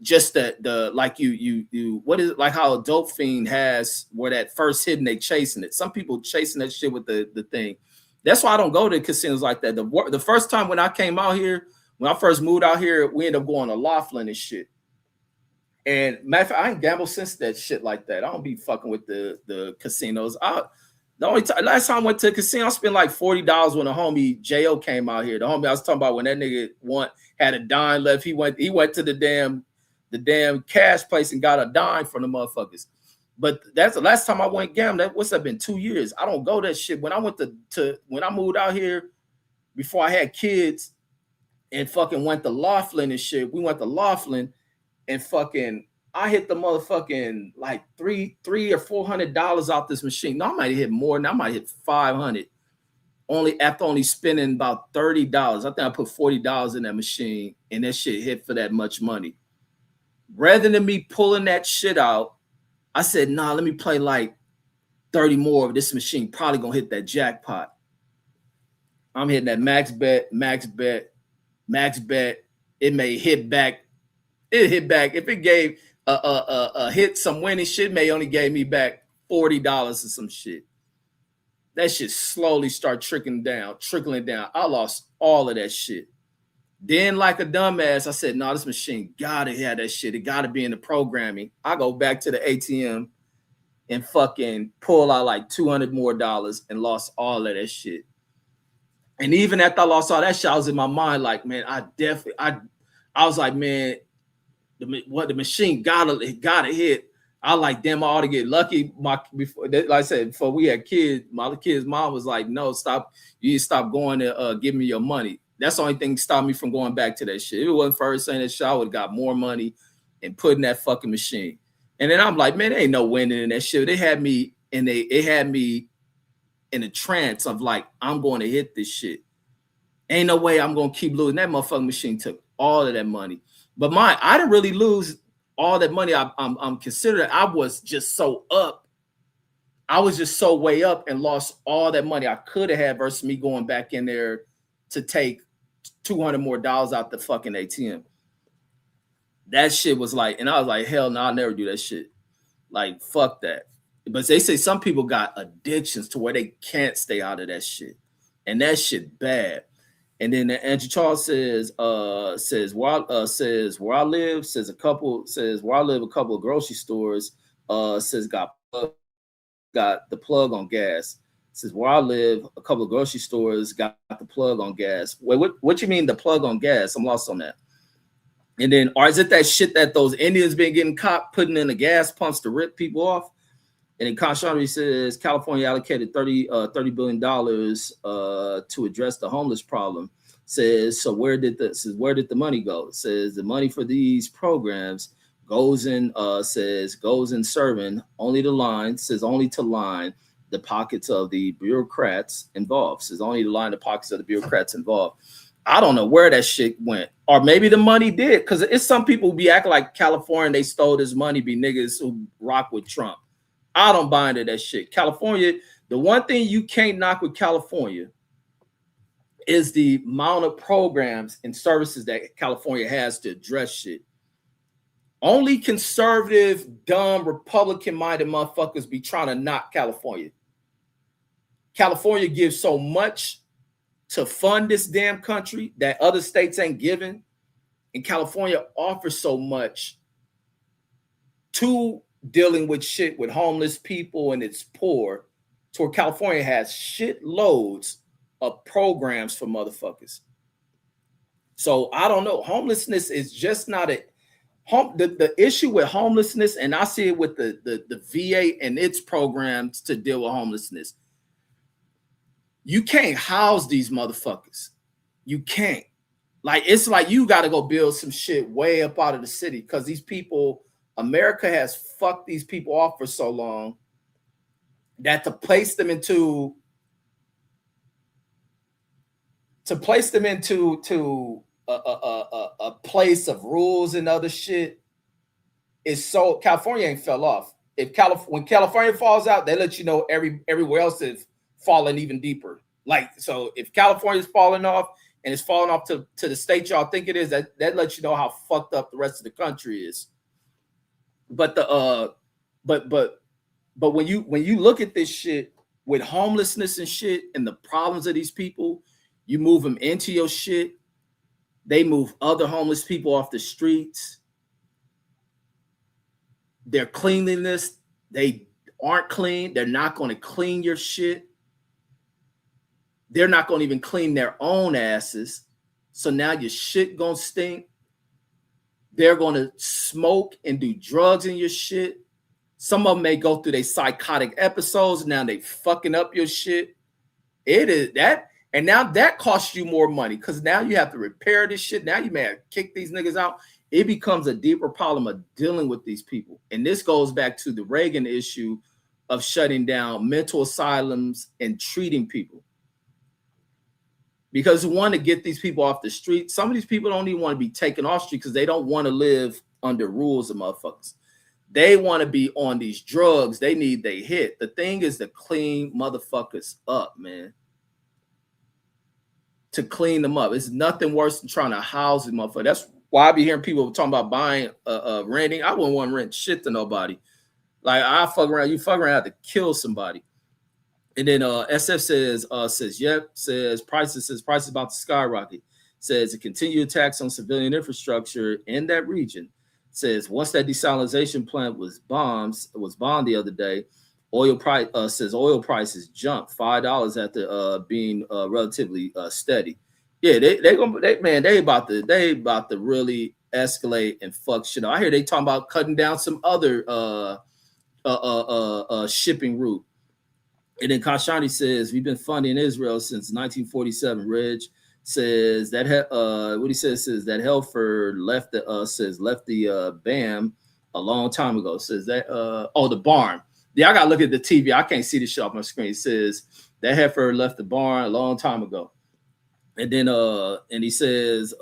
just the like you what is it, like how a dope fiend has where that first hit and they chasing it. Some people chasing that shit with the thing. That's why I don't go to casinos like that. The first time when I came out here When I first moved out here, we ended up going to Laughlin and shit. And matter of fact, I ain't gambled since that shit like that. I don't be fucking with the casinos. The only time last time I went to a casino, I spent like $40 when a homie Jo came out here. The homie I was talking about when that nigga had a dime left. He went to the damn cash place and got a dime from the motherfuckers. But that's the last time I went gambling. What's that been 2 years? I don't go that shit. When I went when I moved out here before I had kids and fucking went to Laughlin and shit. We went to Laughlin and fucking I hit the motherfucking like $300 or $400 out this machine. No, I might hit more than I might hit 500. Only spending about $30. I think I put $40 in that machine and that shit hit for that much money. Rather than me pulling that shit out, I said, nah, let me play like 30 more of this machine. Probably gonna hit that jackpot. I'm hitting that max bet. It may hit back. It hit back. If it gave a hit some winning shit, may only gave me back $40 or some shit. That shit slowly start trickling down. I lost all of that shit. Then, like a dumbass, I said, no, this machine gotta have that shit. It gotta be in the programming. I go back to the ATM and fucking pull out like $200 more and lost all of that shit. And even after I lost all that shit, I was in my mind like, man, I was like, man, the machine gotta hit. I like, damn, I ought to get lucky. Like I said, before we had kids, my kid's mom was like, no, stop. You need to stop going to give me your money. That's the only thing that stopped me from going back to that shit. If it wasn't for her saying that shit, I would have got more money and put in that fucking machine. And then I'm like, man, there ain't no winning in that shit. It had me in a trance of like, I'm going to hit this shit. Ain't no way I'm going to keep losing. That motherfucking machine took all of that money. But I didn't really lose all that money. I'm considering I was just so up. I was just so way up and lost all that money I could have had versus me going back in there to take $200 more out the fucking ATM. That shit was like, and I was like, hell no, I'll never do that shit. Like, fuck that. But they say some people got addictions to where they can't stay out of that shit. And that shit bad. And then Andrew Charles says where I live, a couple of grocery stores, says got the plug on gas. Says where I live, a couple of grocery stores got the plug on gas. Wait, what you mean the plug on gas? I'm lost on that. And then, or is it that shit that those Indians been getting caught putting in the gas pumps to rip people off? And then Casualties says California allocated $30 billion to address the homeless problem. Says, so where did the money go? It says the money for these programs goes in serving only to line the pockets of the bureaucrats involved. Says only to line the pockets of the bureaucrats involved. I don't know where that shit went. Or maybe the money did, because it's some people who be acting like California, they stole this money, be niggas who rock with Trump. I don't buy into that shit. California, the one thing you can't knock with California is the amount of programs and services that California has to address shit. Only conservative, dumb, Republican-minded motherfuckers be trying to knock California. California gives so much to fund this damn country that other states ain't giving. And California offers so much to dealing with shit with homeless people and it's poor, to where California has shit loads of programs for motherfuckers. So I don't know. Homelessness is just not the issue with homelessness, and I see it with the VA and its programs to deal with homelessness. You can't house these motherfuckers. You can't. Like, it's like you got to go build some shit way up out of the city, because these people, America has fucked these people off for so long that to place them into a place of rules and other shit is so. California ain't fell off. When California falls out, they let you know everywhere else is falling even deeper. Like, so if California's falling off and it's falling off to the state y'all think it is, that lets you know how fucked up the rest of the country is. But when you look at this shit with homelessness and shit and the problems of these people, you move them into your shit. They move other homeless people off the streets. Their cleanliness, they aren't clean. They're not going to clean your shit. They're not going to even clean their own asses. So now your shit going to stink. They're going to smoke and do drugs in your shit. Some of them may go through their psychotic episodes. Now they fucking up your shit. It is that. And now that costs you more money because now you have to repair this shit. Now you may have kicked these niggas out. It becomes a deeper problem of dealing with these people. And this goes back to the Reagan issue of shutting down mental asylums and treating people. Because we want to get these people off the street. Some of these people don't even want to be taken off street because they don't want to live under rules of motherfuckers. They want to be on these drugs. They need they hit. The thing is to clean motherfuckers up, man. To clean them up. It's nothing worse than trying to house them motherfuckers. That's why I be hearing people talking about buying, renting. I wouldn't want to rent shit to nobody. Like I fuck around, you fuck around, have to kill somebody. And then SF says, yep, says prices about to skyrocket. Says the continued attacks on civilian infrastructure in that region. Says once that desalinization plant was bombed the other day, oil prices jumped $5 after being relatively steady. Yeah, they about to really escalate and fuck shit up. I hear they talking about cutting down some other shipping route. And then Casualties says we've been funding Israel since 1947. Reg says that what he says is that Helfer left the BAM a long time ago. Says that the barn. Yeah, I gotta look at the TV. I can't see the shit off my screen. It says that heifer left the barn a long time ago. And then and he says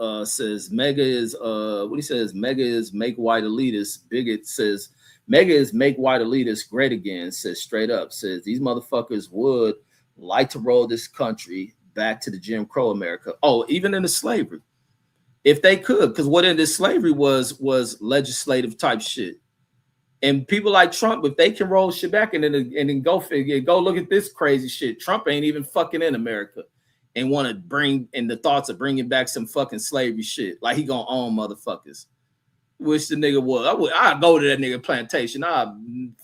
Mega is what he says, Mega is make white elitists. Bigot says Mega is make white elitists great again. Says straight up, says these motherfuckers would like to roll this country back to the Jim Crow America. Oh, even into slavery. If they could, because what in this slavery was legislative type shit. And people like Trump, if they can roll shit back and then go figure, go look at this crazy shit. Trump ain't even fucking in America and want to bring in the thoughts of bringing back some fucking slavery shit. Like he gonna own motherfuckers. Wish the nigga would. I'd go to that nigga plantation. I'd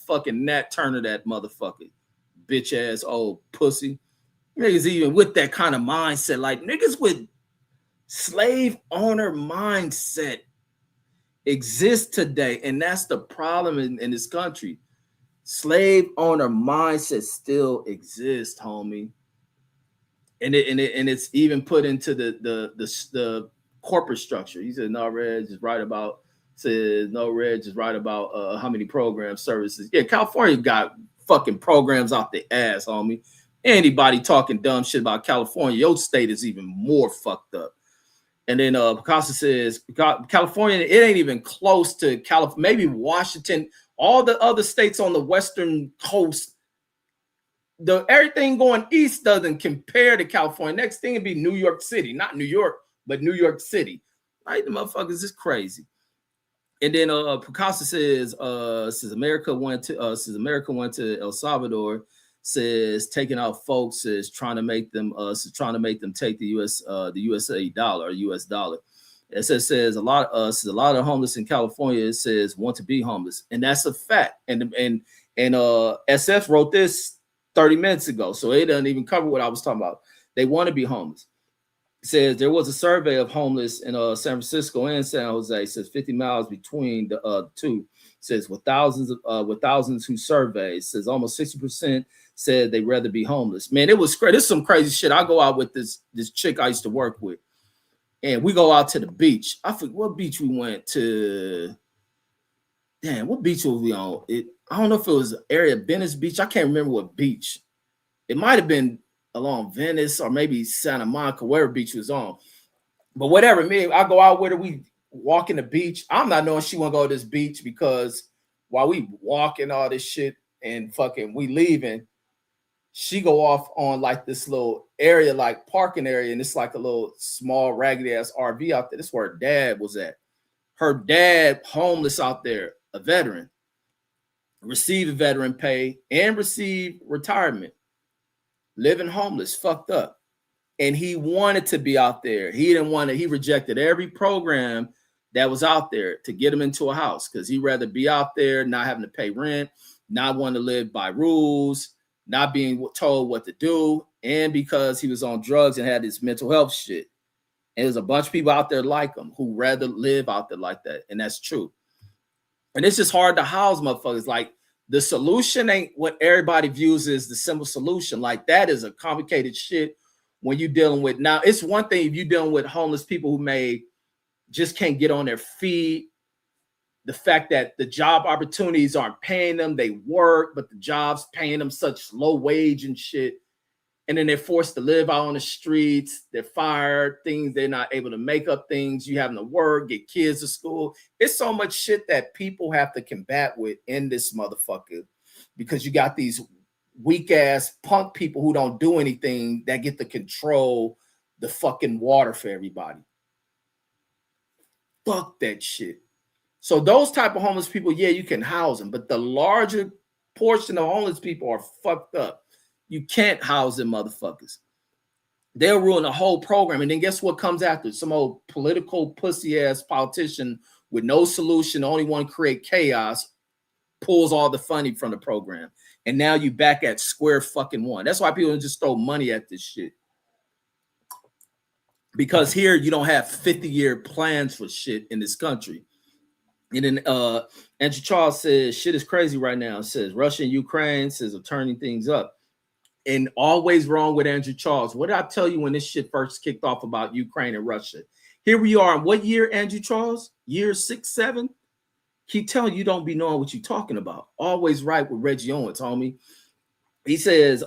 fucking Nat Turner that motherfucker. Bitch ass old pussy. Niggas even with that kind of mindset. Like niggas with slave owner mindset exist today, and that's the problem in this country. Slave owner mindset still exists, homie, and it's even put into the corporate structure. He said no, Reg is right about how many program services. Yeah, California got fucking programs out the ass, homie. Anybody talking dumb shit about California, your state is even more fucked up. And then Picasso says California, it ain't even close to California. Maybe Washington, all the other states on the western coast. Everything going east doesn't compare to California. Next thing would be New York City, not New York, but New York City. Like the motherfuckers is crazy. And then Picasso says America went to El Salvador. Says taking out folks is trying to make them take the USA dollar or US dollar. It says a lot of homeless in California. It says want to be homeless, and that's a fact. And SF wrote this 30 minutes ago, so it doesn't even cover what I was talking about. They want to be homeless. It says there was a survey of homeless in San Francisco and San Jose. It says 50 miles between the two. It says with thousands who surveyed. It says almost 60% said they'd rather be homeless. Man, it was crazy. This is some crazy shit. I go out with this chick I used to work with, and we go out to the beach. I forget what beach we went to. Damn, what beach was we on? I don't know if it was area Venice Beach. I can't remember what beach. It might have been along Venice or maybe Santa Monica, wherever beach was on. But whatever, me, I go out with her. We walk in the beach. I'm not knowing she want to go to this beach because while we walking all this shit and fucking we leaving, she go off on like this little area, like parking area, and it's like a little small raggedy ass RV out there. This is where her dad was at. Her dad, homeless out there, a veteran, received veteran pay and received retirement, living homeless, fucked up. And he wanted to be out there. He didn't want to, he rejected every program that was out there to get him into a house because he'd rather be out there, not having to pay rent, not wanting to live by rules, not being told what to do, and because he was on drugs and had this mental health shit. And there's a bunch of people out there like him who rather live out there like that. And that's true. And it's just hard to house motherfuckers. Like, the solution ain't what everybody views as the simple solution. Like, that is a complicated shit when you're dealing with. Now, it's one thing if you're dealing with homeless people who just can't get on their feet. The fact that the job opportunities aren't paying them, they work, but the job's paying them such low wage and shit. And then they're forced to live out on the streets. They're fired, things they're not able to make up things. You having to work, get kids to school. It's so much shit that people have to combat with in this motherfucker because you got these weak ass punk people who don't do anything that get to control the fucking water for everybody. Fuck that shit. So those type of homeless people, yeah, you can house them, but the larger portion of homeless people are fucked up. You can't house them motherfuckers. They'll ruin the whole program. And then guess what comes after? Some old political pussy ass politician with no solution, only want to create chaos, pulls all the funding from the program. And now you back at square fucking one. That's why people just throw money at this shit. Because here you don't have 50-year plans for shit in this country. And then Andrew Charles says, shit is crazy right now. It says Russia and Ukraine says are turning things up. And always wrong with Andrew Charles. What did I tell you when this shit first kicked off about Ukraine and Russia? Here we are in what year, Andrew Charles? Year 6, 7? Keep telling you don't be knowing what you're talking about. Always right with Reggie Owens, homie. He says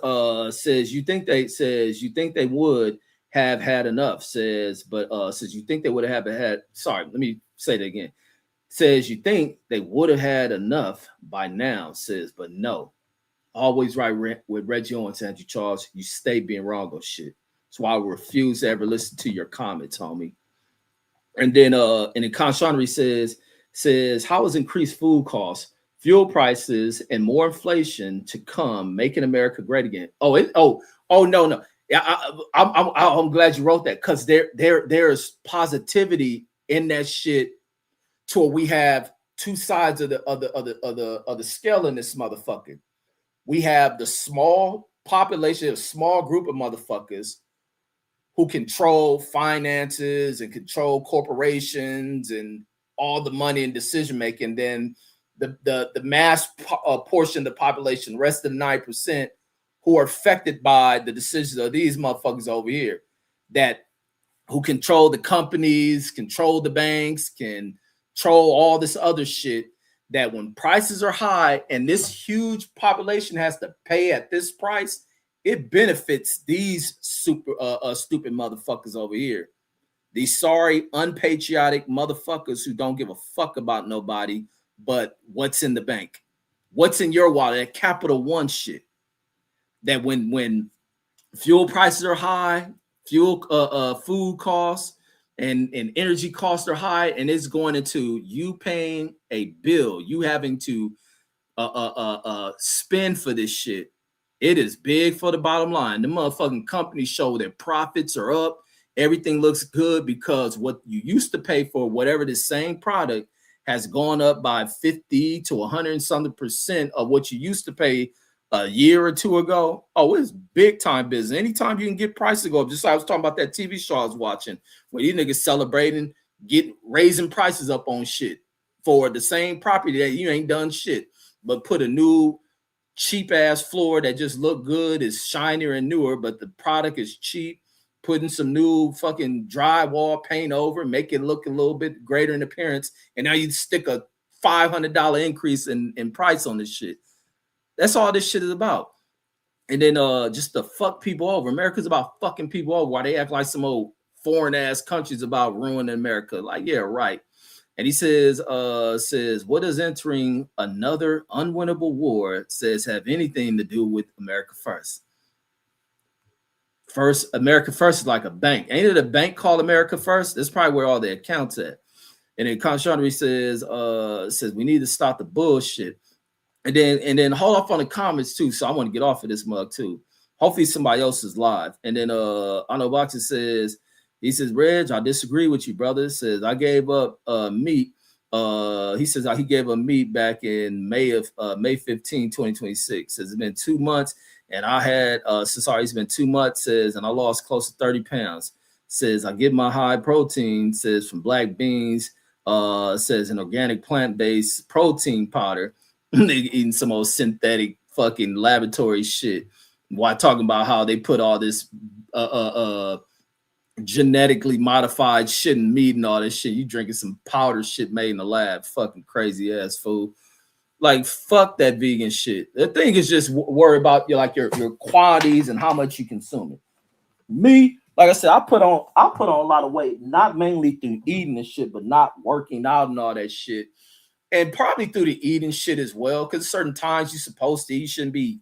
you think they would have had enough. Says you think they would have had. Sorry, let me say that again. Says you think they would have had enough by now. Says, but no. Always right with Reggie Owens, Andrew Charles. You stay being wrong on shit. That's why I refuse to ever listen to your comments, homie. And then Conshonery says how is increased food costs, fuel prices, and more inflation to come making America great again? No. Yeah, I'm glad you wrote that because there's positivity in that shit to where we have two sides of the scale in this motherfucker. We have the small population, a small group of motherfuckers who control finances and control corporations and all the money and decision making. Then the mass portion of the population, the rest of the 9%, who are affected by the decisions of these motherfuckers over here, who control the companies, control the banks, control all this other shit. That when prices are high and this huge population has to pay at this price, it benefits these stupid motherfuckers over here. These sorry, unpatriotic motherfuckers who don't give a fuck about nobody but what's in the bank. What's in your wallet? That Capital One shit. That when fuel prices are high, food costs, and energy costs are high, and it's going into you paying a bill, you having to spend for this shit. It is big for the bottom line. The motherfucking companies show their profits are up. Everything looks good because what you used to pay for whatever the same product has gone up by 50 to 100 and something % of what you used to pay a year or two ago. Oh, it's big time business. Anytime you can get prices go up, just like I was talking about that TV show I was watching, where these niggas celebrating, raising prices up on shit for the same property that you ain't done shit, but put a new cheap ass floor that just look good, is shinier and newer, but the product is cheap. Putting some new fucking drywall paint over, make it look a little bit greater in appearance, and now you stick a $500 increase in price on this shit. That's all this shit is about. And then just to fuck people over. America's about fucking people over. Why they act like some old foreign ass countries about ruining America. Like, yeah, right. And he says, what does entering another unwinnable war have anything to do with America First? America First is like a bank. Ain't it a bank called America First? That's probably where all the accounts at. And then Conshonery says we need to stop the bullshit. And then hold off on the comments too. So I want to get off of this mug too. Hopefully somebody else is live. And then I know Boxer says, he says, Reg, I disagree with you, brother. Says I gave up meat. He says he gave up meat back in May 15, 2026. Says it's been 2 months and I had it's been 2 months, says, and I lost close to 30 pounds. Says I get my high protein, says, from black beans, says an organic plant-based protein powder. Nigga eating some old synthetic fucking laboratory shit. While talking about how they put all this genetically modified shit in meat and all this shit. You drinking some powder shit made in the lab. Fucking crazy ass food. Like, fuck that vegan shit. The thing is just worry about your quantities and how much you consume it. Me, like I said, I put on a lot of weight, not mainly through eating and shit, but not working out and all that shit. And probably through the eating shit as well, because certain times you're supposed to eat, you shouldn't be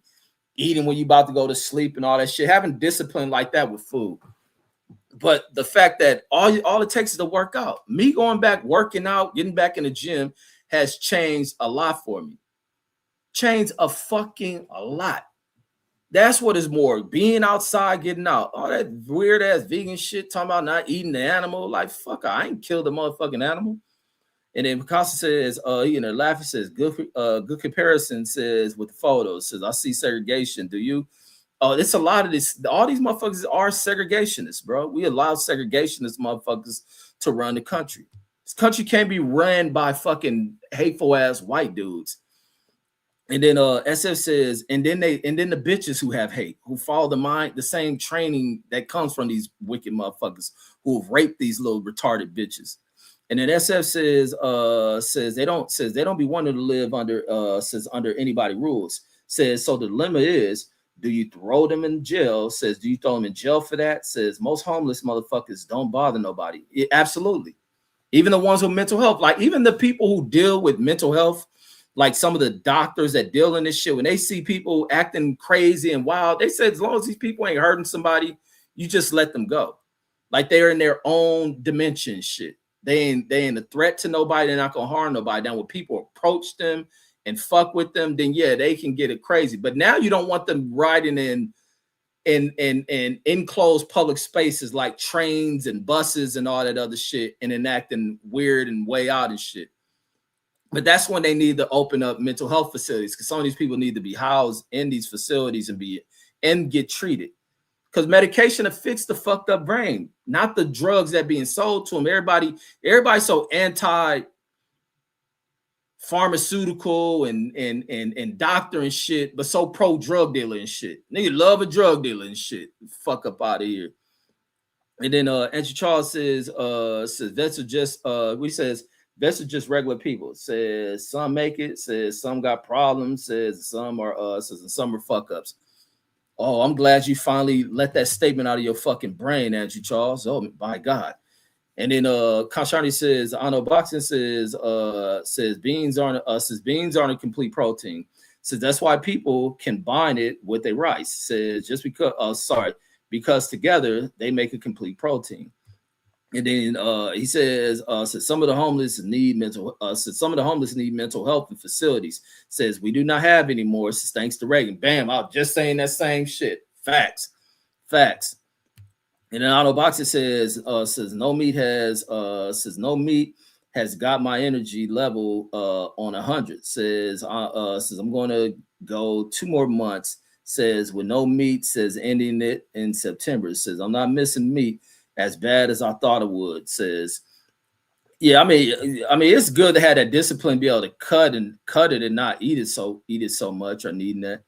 eating when you're about to go to sleep and all that shit. Having discipline like that with food. But the fact that all it takes is to work out. Me going back, working out, getting back in the gym has changed a lot for me. Changed a lot. That's what is more. Being outside, getting out. All that weird ass vegan shit, talking about not eating the animal. Like, fuck, I ain't killed the motherfucking animal. And then Picasso says, laughing, says, good comparison, says, with the photos, says, I see segregation. Do you? It's a lot of this. All these motherfuckers are segregationists, bro. We allow segregationist motherfuckers to run the country. This country can't be ran by fucking hateful ass white dudes. And then SF says, and then the bitches who have hate, who follow the same training that comes from these wicked motherfuckers who have raped these little retarded bitches. And then SF says they don't be wanting to live under anybody rules. Says, so the dilemma is, do you throw them in jail? Says, do you throw them in jail for that? Says, most homeless motherfuckers don't bother nobody. Absolutely. Even the ones with mental health, like even the people who deal with mental health, like some of the doctors that deal in this shit, when they see people acting crazy and wild, they said, as long as these people ain't hurting somebody, you just let them go. Like they're in their own dimension shit. They ain't a threat to nobody. They're not gonna harm nobody. Now, when people approach them and fuck with them, then yeah, they can get it crazy. But now you don't want them riding in enclosed public spaces like trains and buses and all that other shit and enacting weird and way out and shit. But that's when they need to open up mental health facilities, because some of these people need to be housed in these facilities and get treated. Because medication to fix the fucked up brain, not the drugs that being sold to them. Everybody's so anti-pharmaceutical and doctor and shit, but so pro drug dealer and shit. Nigga love a drug dealer and shit. Fuck up out of here. And then Andrew Charles says vets are just vets are just regular people. Says some make it. Says some got problems. Says some are fuck ups. Oh, I'm glad you finally let that statement out of your fucking brain, Andrew Charles. Oh my God. And then Kanshani says, I know boxing says beans aren't a complete protein. Says that's why people combine it with their rice. Says just because together they make a complete protein. And then he says some of the homeless need mental health in facilities. Says we do not have anymore. Says thanks to Reagan. Bam! I was just saying that same shit. Facts. And then Auto Boxer says no meat has got my energy level on 100. Says I'm going to go 2 more months. Says with no meat. Says ending it in September. Says I'm not missing meat as bad as I thought it would. Says, yeah, I mean, it's good to have that discipline, be able to cut it and not eat it so much or needing that.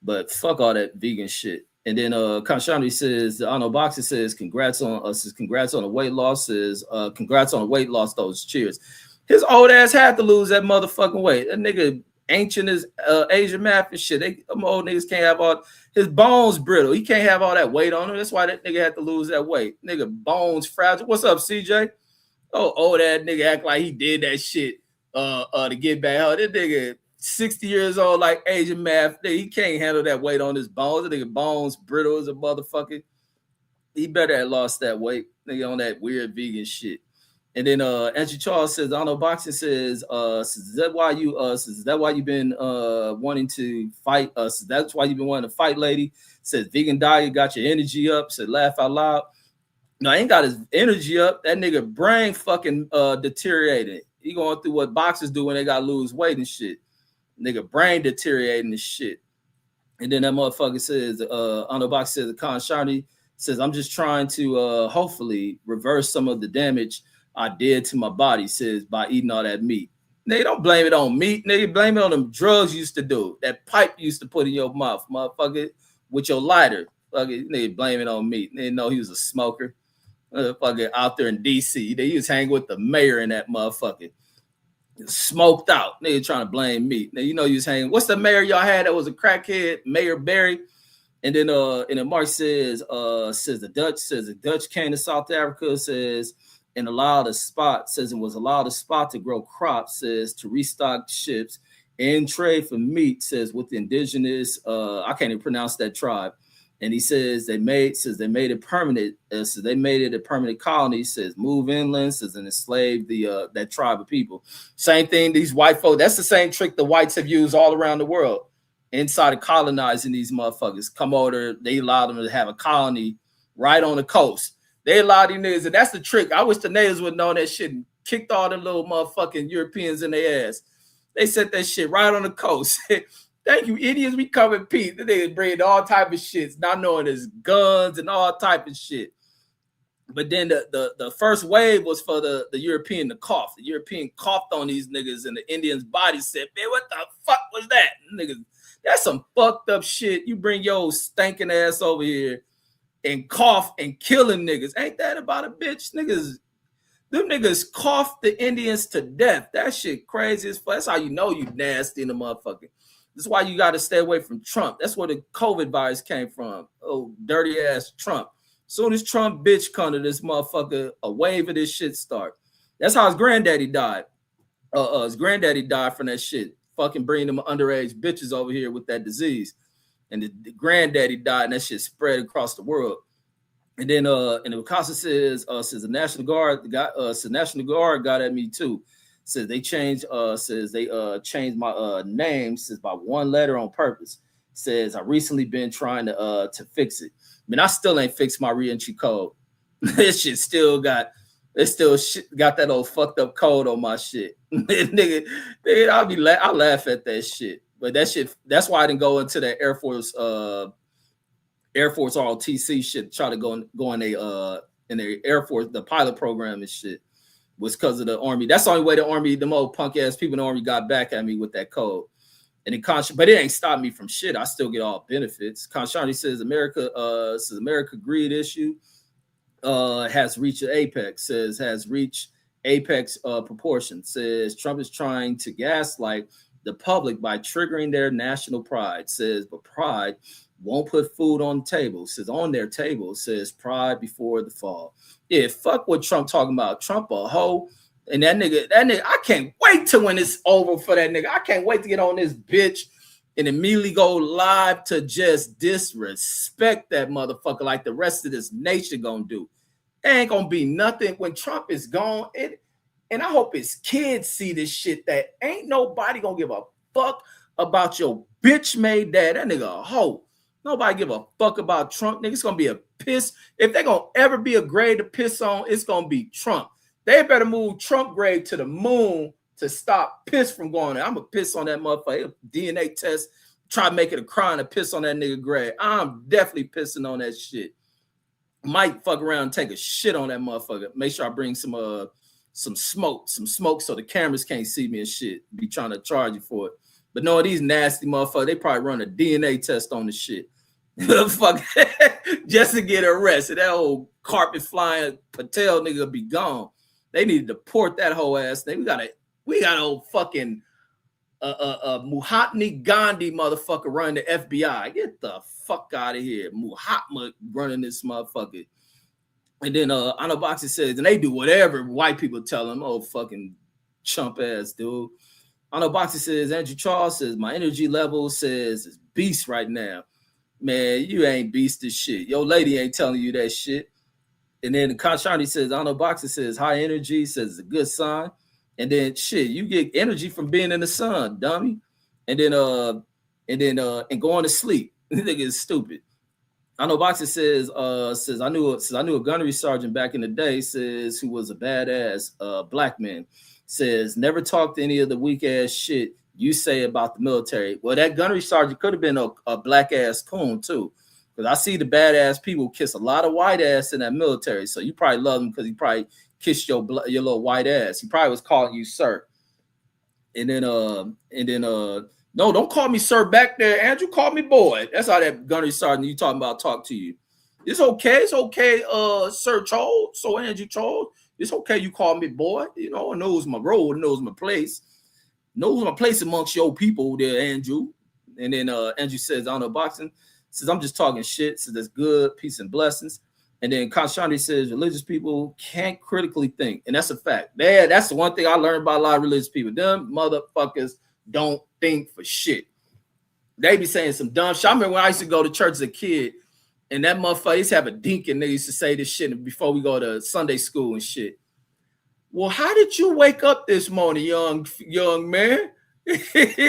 But fuck all that vegan shit. And then Kanshani says, the Arnold Boxer says, congrats on the weight loss. Says, congrats on the weight loss, those cheers. His old ass had to lose that motherfucking weight. That nigga ancient as Asian math and shit. Them old niggas can't have all his bones brittle. He can't have all that weight on him. That's why that nigga had to lose that weight. Nigga bones fragile. What's up, CJ? Oh, old ass nigga act like he did that shit to get back out. That nigga 60 years old, like Asian math. He can't handle that weight on his bones. That nigga bones brittle as a motherfucker. He better have lost that weight. Nigga on that weird vegan shit. And then Andrew Charles says, Donald Boxing says, is that why you've been wanting to fight? That's why you've been wanting to fight, lady. Says vegan diet got your energy up. Said laugh out loud. No, I ain't got his energy up. That nigga brain fucking deteriorated. He going through what boxers do when they gotta lose weight and shit. Nigga brain deteriorating and shit. And then that motherfucker says, Arnold Box says, Khan Sharni says, I'm just trying to hopefully reverse some of the damage I did to my body, says, by eating all that meat. Nigga, don't blame it on meat. Nigga, blame it on them drugs you used to do. That pipe you used to put in your mouth, motherfucker, with your lighter. Fucking nigga, blame it on meat. They didn't know he was a smoker. Motherfucker out there in D.C. They used to hang with the mayor in that motherfucker. Smoked out. Nigga trying to blame me. Now you know you was hanging. What's the mayor y'all had that was a crackhead? Mayor Barry. And then Mark says the Dutch came to South Africa, says, and allowed a spot, says it was allowed a spot to grow crops, says to restock ships and trade for meat, says with the indigenous, I can't even pronounce that tribe. And he says they made it permanent. Says they made it a permanent colony. Says move inland. Says and enslave that tribe of people. Same thing. These white folks. That's the same trick the whites have used all around the world. Inside of colonizing these motherfuckers, come over. They allowed them to have a colony right on the coast. They allowed these niggas, and that's the trick. I wish the natives would know that shit and kicked all them little motherfucking Europeans in their ass. They set that shit right on the coast. Thank you, idiots. We come in peace. They bring all type of shits, not knowing there's guns and all type of shit. But then the first wave was for the European to cough. The European coughed on these niggas, and the Indians' body said, "Man, what the fuck was that?" Niggas, that's some fucked up shit. You bring your stinking ass over here and cough and killing niggas. Ain't that about a bitch? Niggas, them niggas coughed the Indians to death. That shit crazy as fuck. That's how you know you nasty in the motherfucker. That's why you got to stay away from Trump. That's where the COVID virus came from. Oh, dirty ass Trump. Soon as Trump bitch come to this motherfucker, a wave of this shit start. That's how his granddaddy died. His granddaddy died from that shit. Fucking bringing them underage bitches over here with that disease. And the granddaddy died, and that shit spread across the world. And then and the Picasso says the National Guard got at me too. Says they changed changed my name, says by one letter on purpose. Says I recently been trying to fix it. I mean, I still ain't fixed my reentry code. This shit still got that old fucked up code on my shit. nigga, I laugh at that shit. But that shit, that's why I didn't go into that Air Force ROTC shit, try to go in their Air Force, the pilot program and shit. Was because of the Army. That's the only way the Army, them old punk ass people in the Army got back at me with that code. And but it ain't stopped me from shit. I still get all benefits. Conshani says America greed issue has reached apex. Says has reached apex proportion. Says Trump is trying to gaslight the public by triggering their national pride. Says but pride won't put food on the table. Says on their table. Says pride before the fall. Yeah, fuck what Trump talking about. Trump a hoe. And that nigga, I can't wait till when it's over for that nigga. I can't wait to get on this bitch and immediately go live to just disrespect that motherfucker like the rest of this nation gonna do. There ain't gonna be nothing when Trump is gone. And I hope his kids see this shit that ain't nobody gonna give a fuck about your bitch made dad. That nigga a hoe. Nobody give a fuck about Trump. Nigga, it's gonna be a piss. If they gonna ever be a grave to piss on, it's gonna be Trump. They better move Trump grave to the moon to stop piss from going there. I'm gonna piss on that motherfucker. DNA test, try to make it a crime to piss on that nigga grave. I'm definitely pissing on that shit. Might fuck around and take a shit on that motherfucker. Make sure I bring some smoke so the cameras can't see me and shit. Be trying to charge you for it. But no, these nasty motherfuckers, they probably run a DNA test on the shit. Fuck, just to get arrested. That old carpet flying Patel nigga be gone. They need to deport that whole ass thing. We got old fucking Mahatma Gandhi motherfucker running the FBI. Get the fuck out of here. Mahatma running this motherfucker. And then Anaboxy says, and they do whatever white people tell them. Oh, fucking chump ass dude. Anaboxy says, Andrew Charles says, my energy level says it's beast right now. Man, you ain't beast as shit. Your lady ain't telling you that shit. And then Kashani says, I don't know, Boxer says high energy, says it's a good sign. And then shit, you get energy from being in the sun, dummy. And then and going to sleep. This nigga is stupid. I know Boxer says I knew a gunnery sergeant back in the day, says, who was a badass black man, says never talk to any of the weak ass shit you say about the military. Well, that gunnery sergeant could have been a black ass coon too. Because I see the badass people kiss a lot of white ass in that military. So you probably love him because he probably kissed your little white ass. He probably was calling you sir. And then no, don't call me sir back there, Andrew. Call me boy. That's how that gunnery sergeant you talking about talk to you. It's okay, Sir Charles. So Andrew Charles, it's okay. You call me boy. You know, I knows my role, knows my place amongst your people there, Andrew. And then Andrew says, I don't know boxing. Says, I'm just talking shit. Says, that's good. Peace and blessings. And then Kashani says, religious people can't critically think. And that's a fact. That's the one thing I learned about a lot of religious people. Them motherfuckers don't think for shit. They be saying some dumb shit. I remember when I used to go to church as a kid, and that motherfucker used to have a deacon. They used to say this shit before we go to Sunday school and shit. Well, how did you wake up this morning, young man?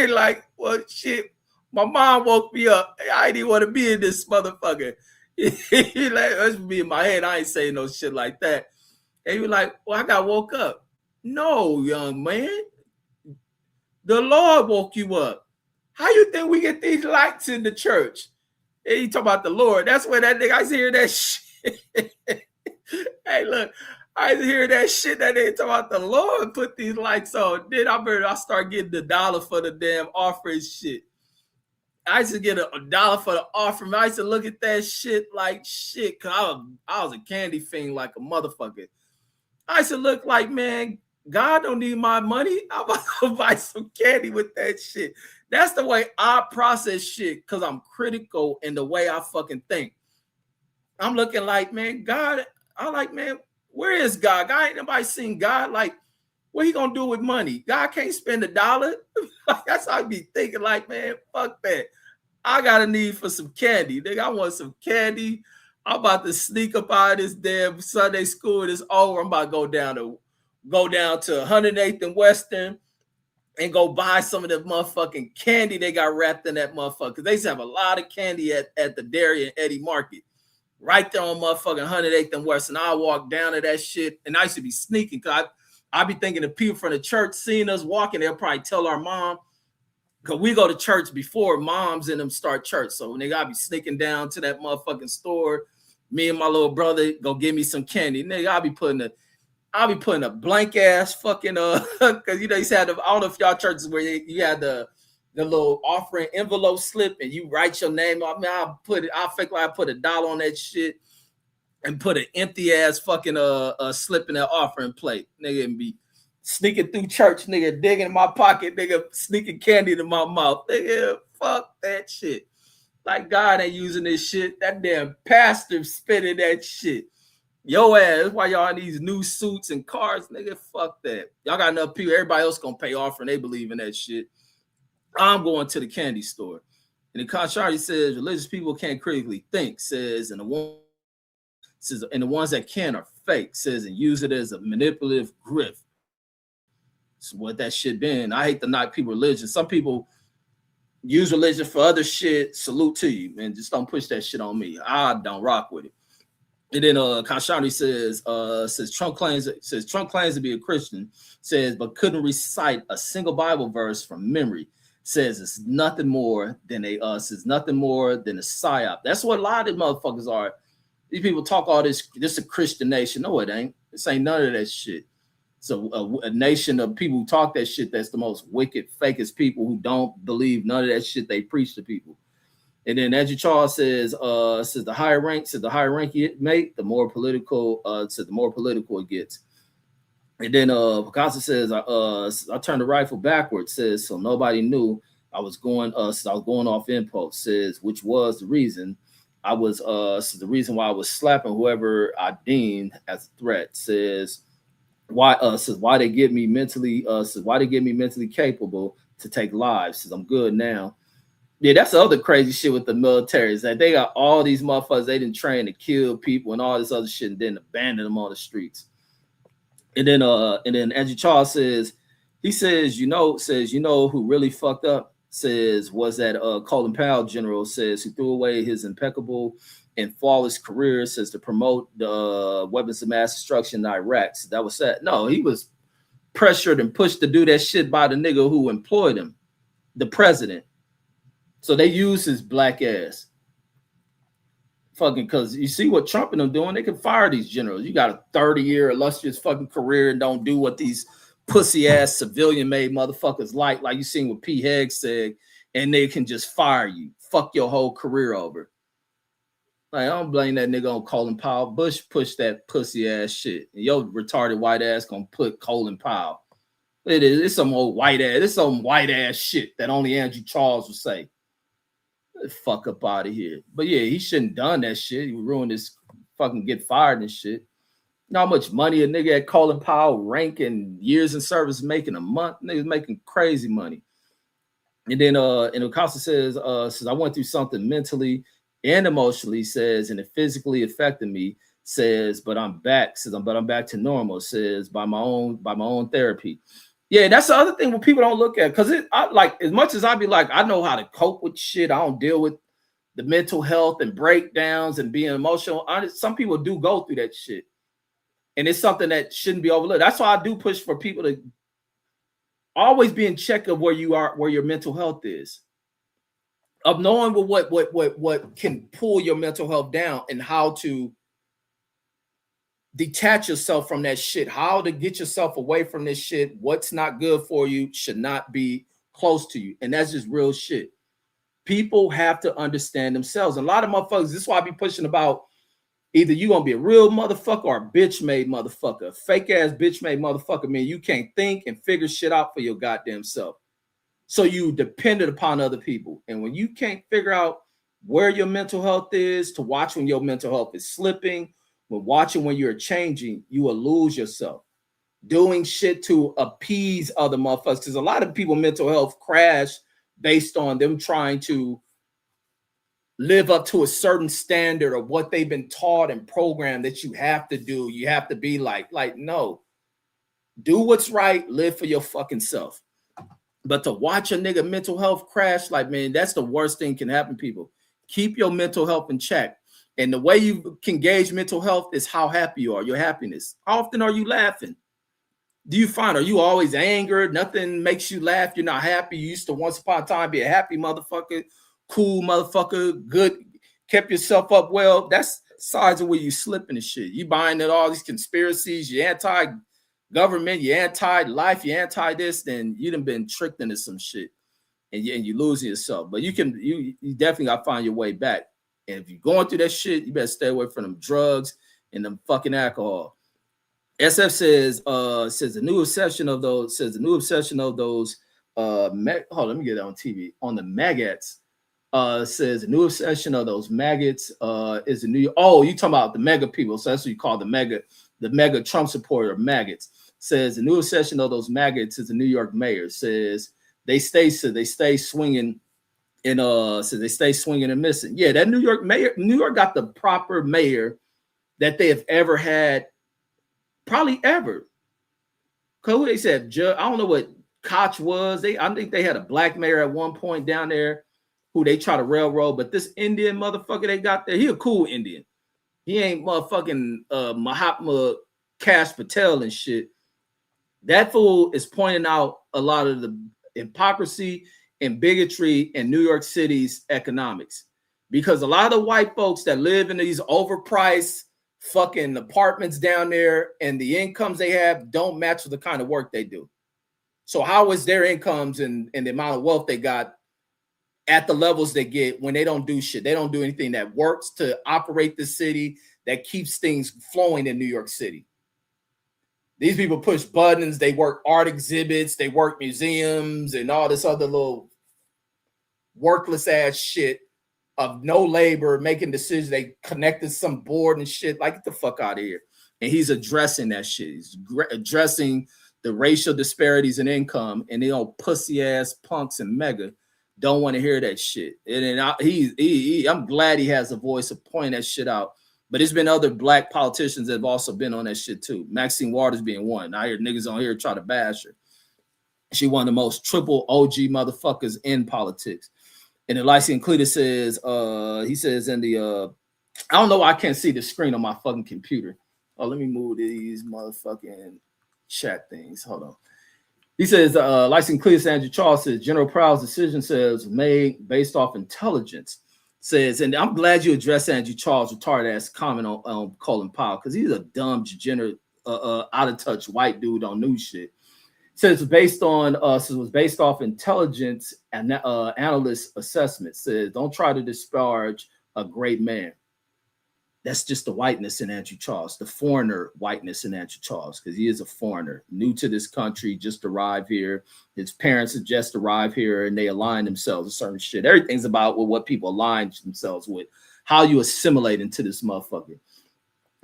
Like, well, shit. My mom woke me up. I didn't want to be in this motherfucker. Like, that's me in my head. I ain't saying no shit like that. And he was like, well, I got woke up. No, young man. The Lord woke you up. How you think we get these lights in the church? And he talk about the Lord. That's where that nigga, I hear that shit. Hey, look, I hear that shit that they talk about the Lord put these lights on. Then I start getting the dollar for the damn offering shit. I used to get a dollar for the offering. I used to look at that shit like shit. Cause I was a candy fiend like a motherfucker. I used to look like, man, God don't need my money. I'm about to buy some candy with that shit. That's the way I process shit because I'm critical in the way I fucking think. I'm looking like, man, God, I'm like, man, where is God? God ain't nobody seen God. Like, what he gonna do with money? God can't spend $1. That's how I be thinking, like, man, fuck that. I got a need for some candy. Nigga, I want some candy. I'm about to sneak up out of this damn Sunday school. It's over. I'm about to go down to 108th and Western and go buy some of the motherfucking candy they got wrapped in that motherfucker. They used to have a lot of candy at the Dairy and Eddie Market. Right there on motherfucking 108th and Western. I walk down to that shit, and I used to be sneaking because I be thinking if people from the church seeing us walking, they'll probably tell our mom. Because we go to church before moms and them start church. So when they gotta be sneaking down to that motherfucking store, me and my little brother go give me some candy. Nigga, I'll be putting a blank ass fucking because you know you had I don't know if y'all churches where you had the little offering envelope slip and you write your name. I mean, I'll fake like I put $1 on that shit and put an empty ass fucking slip in that offering plate. Nigga, and be sneaking through church, nigga, digging in my pocket, nigga, sneaking candy to my mouth. Nigga, fuck that shit. Like, God ain't using this shit. That damn pastor spinning that shit. Yo ass, that's why y'all in these new suits and cars, nigga, fuck that. Y'all got enough people, everybody else gonna pay offering, they believe in that shit. I'm going to the candy store. And the contrary says, religious people can't critically think, says, and the ones that can are fake, says, and use it as a manipulative grift. It's what that shit been. I hate to knock people religion. Some people use religion for other shit. Salute to you, man. Just don't push that shit on me. I don't rock with it. And then Kashani says Trump claims to be a Christian, says, but couldn't recite a single Bible verse from memory. Says it's nothing more than a psyop. That's what a lot of motherfuckers are. These people talk all this a Christian nation. No, it ain't. This ain't none of that shit. So a nation of people who talk that shit, that's the most wicked, fakest people who don't believe none of that shit they preach to people. And then Andrew Charles says the higher rank you make, the more political it gets. And then Picasso says I turned the rifle backwards, says so nobody knew I was going off impulse, says which was the reason I was the reason why I was slapping whoever I deemed as a threat, says why they get me mentally capable to take lives, says I'm good now. Yeah, that's the other crazy shit with the military is that they got all these motherfuckers they didn't train to kill people and all this other shit and then abandon them on the streets. And then Andrew Charles says, he says, you know who really fucked up? Says was that Colin Powell general says who threw away his impeccable and flawless career says to promote the weapons of mass destruction in Iraq. So that was that. No, he was pressured and pushed to do that shit by the nigga who employed him, the president. So they use his black ass. Fucking because you see what Trump and them doing, they can fire these generals. You got a 30-year illustrious fucking career and don't do what these pussy ass civilian made motherfuckers like you seen what P. Hegg said, and they can just fire you. Fuck your whole career over. Like, I don't blame that nigga on Colin Powell. Bush pushed that pussy ass shit. And your retarded white ass gonna put Colin Powell. It is. It's some old white ass. It's some white ass shit that only Andrew Charles would say. Fuck up out of here. But yeah, he shouldn't have done that shit. He would ruin his fucking get fired and shit. You know how much money a nigga at Colin Powell rank and years in service making a month? Niggas making crazy money. And then and Acosta says I went through something mentally and emotionally, says, and it physically affected me, says, but I'm back, says but I'm back to normal, says by my own therapy. Yeah, that's the other thing when people don't look at, because like as much as I be like, I know how to cope with shit. I don't deal with the mental health and breakdowns and being emotional. Some people do go through that shit. And it's something that shouldn't be overlooked. That's why I do push for people to always be in check of where you are, where your mental health is. Of knowing what can pull your mental health down and how to detach yourself from that shit, how to get yourself away from this shit. What's not good for you should not be close to you. And that's just real shit. People have to understand themselves. A lot of motherfuckers, this is why I be pushing about either you gonna be a real motherfucker or a bitch-made motherfucker. Fake-ass bitch-made motherfucker mean you can't think and figure shit out for your goddamn self. So you dependent upon other people. And when you can't figure out where your mental health is, to watch when your mental health is slipping, when you're changing, you will lose yourself. Doing shit to appease other motherfuckers. Because a lot of people mental health crash based on them trying to live up to a certain standard of what they've been taught and programmed that you have to do. You have to be like, no. Do what's right, live for your fucking self. But to watch a nigga mental health crash, like, man, that's the worst thing can happen, people. Keep your mental health in check. And the way you can gauge mental health is how happy you are, your happiness. How often are you laughing? Do you find, are you always angered? Nothing makes you laugh. You're not happy. You used to once upon a time be a happy motherfucker, cool motherfucker, good, kept yourself up well. That's signs of where you slipping and shit. You buying at all these conspiracies, you're anti-government, you're anti-life, you're anti-this, then you done been tricked into some shit. And you're losing yourself. But you definitely got to find your way back. And if you're going through that shit, you better stay away from them drugs and them fucking alcohol. SF says the new obsession of those hold on, let me get it on TV. On the maggots, says the new obsession of those maggots is the new. Oh, you talking about the mega people? So that's what you call the mega Trump supporter maggots. Says the new obsession of those maggots is the New York mayor. Says they stay swinging. And so they stay swinging and missing. Yeah, that New York got the proper mayor that they have ever had, probably ever. Because they said, I don't know what Koch was. I think they had a black mayor at one point down there who they try to railroad. But this Indian motherfucker they got there, he a cool Indian. He ain't motherfucking Mahatma Kash Patel and shit. That fool is pointing out a lot of the hypocrisy and bigotry in New York City's economics, because a lot of the white folks that live in these overpriced fucking apartments down there and the incomes they have don't match with the kind of work they do. So how is their incomes and the amount of wealth they got at the levels they get when they don't do shit? They don't do anything that works to operate the city, that keeps things flowing in New York City. These people push buttons, they work art exhibits, they work museums and all this other little workless ass shit of no labor, making decisions. They connected some board and shit. Like, get the fuck out of here. And he's addressing that shit. He's addressing the racial disparities in income, and they all pussy ass punks and mega don't want to hear that shit. And I'm glad he has a voice of pointing that shit out. But there's been other black politicians that have also been on that shit too. Maxine Waters being one. I hear niggas on here try to bash her. She one of the most triple OG motherfuckers in politics. And then Lysian Cletus says, he says in the, I don't know why I can't see the screen on my fucking computer. Oh, let me move these motherfucking chat things. Hold on. He says, Lysian Cletus Andrew Charles says, General Prowl's decision says made based off intelligence. Says, and I'm glad you addressed Andrew Charles' retarded ass comment on Colin Powell, because he's a dumb, degenerate, out of touch white dude on new shit. Says it was based off intelligence and analyst assessment. Says, don't try to disparage a great man. That's just the whiteness in Andrew Charles, the foreigner whiteness in Andrew Charles, because he is a foreigner, new to this country, just arrived here. His parents had just arrived here, and they align themselves with certain shit. Everything's about what people align themselves with, how you assimilate into this motherfucker.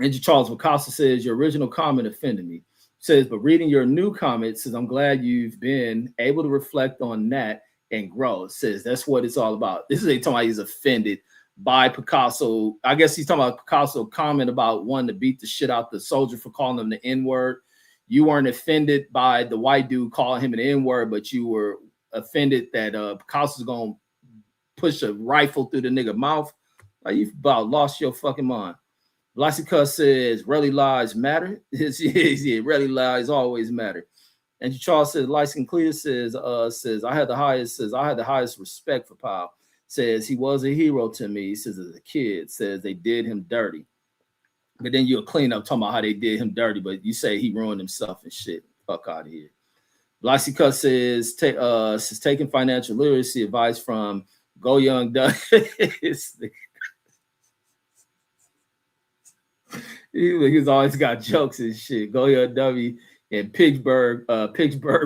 Andrew Charles Picasso says, your original comment offended me. Says, but reading your new comment, says, I'm glad you've been able to reflect on that and grow. Says, that's what it's all about. This is a time he's offended by Picasso. I guess he's talking about Picasso comment about wanting to beat the shit out the soldier for calling him the N-word. You weren't offended by the white dude calling him an N-word, but you were offended that Picasso's going to push a rifle through the nigga mouth. Like, you've about lost your fucking mind. Lassica says, really lies matter. Yeah, really lies always matter. And Charles says, Lysian Cletus says, I had the highest respect for Powell. Says he was a hero to me. He says as a kid, says they did him dirty. But then you'll clean up talking about how they did him dirty, but you say he ruined himself and shit. Fuck out of here. Lassica says, taking financial literacy advice from Go Young Doug. He's always got jokes and shit. Go Young W and Pittsburgh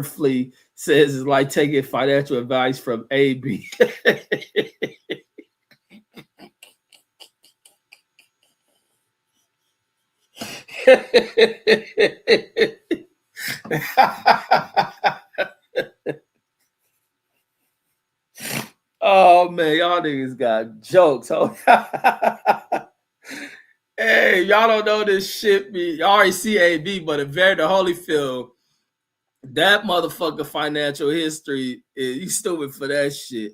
Flea says it's like taking financial advice from AB. Oh man, y'all niggas got jokes. Hey, y'all don't know this shit. Y'all already see AB, but Evander Holyfield, that motherfucker financial history, you stupid for that shit.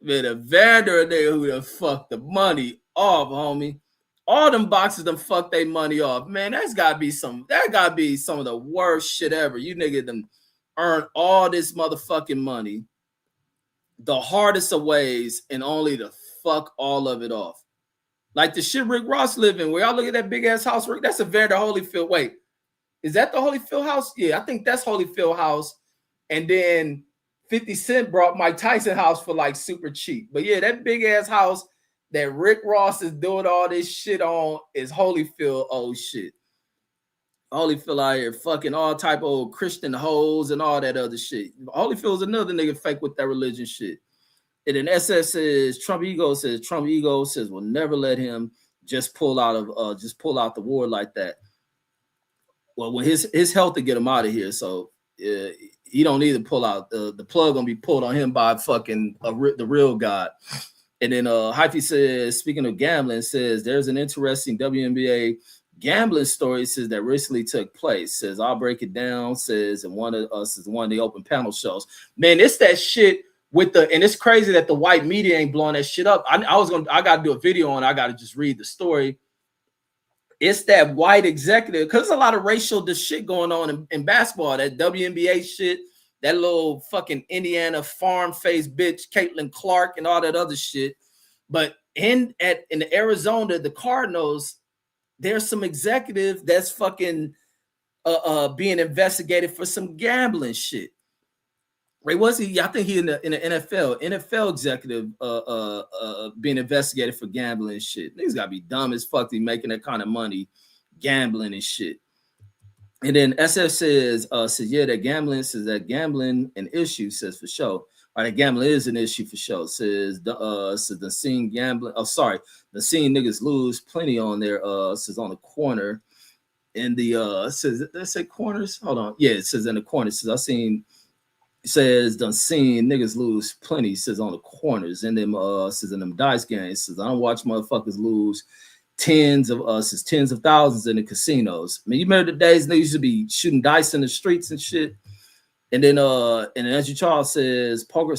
Man, Evander, a nigga who done fucked the money off, homie. All them boxes done fucked their money off. Man, that gotta be some of the worst shit ever. You nigga done earn all this motherfucking money the hardest of ways and only to fuck all of it off. Like the shit Rick Ross live in, where y'all look at that big ass house, Rick, that's Evander Holyfield. Wait, is that the Holyfield house? Yeah, I think that's Holyfield house. And then 50 Cent brought Mike Tyson house for like super cheap. But yeah, that big ass house that Rick Ross is doing all this shit on is Holyfield old shit. Holyfield out here fucking all type of old Christian hoes and all that other shit. Holyfield's another nigga fake with that religion shit. And then SS says Trump ego says will never let him just pull out the war like that. Well, when his health to get him out of here, so he don't need to pull out. The plug gonna be pulled on him by fucking the real God. And then Hyphy says, speaking of gambling, says there's an interesting WNBA gambling story, says that recently took place. Says I'll break it down. Says and one of the open panel shows. Man, it's that shit. And it's crazy that the white media ain't blowing that shit up. I got to do a video on it. I got to just read the story. It's that white executive, because there's a lot of racial shit going on in basketball, that WNBA shit, that little fucking Indiana farm face bitch, Caitlin Clark and all that other shit. But in Arizona, the Cardinals, there's some executive that's fucking being investigated for some gambling shit. Right? Was he? I think he in the NFL executive being investigated for gambling and shit. Niggas gotta be dumb as fuck to be making that kind of money gambling and shit. And then SF says yeah, that gambling an issue, says for sure. All right, gambling is an issue for sure. Says the scene gambling. Oh, sorry, the scene niggas lose plenty on there. Says on the corner. In the says, did I say corners? Hold on. Yeah, it says in the corner. Says I seen Says done seen niggas lose plenty, says on the corners and them says in them dice games. Says I don't watch motherfuckers lose tens of thousands in the casinos. I mean, you remember the days they used to be shooting dice in the streets and shit. And then Andrew Charles says poker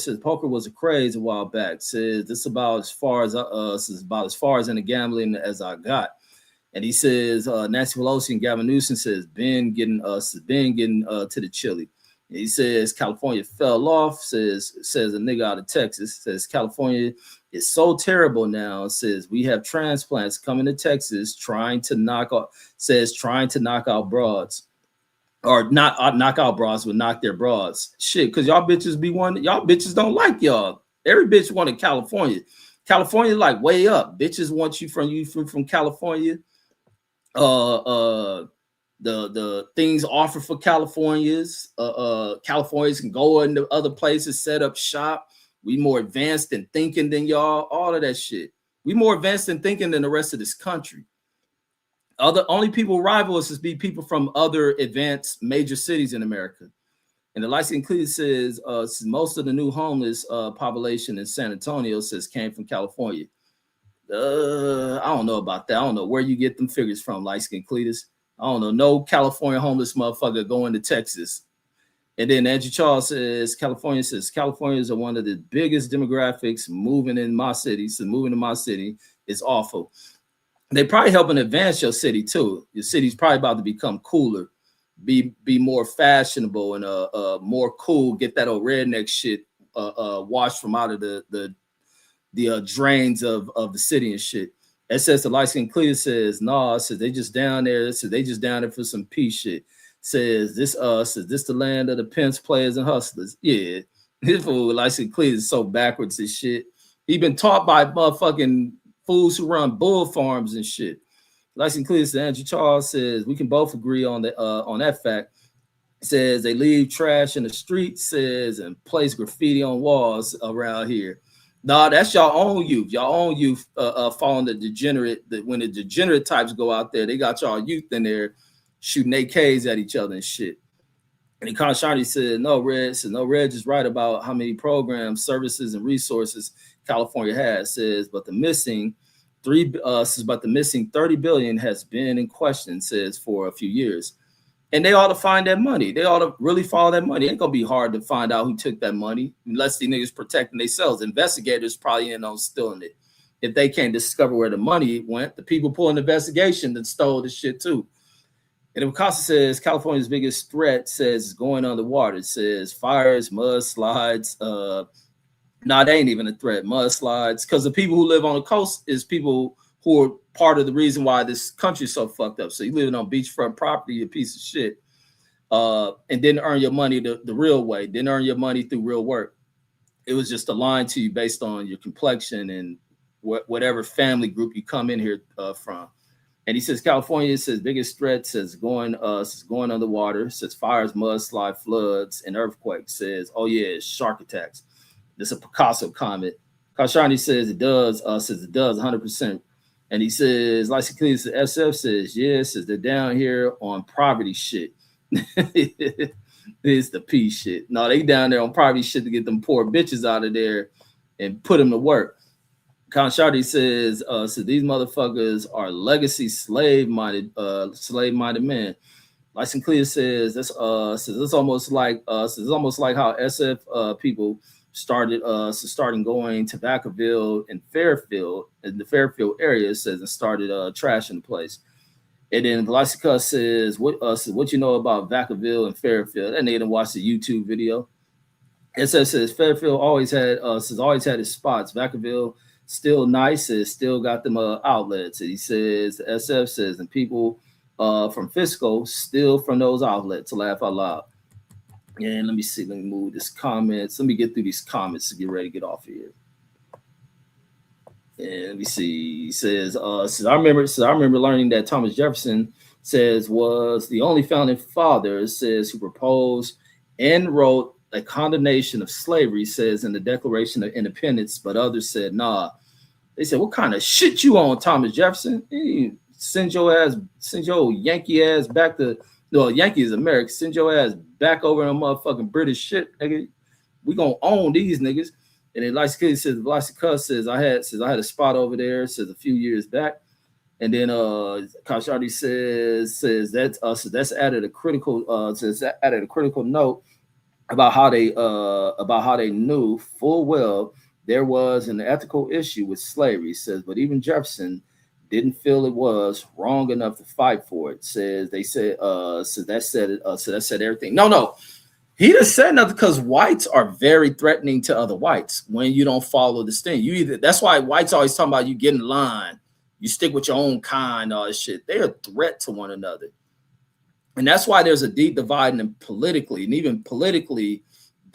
was a craze a while back. Says this about as far as in the gambling as I got. And he says Nancy Pelosi and Gavin Newsom says been getting to the chili. And he says California fell off. Says a nigga out of Texas. Says California is so terrible now. Says we have transplants coming to Texas trying to knock out broads. Or not knock out broads, but knock their broads. Shit, because y'all bitches y'all bitches don't like y'all. Every bitch wanted California. California like way up. Bitches want you from California. The things offered for Californians. Californians can go into other places, set up shop. We more advanced in thinking than y'all. All of that shit. We more advanced in thinking than the rest of this country. Only people rival us is be people from other advanced major cities in America. And the license included says most of the new homeless population in San Antonio says came from California. I don't know about that. I don't know where you get them figures from, light-skinned Cletus. I don't know. No California homeless motherfucker going to Texas. And then Andrew Charles says California is one of the biggest demographics moving in my city. So moving to my city is awful. They probably helping advance your city too. Your city's probably about to become cooler, be more fashionable and more cool. Get that old redneck shit washed from out of the drains of the city and shit. It says the light-skinned Clear says no. Says they just down there. Says they just down there for some peace shit. Says this the land of the pimps, players, and hustlers. Yeah, his fool light-skinned Clear is so backwards and shit. He been taught by motherfucking fools who run bull farms and shit. License Clears, Andrew Charles says we can both agree on that fact. Says they leave trash in the streets, says, and place graffiti on walls around here. Nah, that's your own youth. Your own youth following the degenerate. When the degenerate types go out there, they got y'all youth in there shooting AKs at each other and shit. And Casualties said, no, Red is right about how many programs, services, and resources California has. Says, but the missing 30 billion has been in question, says, for a few years. And they ought to find that money. They ought to really follow that money. It ain't gonna be hard to find out who took that money unless these niggas protecting themselves. Investigators probably in on stealing it. If they can't discover where the money went, the people pulling the investigation that stole the shit too. And Acosta says California's biggest threat says is going underwater. It says fires, mudslides. They ain't even a threat. Mudslides, because the people who live on the coast is people who are part of the reason why this country is so fucked up. So you living on beachfront property, you a piece of shit, and didn't earn your money the real way. Didn't earn your money through real work. It was just aligned to you based on your complexion and whatever family group you come in here from. And he says California says biggest threat says going underwater. Says fires, mudslide, floods, and earthquakes. Says it's shark attacks. This is a Picasso comment. Kashani says it does. Says it does 100%. And he says, like SF says, yes, says they're down here on poverty shit. It's the P shit. No, they down there on poverty shit to get them poor bitches out of there and put them to work. Kashani says, these motherfuckers are legacy slave-minded men. License Clear says it's almost like how SF people starting going to Vacaville and Fairfield in the Fairfield area, says, and started trashing the place. And then Velocica says, what you know about Vacaville and Fairfield? And they didn't watch the YouTube video. SF says Fairfield always had his spots. Vacaville still nice, it still got them outlets. And he says SF says, and people from Fisco still from those outlets, to laugh out loud. And let me see. Let me move this comments. Let me get through these comments to get ready to get off of here. And let me see. He says, I remember learning that Thomas Jefferson says was the only founding father, says, who proposed and wrote a condemnation of slavery, says, in the Declaration of Independence, but others said, nah. They said, what kind of shit you on, Thomas Jefferson? Hey, send your Yankee ass back to No, Yankee is America. Send your ass back over in motherfucking British shit, nigga. We gonna own these niggas. And then like says, Velocity Cuss says I had a spot over there, says a few years back. And then Casualties says that's so that's added a critical says that added a critical note about how they knew full well there was an ethical issue with slavery. Says, but even Jefferson didn't feel it was wrong enough to fight for it. Says they said so that said it so that said everything. No. He just said nothing because whites are very threatening to other whites when you don't follow this thing. You either that's why whites always talking about you get in line, you stick with your own kind, all this shit. They're a threat to one another. And that's why there's a deep divide in them politically. And even politically,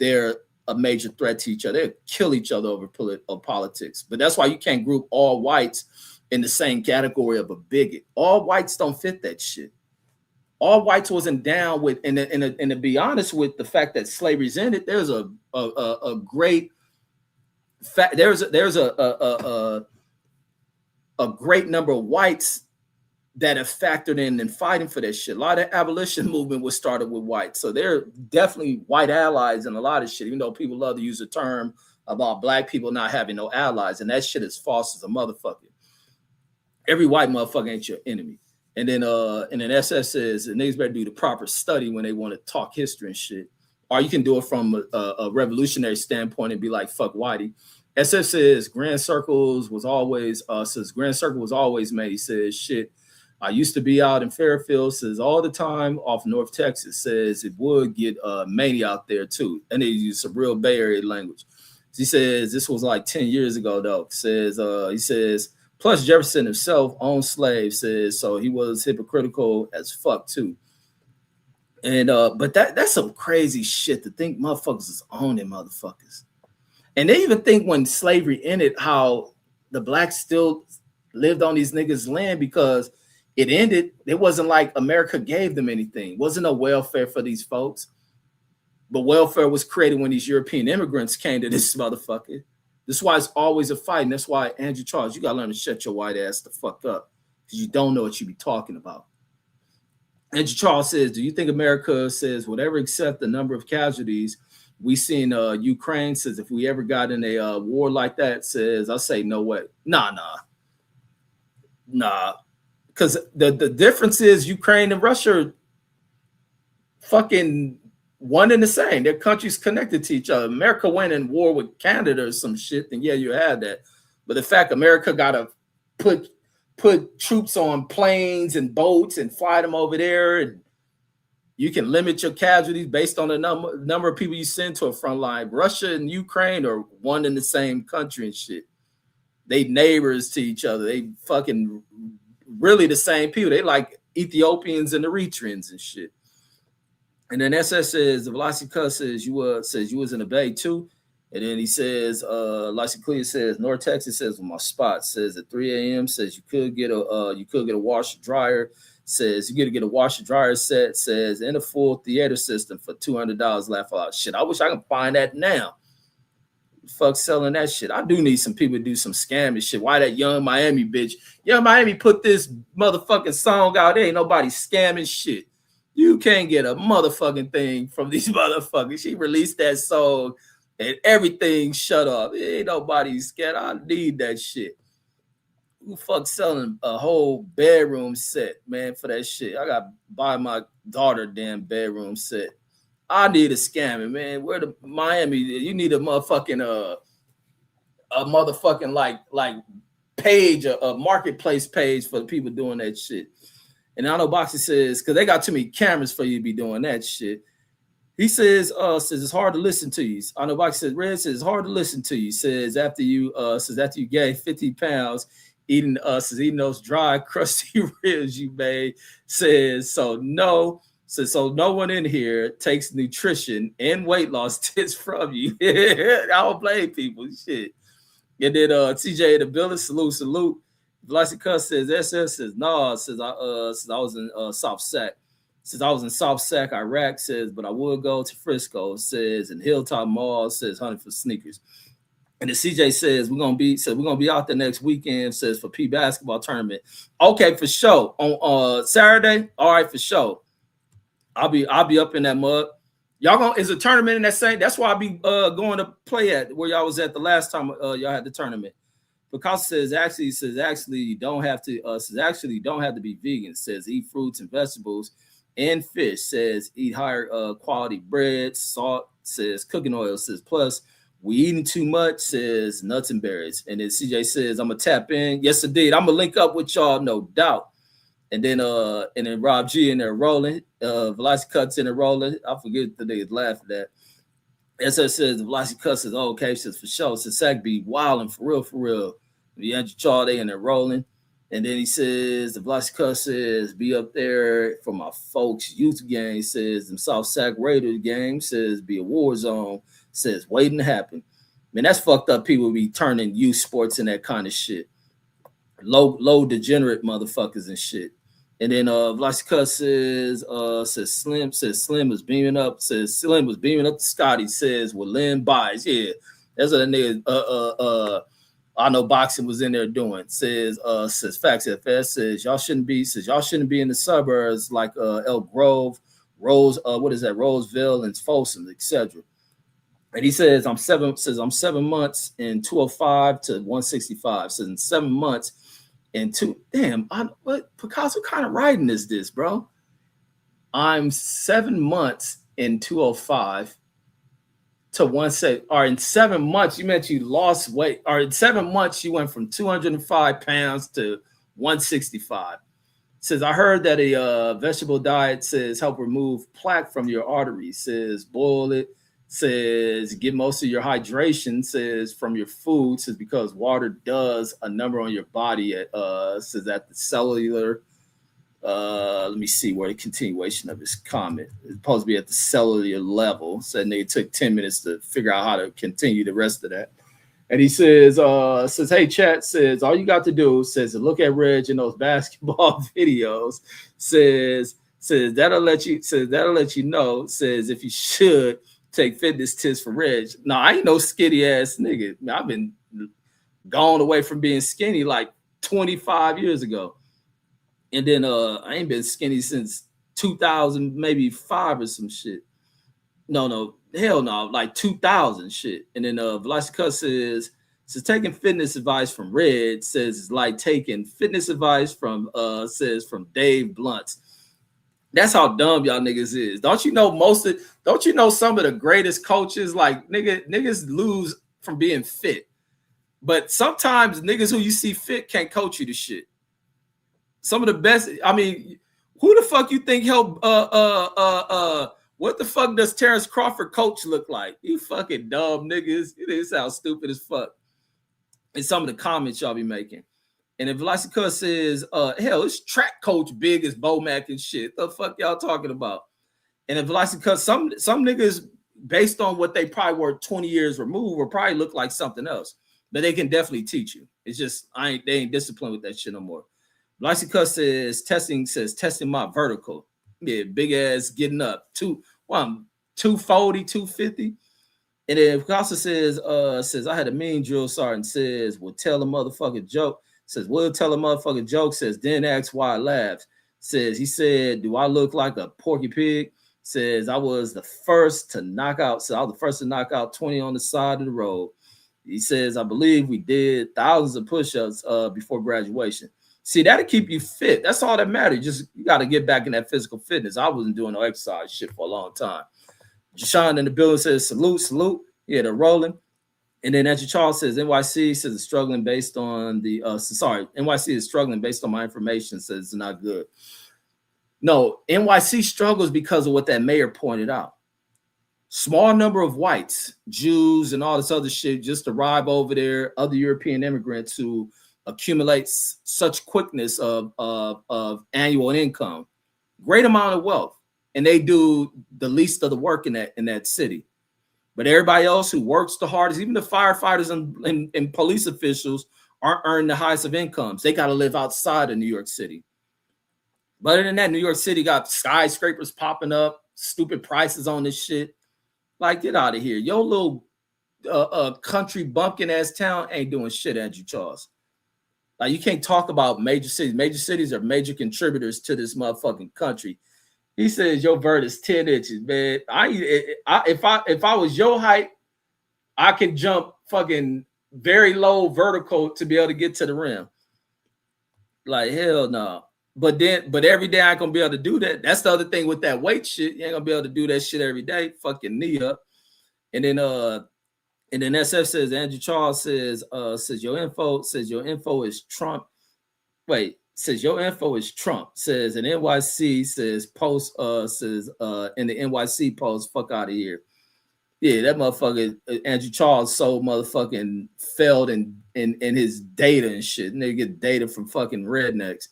they're a major threat to each other. They kill each other over politics. But that's why you can't group all whites in the same category of a bigot. All whites don't fit that shit. All whites wasn't down with, and to be honest with the fact that slavery's ended, there's a great fact. There's a great number of whites that have factored in and fighting for that shit. A lot of abolition movement was started with whites, so they're definitely white allies in a lot of shit. Even though people love to use the term about black people not having no allies, and that shit is false as a motherfucker. Every white motherfucker ain't your enemy. And then SS says the niggas better do the proper study when they want to talk history and shit. Or you can do it from a revolutionary standpoint and be like, fuck Whitey. SS says Grand Circle was always made. He says, shit, I used to be out in Fairfield, says all the time off North Texas, says it would get mania out there too. And they use some real Bay Area language. He says this was like 10 years ago though. He says, plus Jefferson himself owned slaves, says, so he was hypocritical as fuck too. And but that's some crazy shit to think motherfuckers is owning motherfuckers. And they even think when slavery ended, how the blacks still lived on these niggas' land because it ended. It wasn't like America gave them anything. It wasn't no welfare for these folks. But welfare was created when these European immigrants came to this motherfucker. This is why it's always a fight. And that's why, Andrew Charles, you got to learn to shut your white ass the fuck up because you don't know what you be talking about. Andrew Charles says, do you think America says whatever except the number of casualties we see in Ukraine, says if we ever got in a war like that, says, I say no way. Nah. Because the difference is Ukraine and Russia fucking one and the same. Their countries connected to each other. America went in war with Canada or some shit, then yeah, you had that. But the fact America got to put troops on planes and boats and fly them over there, and you can limit your casualties based on the number of people you send to a front line. Russia and Ukraine are one in the same country and shit. They neighbors to each other. They fucking really the same people. They like Ethiopians and Eritreans and shit. And then SS says, the Velocity Cuss says you was in the Bay too. And then he says, Lysa Clea says, North Texas says, well, my spot says at 3 a.m. says you could get a washer dryer. Says you get a washer dryer set. Says in a full theater system for $200. Laugh out. Shit, I wish I could find that now. Fuck selling that shit. I do need some people to do some scamming shit. Why that Young Miami bitch? Young Miami put this motherfucking song out. There ain't nobody scamming shit. You can't get a motherfucking thing from these motherfuckers. She released that song and everything shut up. Ain't nobody scared. I need that shit. Who fuck selling a whole bedroom set, man, for that shit? I got to buy my daughter a damn bedroom set. I need a scamming, man. Where the Miami? You need a motherfucking like page, a marketplace page for the people doing that shit. And I know Boxy says, because they got too many cameras for you to be doing that shit. He says it's hard to listen to you. I know Boxy says, Red says it's hard to listen to you. Says after you gained 50 pounds, eating those dry, crusty ribs you made. Says so no one in here takes nutrition and weight loss tips from you. I don't blame people. Shit. And then TJ the building, salute. Velocity Cuss says SS says no, says I was in South Sac. Says I was in South Sac, Iraq, says, but I would go to Frisco, says, and Hilltop Mall, says, hunting for sneakers. And then CJ says we're gonna be out there next weekend, says, for P basketball tournament. Okay, for sure. On Saturday, all right, for sure. I'll be up in that mug. Y'all gonna is a tournament in that same. That's why I be going to play at where y'all was at the last time y'all had the tournament. Because says actually you don't have to be vegan. It says eat fruits and vegetables and fish. Says eat higher quality bread, salt. Says cooking oil. Says plus we eating too much. Says nuts and berries. And then CJ says I'm gonna tap in. Yes, indeed. I'm gonna link up with y'all, no doubt. And then Rob G in there rolling. Velocity Cuts in there rolling. I forget the niggas laugh at that. SS says Velocity Cuts says, oh, okay, says for sure. Says Sack be wilding for real. The Andrew Charlie in there rolling. And then he says the Velocity Cuts says be up there for my folks youth game. Says them South Sac Raiders game. Says be a war zone. Says waiting to happen. Man, that's fucked up. People be turning youth sports and that kind of shit. Low degenerate motherfuckers and shit. And then Velocity Cuts says Slim was beaming up. Says Slim was beaming up to Scotty. Says well Lynn buys. Yeah, that's what that nigga I know boxing was in there doing. Says Facts FS says y'all shouldn't be in the suburbs like Elk Grove, Roseville and Folsom, etc. And he says I'm 7 months in 205 to 165. Says in 7 months and Picasso kind of writing is this, bro? I'm 7 months in 205 to 160. Or in 7 months, you meant you lost weight. Or in 7 months, you went from 205 pounds to 165. Says I heard that a vegetable diet says help remove plaque from your arteries. Says boil it. Says get most of your hydration. Says from your food. Says because water does a number on your body. Says at the cellular. Let me see where the continuation of his comment. It's supposed to be at the cellular level. Said they took 10 minutes to figure out how to continue the rest of that. And he says, hey, chat, says, all you got to do, says, look at Reg in those basketball videos, says that'll let you know, says, if you should take fitness tips for Reg. No, I ain't no skinny ass nigga. I've been gone away from being skinny like 25 years ago. And then I ain't been skinny since 2000, maybe 5 or some shit. No, hell no, like 2000 shit. And then Velocity Cuts says taking fitness advice from Red says it's like taking fitness advice from Dave Blunt's. That's how dumb y'all niggas is. Don't you know some of the greatest coaches, like niggas lose from being fit. But sometimes niggas who you see fit can't coach you to shit. Some of the best, I mean, who the fuck you think helped what the fuck does Terrence Crawford coach look like? You fucking dumb niggas. You sound stupid as fuck. And some of the comments y'all be making. And if Velocity Cuss says, hell, it's track coach big as Bomac and shit. The fuck y'all talking about? And if Velocity Cuss, some niggas, based on what they probably were 20 years removed, will probably look like something else. But they can definitely teach you. It's just they ain't disciplined with that shit no more. Velocity Cuss says testing my vertical. Yeah, big ass getting up. 240, 250. And then Picasso says I had a mean drill sergeant says, we'll tell a motherfucking joke. Says, we'll tell a motherfucking joke. Says, then ask why I laughed. Says, he said, do I look like a porky pig? Says, I was the first to knock out 20 on the side of the road. He says, I believe we did thousands of push-ups before graduation. See, that'll keep you fit. That's all that matters. You got to get back in that physical fitness. I wasn't doing no exercise shit for a long time. Jashawn in the building says, salute. Yeah, they're rolling. And then Andrew Charles says, NYC says it's struggling based on NYC is struggling based on my information, says it's not good. No, NYC struggles because of what that mayor pointed out. Small number of whites, Jews, and all this other shit just arrive over there, other European immigrants who accumulate such quickness of annual income, great amount of wealth, and they do the least of the work in that city. But everybody else who works the hardest, even the firefighters and police officials, aren't earning the highest of incomes. They got to live outside of New York City. But other than that, New York City got skyscrapers popping up, stupid prices on this shit. Like, get out of here. Your little country bumpkin ass town ain't doing shit, Andrew Charles. Like, you can't talk about major cities. Major cities are major contributors to this motherfucking country. He says your vert is 10 inches, man. If I was your height, I could jump fucking very low vertical to be able to get to the rim. Like hell no. But every day I ain't gonna be able to do that. That's the other thing with that weight shit. You ain't gonna be able to do that shit every day. Fucking knee up. And then SF says Andrew Charles says your info is Trump. Wait, says your info is Trump. Says an NYC says post says in the NYC post, fuck out of here. Yeah, that motherfucker Andrew Charles so motherfucking failed in his data and shit. And they get data from fucking rednecks.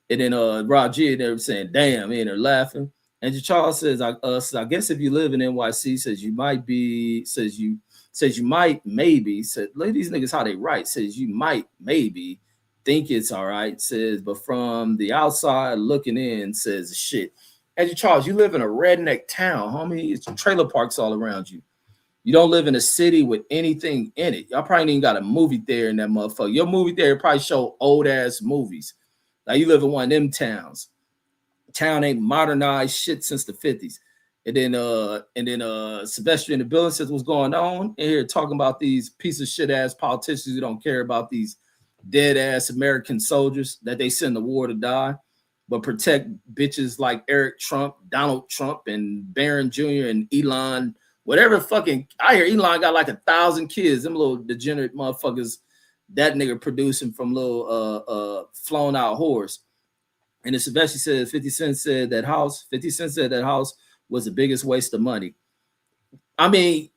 And then Roger, they were saying, damn, and they're laughing. Andrew Charles says, I guess if you live in NYC, says you might maybe, said, look at these niggas how they write, says you might maybe think it's all right, says, but from the outside looking in, says shit. Andrew Charles, you live in a redneck town, homie. It's trailer parks all around you. You don't live in a city with anything in it. Y'all probably ain't got a movie theater in that motherfucker. Your movie theater probably show old ass movies. Like you live in one of them towns. Town ain't modernized shit since the 50s. And then Sylvester in the building says what's going on in here talking about these piece of shit ass politicians who don't care about these dead ass American soldiers that they send to war to die, but protect bitches like Eric Trump, Donald Trump, and Barron Jr. and Elon, whatever fucking. I hear Elon got like 1,000 kids. Them little degenerate motherfuckers. That nigga producing from little flown out whores. And then Sylvester says 50 Cent said that house was the biggest waste of money. I mean,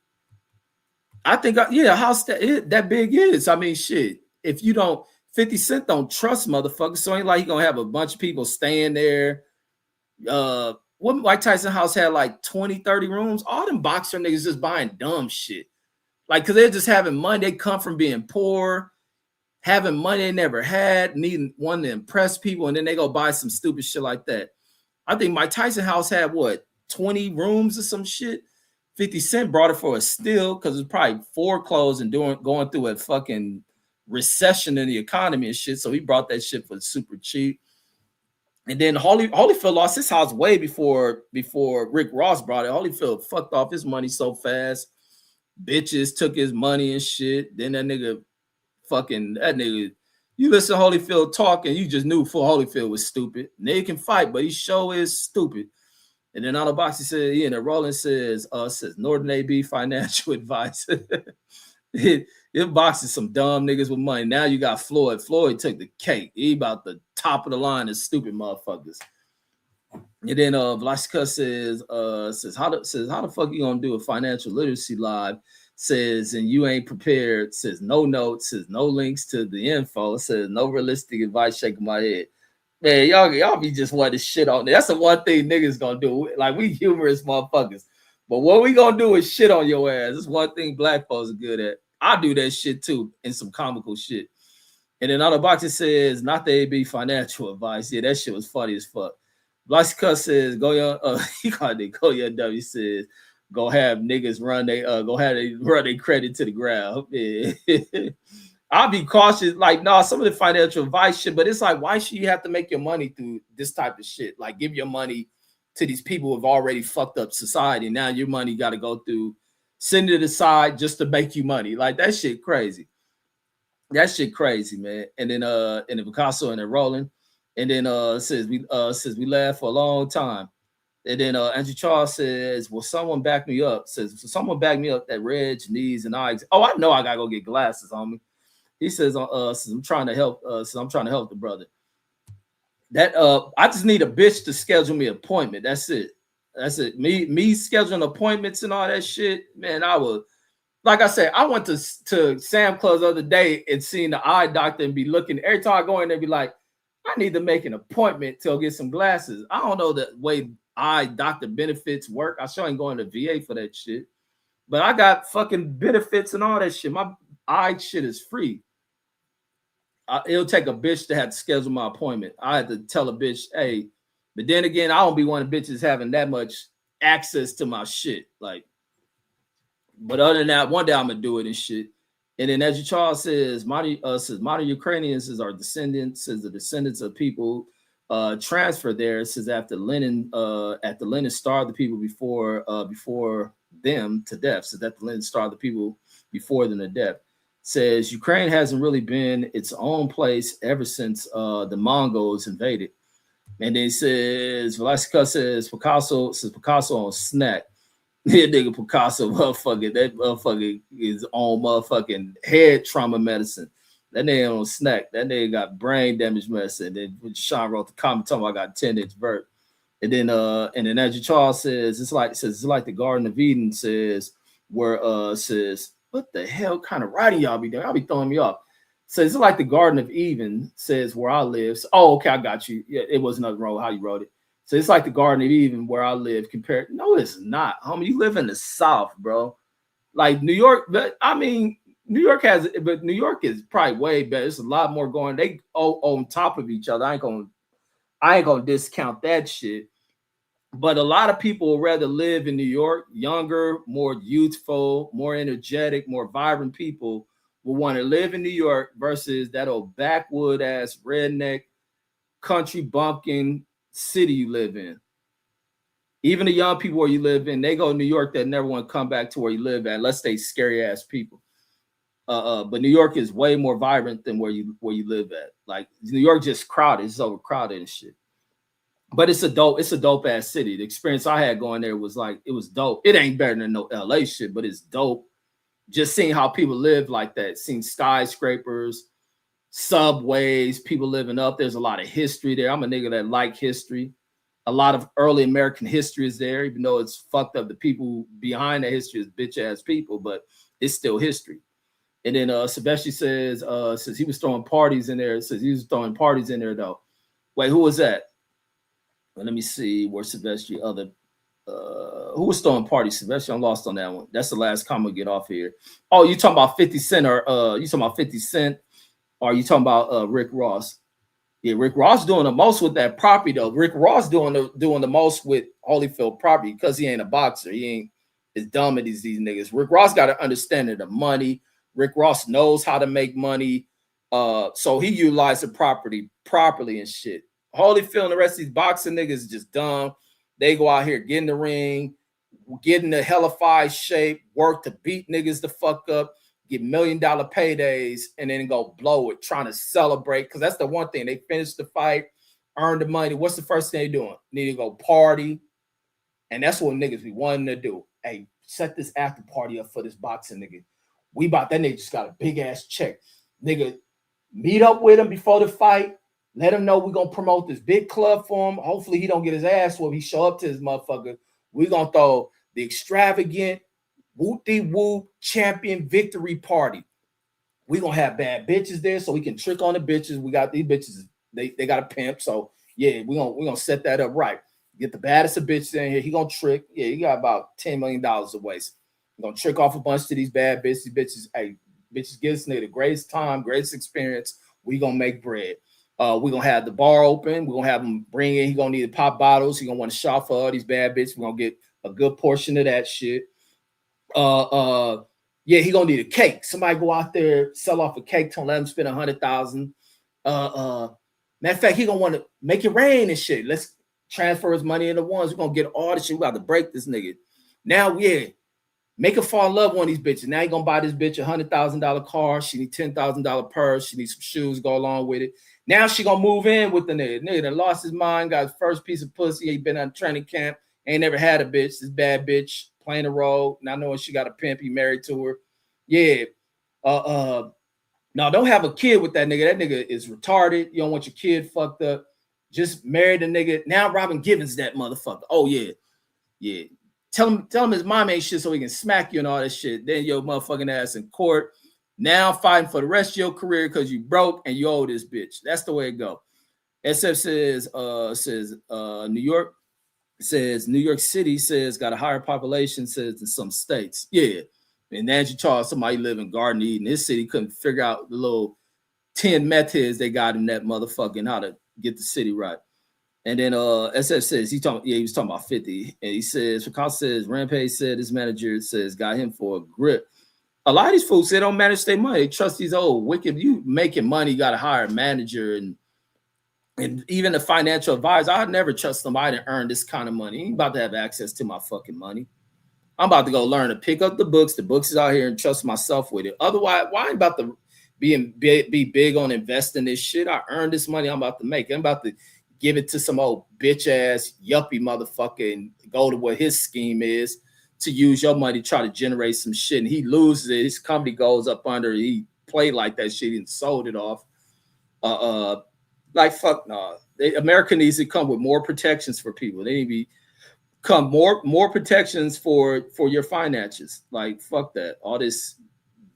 I think a house that big is. I mean, shit. If you don't, 50 Cent don't trust motherfuckers, so ain't like he gonna have a bunch of people staying there. What Mike Tyson house had like 20, 30 rooms. All them boxer niggas just buying dumb shit. Like, cause they're just having money. They come from being poor, having money they never had, needing one to impress people, and then they go buy some stupid shit like that. I think Mike Tyson house had what, 20 rooms or some shit. 50 Cent brought it for a steal because it's probably foreclosed and going through a fucking recession in the economy and shit. So he brought that shit for super cheap. And then Holyfield lost his house way before Rick Ross brought it. Holyfield fucked off his money so fast. Bitches took his money and shit. Then that nigga, you listen to Holyfield talk and you just knew Holyfield was stupid. Nigga can fight, but he sure is stupid. And then on the box he said, and Roland says Northern AB financial advice. It boxes some dumb niggas with money. Now you got Floyd. Floyd took the cake. He about the top of the line of stupid motherfuckers. And then Vlasica says how the fuck you gonna do a financial literacy live? Says, and you ain't prepared. Says no notes. Says no links to the info. Says no realistic advice. Shaking my head. Man, y'all be just wanting to shit on there. That's the one thing niggas gonna do. Like, we humorous motherfuckers. But what we gonna do is shit on your ass. That's one thing black folks are good at. I do that shit too, in some comical shit. And then on the box it says, not the AB financial advice. Yeah, that shit was funny as fuck. Vlasica says, he called it Go Young W says, go have niggas run their credit to the ground. Yeah. I'll be cautious. Like, no, some of the financial advice shit, but it's like, why should you have to make your money through this type of shit? Like, give your money to these people who have already fucked up society. Now your money got to go through, send it aside just to make you money. Like, that shit crazy. That shit crazy, man. And then Picasso and then Rolling. And then says we laughed for a long time. And then Andrew Charles says, will someone back me up? Says, someone back me up that Reg needs and I. Oh, I know I gotta go get glasses on me. He says, I'm trying to help. I'm trying to help the brother. That I just need a bitch to schedule me an appointment. That's it. Me scheduling appointments and all that shit, man. I would, like I said, I went to Sam Club's the other day and seen the eye doctor and be looking. Every time I go in there, be like, I need to make an appointment to get some glasses. I don't know the way eye doctor benefits work. I sure ain't going to VA for that shit. But I got fucking benefits and all that shit. My eye shit is free. It'll take a bitch to have to schedule my appointment. I had to tell a bitch, hey, but then again, I don't be one of bitches having that much access to my shit. Like, but other than that, one day I'm gonna do it and shit. And then, as your child says, modern Ukrainians are descendants, the descendants of people transfer there. It says after Lenin, at the Lenin starved the people before them to death. So that the Lenin starved the people before them to death. Says Ukraine hasn't really been its own place ever since the Mongols invaded. And then says Velasquez says Picasso on snack. Yeah, nigga Picasso, motherfucker, that motherfucker is on motherfucking head trauma medicine. That nigga on snack. That nigga got brain damage medicine. Then Sean wrote the comment talking about I got 10-inch vert. And then Andrew Charles says it's like the Garden of Eden says where says what the hell kind of writing y'all be doing? Y'all be throwing me off. Says it's like the Garden of Eden says where I live. So, oh, okay, I got you. Yeah, it wasn't nothing wrong with how you wrote it. So it's like the Garden of Eden where I live compared. No, it's not, homie. You live in the South, bro. Like New York, but I mean, New York is probably way better. There's a lot more going. They on top of each other. I ain't gonna discount that shit. But a lot of people would rather live in New York, younger, more youthful, more energetic, more vibrant people will want to live in New York versus that old backwood ass redneck country bumpkin city you live in. Even the young people where you live in, they go to New York that never want to come back to where you live at unless they scary ass people. But New York is way more vibrant than where you live at. Like New York just crowded, it's overcrowded and shit. But it's a dope ass city. The experience I had going there was like it was dope. It ain't better than no LA shit, but it's dope. Just seeing how people live like that, seeing skyscrapers, subways, people living up. There's a lot of history there. I'm a nigga that like history. A lot of early American history is there, even though it's fucked up. The people behind that history is bitch ass people, but it's still history. And then Sebastian says he was throwing parties in there. Says he was throwing parties in there though. Wait, who was that? Well, let me see where Sebastian who was throwing parties? Sebastian, I'm lost on that one. That's the last comment we get off here. Oh, you talking about 50 Cent or you talking about 50 Cent? Or you talking about Rick Ross? Yeah, Rick Ross doing the most with that property though. Rick Ross doing the most with Holyfield property because he ain't a boxer. He ain't as dumb as these niggas. Rick Ross got to understand the money. Rick Ross knows how to make money. So he utilized the property properly and shit. Holyfield and the rest of these boxing niggas is just dumb. They go out here, get in the ring, get in the hellified shape, work to beat niggas the fuck up, get $1 million paydays, and then go blow it, trying to celebrate. Because that's the one thing. They finish the fight, earn the money. What's the first thing they doing? Need to go party. And that's what niggas be wanting to do. Hey, set this after party up for this boxing nigga. That nigga just got a big ass check. Nigga, meet up with him before the fight. Let him know we're going to promote this big club for him. Hopefully he don't get his ass whooped. He show up to his motherfucker. We're going to throw the extravagant whoop-de-whoop champion victory party. We're going to have bad bitches there so we can trick on the bitches. We got these bitches. They got a pimp. So, yeah, we're gonna set that up right. Get the baddest of bitches in here. He going to trick. Yeah, he got about $10 million a waste. We're going to trick off a bunch of these bad bitches. These bitches, hey, bitches give us the greatest time, greatest experience. We're going to make bread. We're going to have the bar open. We're going to have them bring in. He's going to need to pop bottles. He's going to want to shop for all these bad bitches. We're going to get a good portion of that shit. Yeah, he going to need a cake. Somebody go out there, sell off a cake, to let him spend $100,000. Matter of fact, he going to want to make it rain and shit. Let's transfer his money into ones. We're going to get all the shit. We got to break this nigga. Now, yeah, make her fall in love with one of these bitches. Now you going to buy this bitch $100,000 car. She need $10,000 purse. She needs some shoes to go along with it. Now she gonna move in with the nigga. Nigga that lost his mind, got his first piece of pussy. He been on training camp, ain't never had a bitch. This bad bitch playing a role, not knowing she got a pimp. He married to her. Yeah. No, don't have a kid with that nigga. That nigga is retarded. You don't want your kid fucked up. Just marry the nigga. Now Robin Givens that motherfucker. Oh yeah, yeah. Tell him his mom ain't shit so he can smack you and all that shit. Then your motherfucking ass in court. Now fighting for the rest of your career because you broke and you owe this bitch. That's the way it go. SF says New York City says got a higher population says in some states. Yeah. And Nancy Charles, somebody live in Garden Eden. His city couldn't figure out the little 10 methods they got in that motherfucking how to get the city right. And then SF says he was talking about 50. And he says, Picasso says Rampage said his manager says got him for a grip. A lot of these folks, they don't manage their money. They trust these old wicked. You making money, you got to hire a manager and And even a financial advisor, I'd never trust somebody to earn this kind of money. Ain't about to have access to my fucking money. I'm about to go learn to pick up the books. The books is out here and trust myself with it. Otherwise, why I'm about to be big on investing this shit? I earned this money I'm about to make. I'm about to give it to some old bitch ass yuppie motherfucker and go to what his scheme is to use your money to try to generate some shit. And he loses it. His company goes up under. He played like that shit and sold it off. Like fuck no. America needs to come with more protections for people. They need to be come more protections for your finances. Like fuck that. All this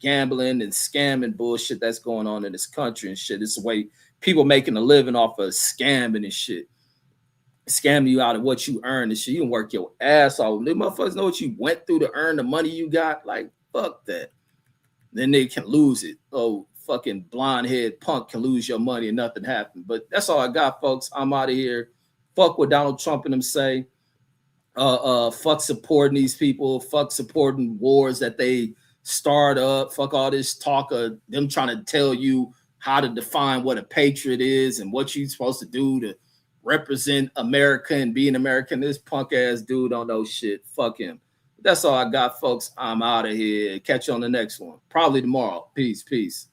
gambling and scamming bullshit that's going on in this country and shit. It's the way people making a living off of scamming and shit. Scamming you out of what you earn and shit. You can work your ass off. Them motherfuckers know what you went through to earn the money you got. Like fuck that. Then they can lose it. Oh, fucking blonde head punk can lose your money and nothing happened. But that's all I got, folks. I'm out of here. Fuck what Donald Trump and them say. Fuck supporting these people. Fuck supporting wars that they start up. Fuck all this talk of them trying to tell you how to define what a patriot is and what you're supposed to do to represent America and be an American. This punk ass dude don't know shit. Fuck him. That's all I got, folks. I'm out of here. Catch you on the next one. Probably tomorrow. Peace.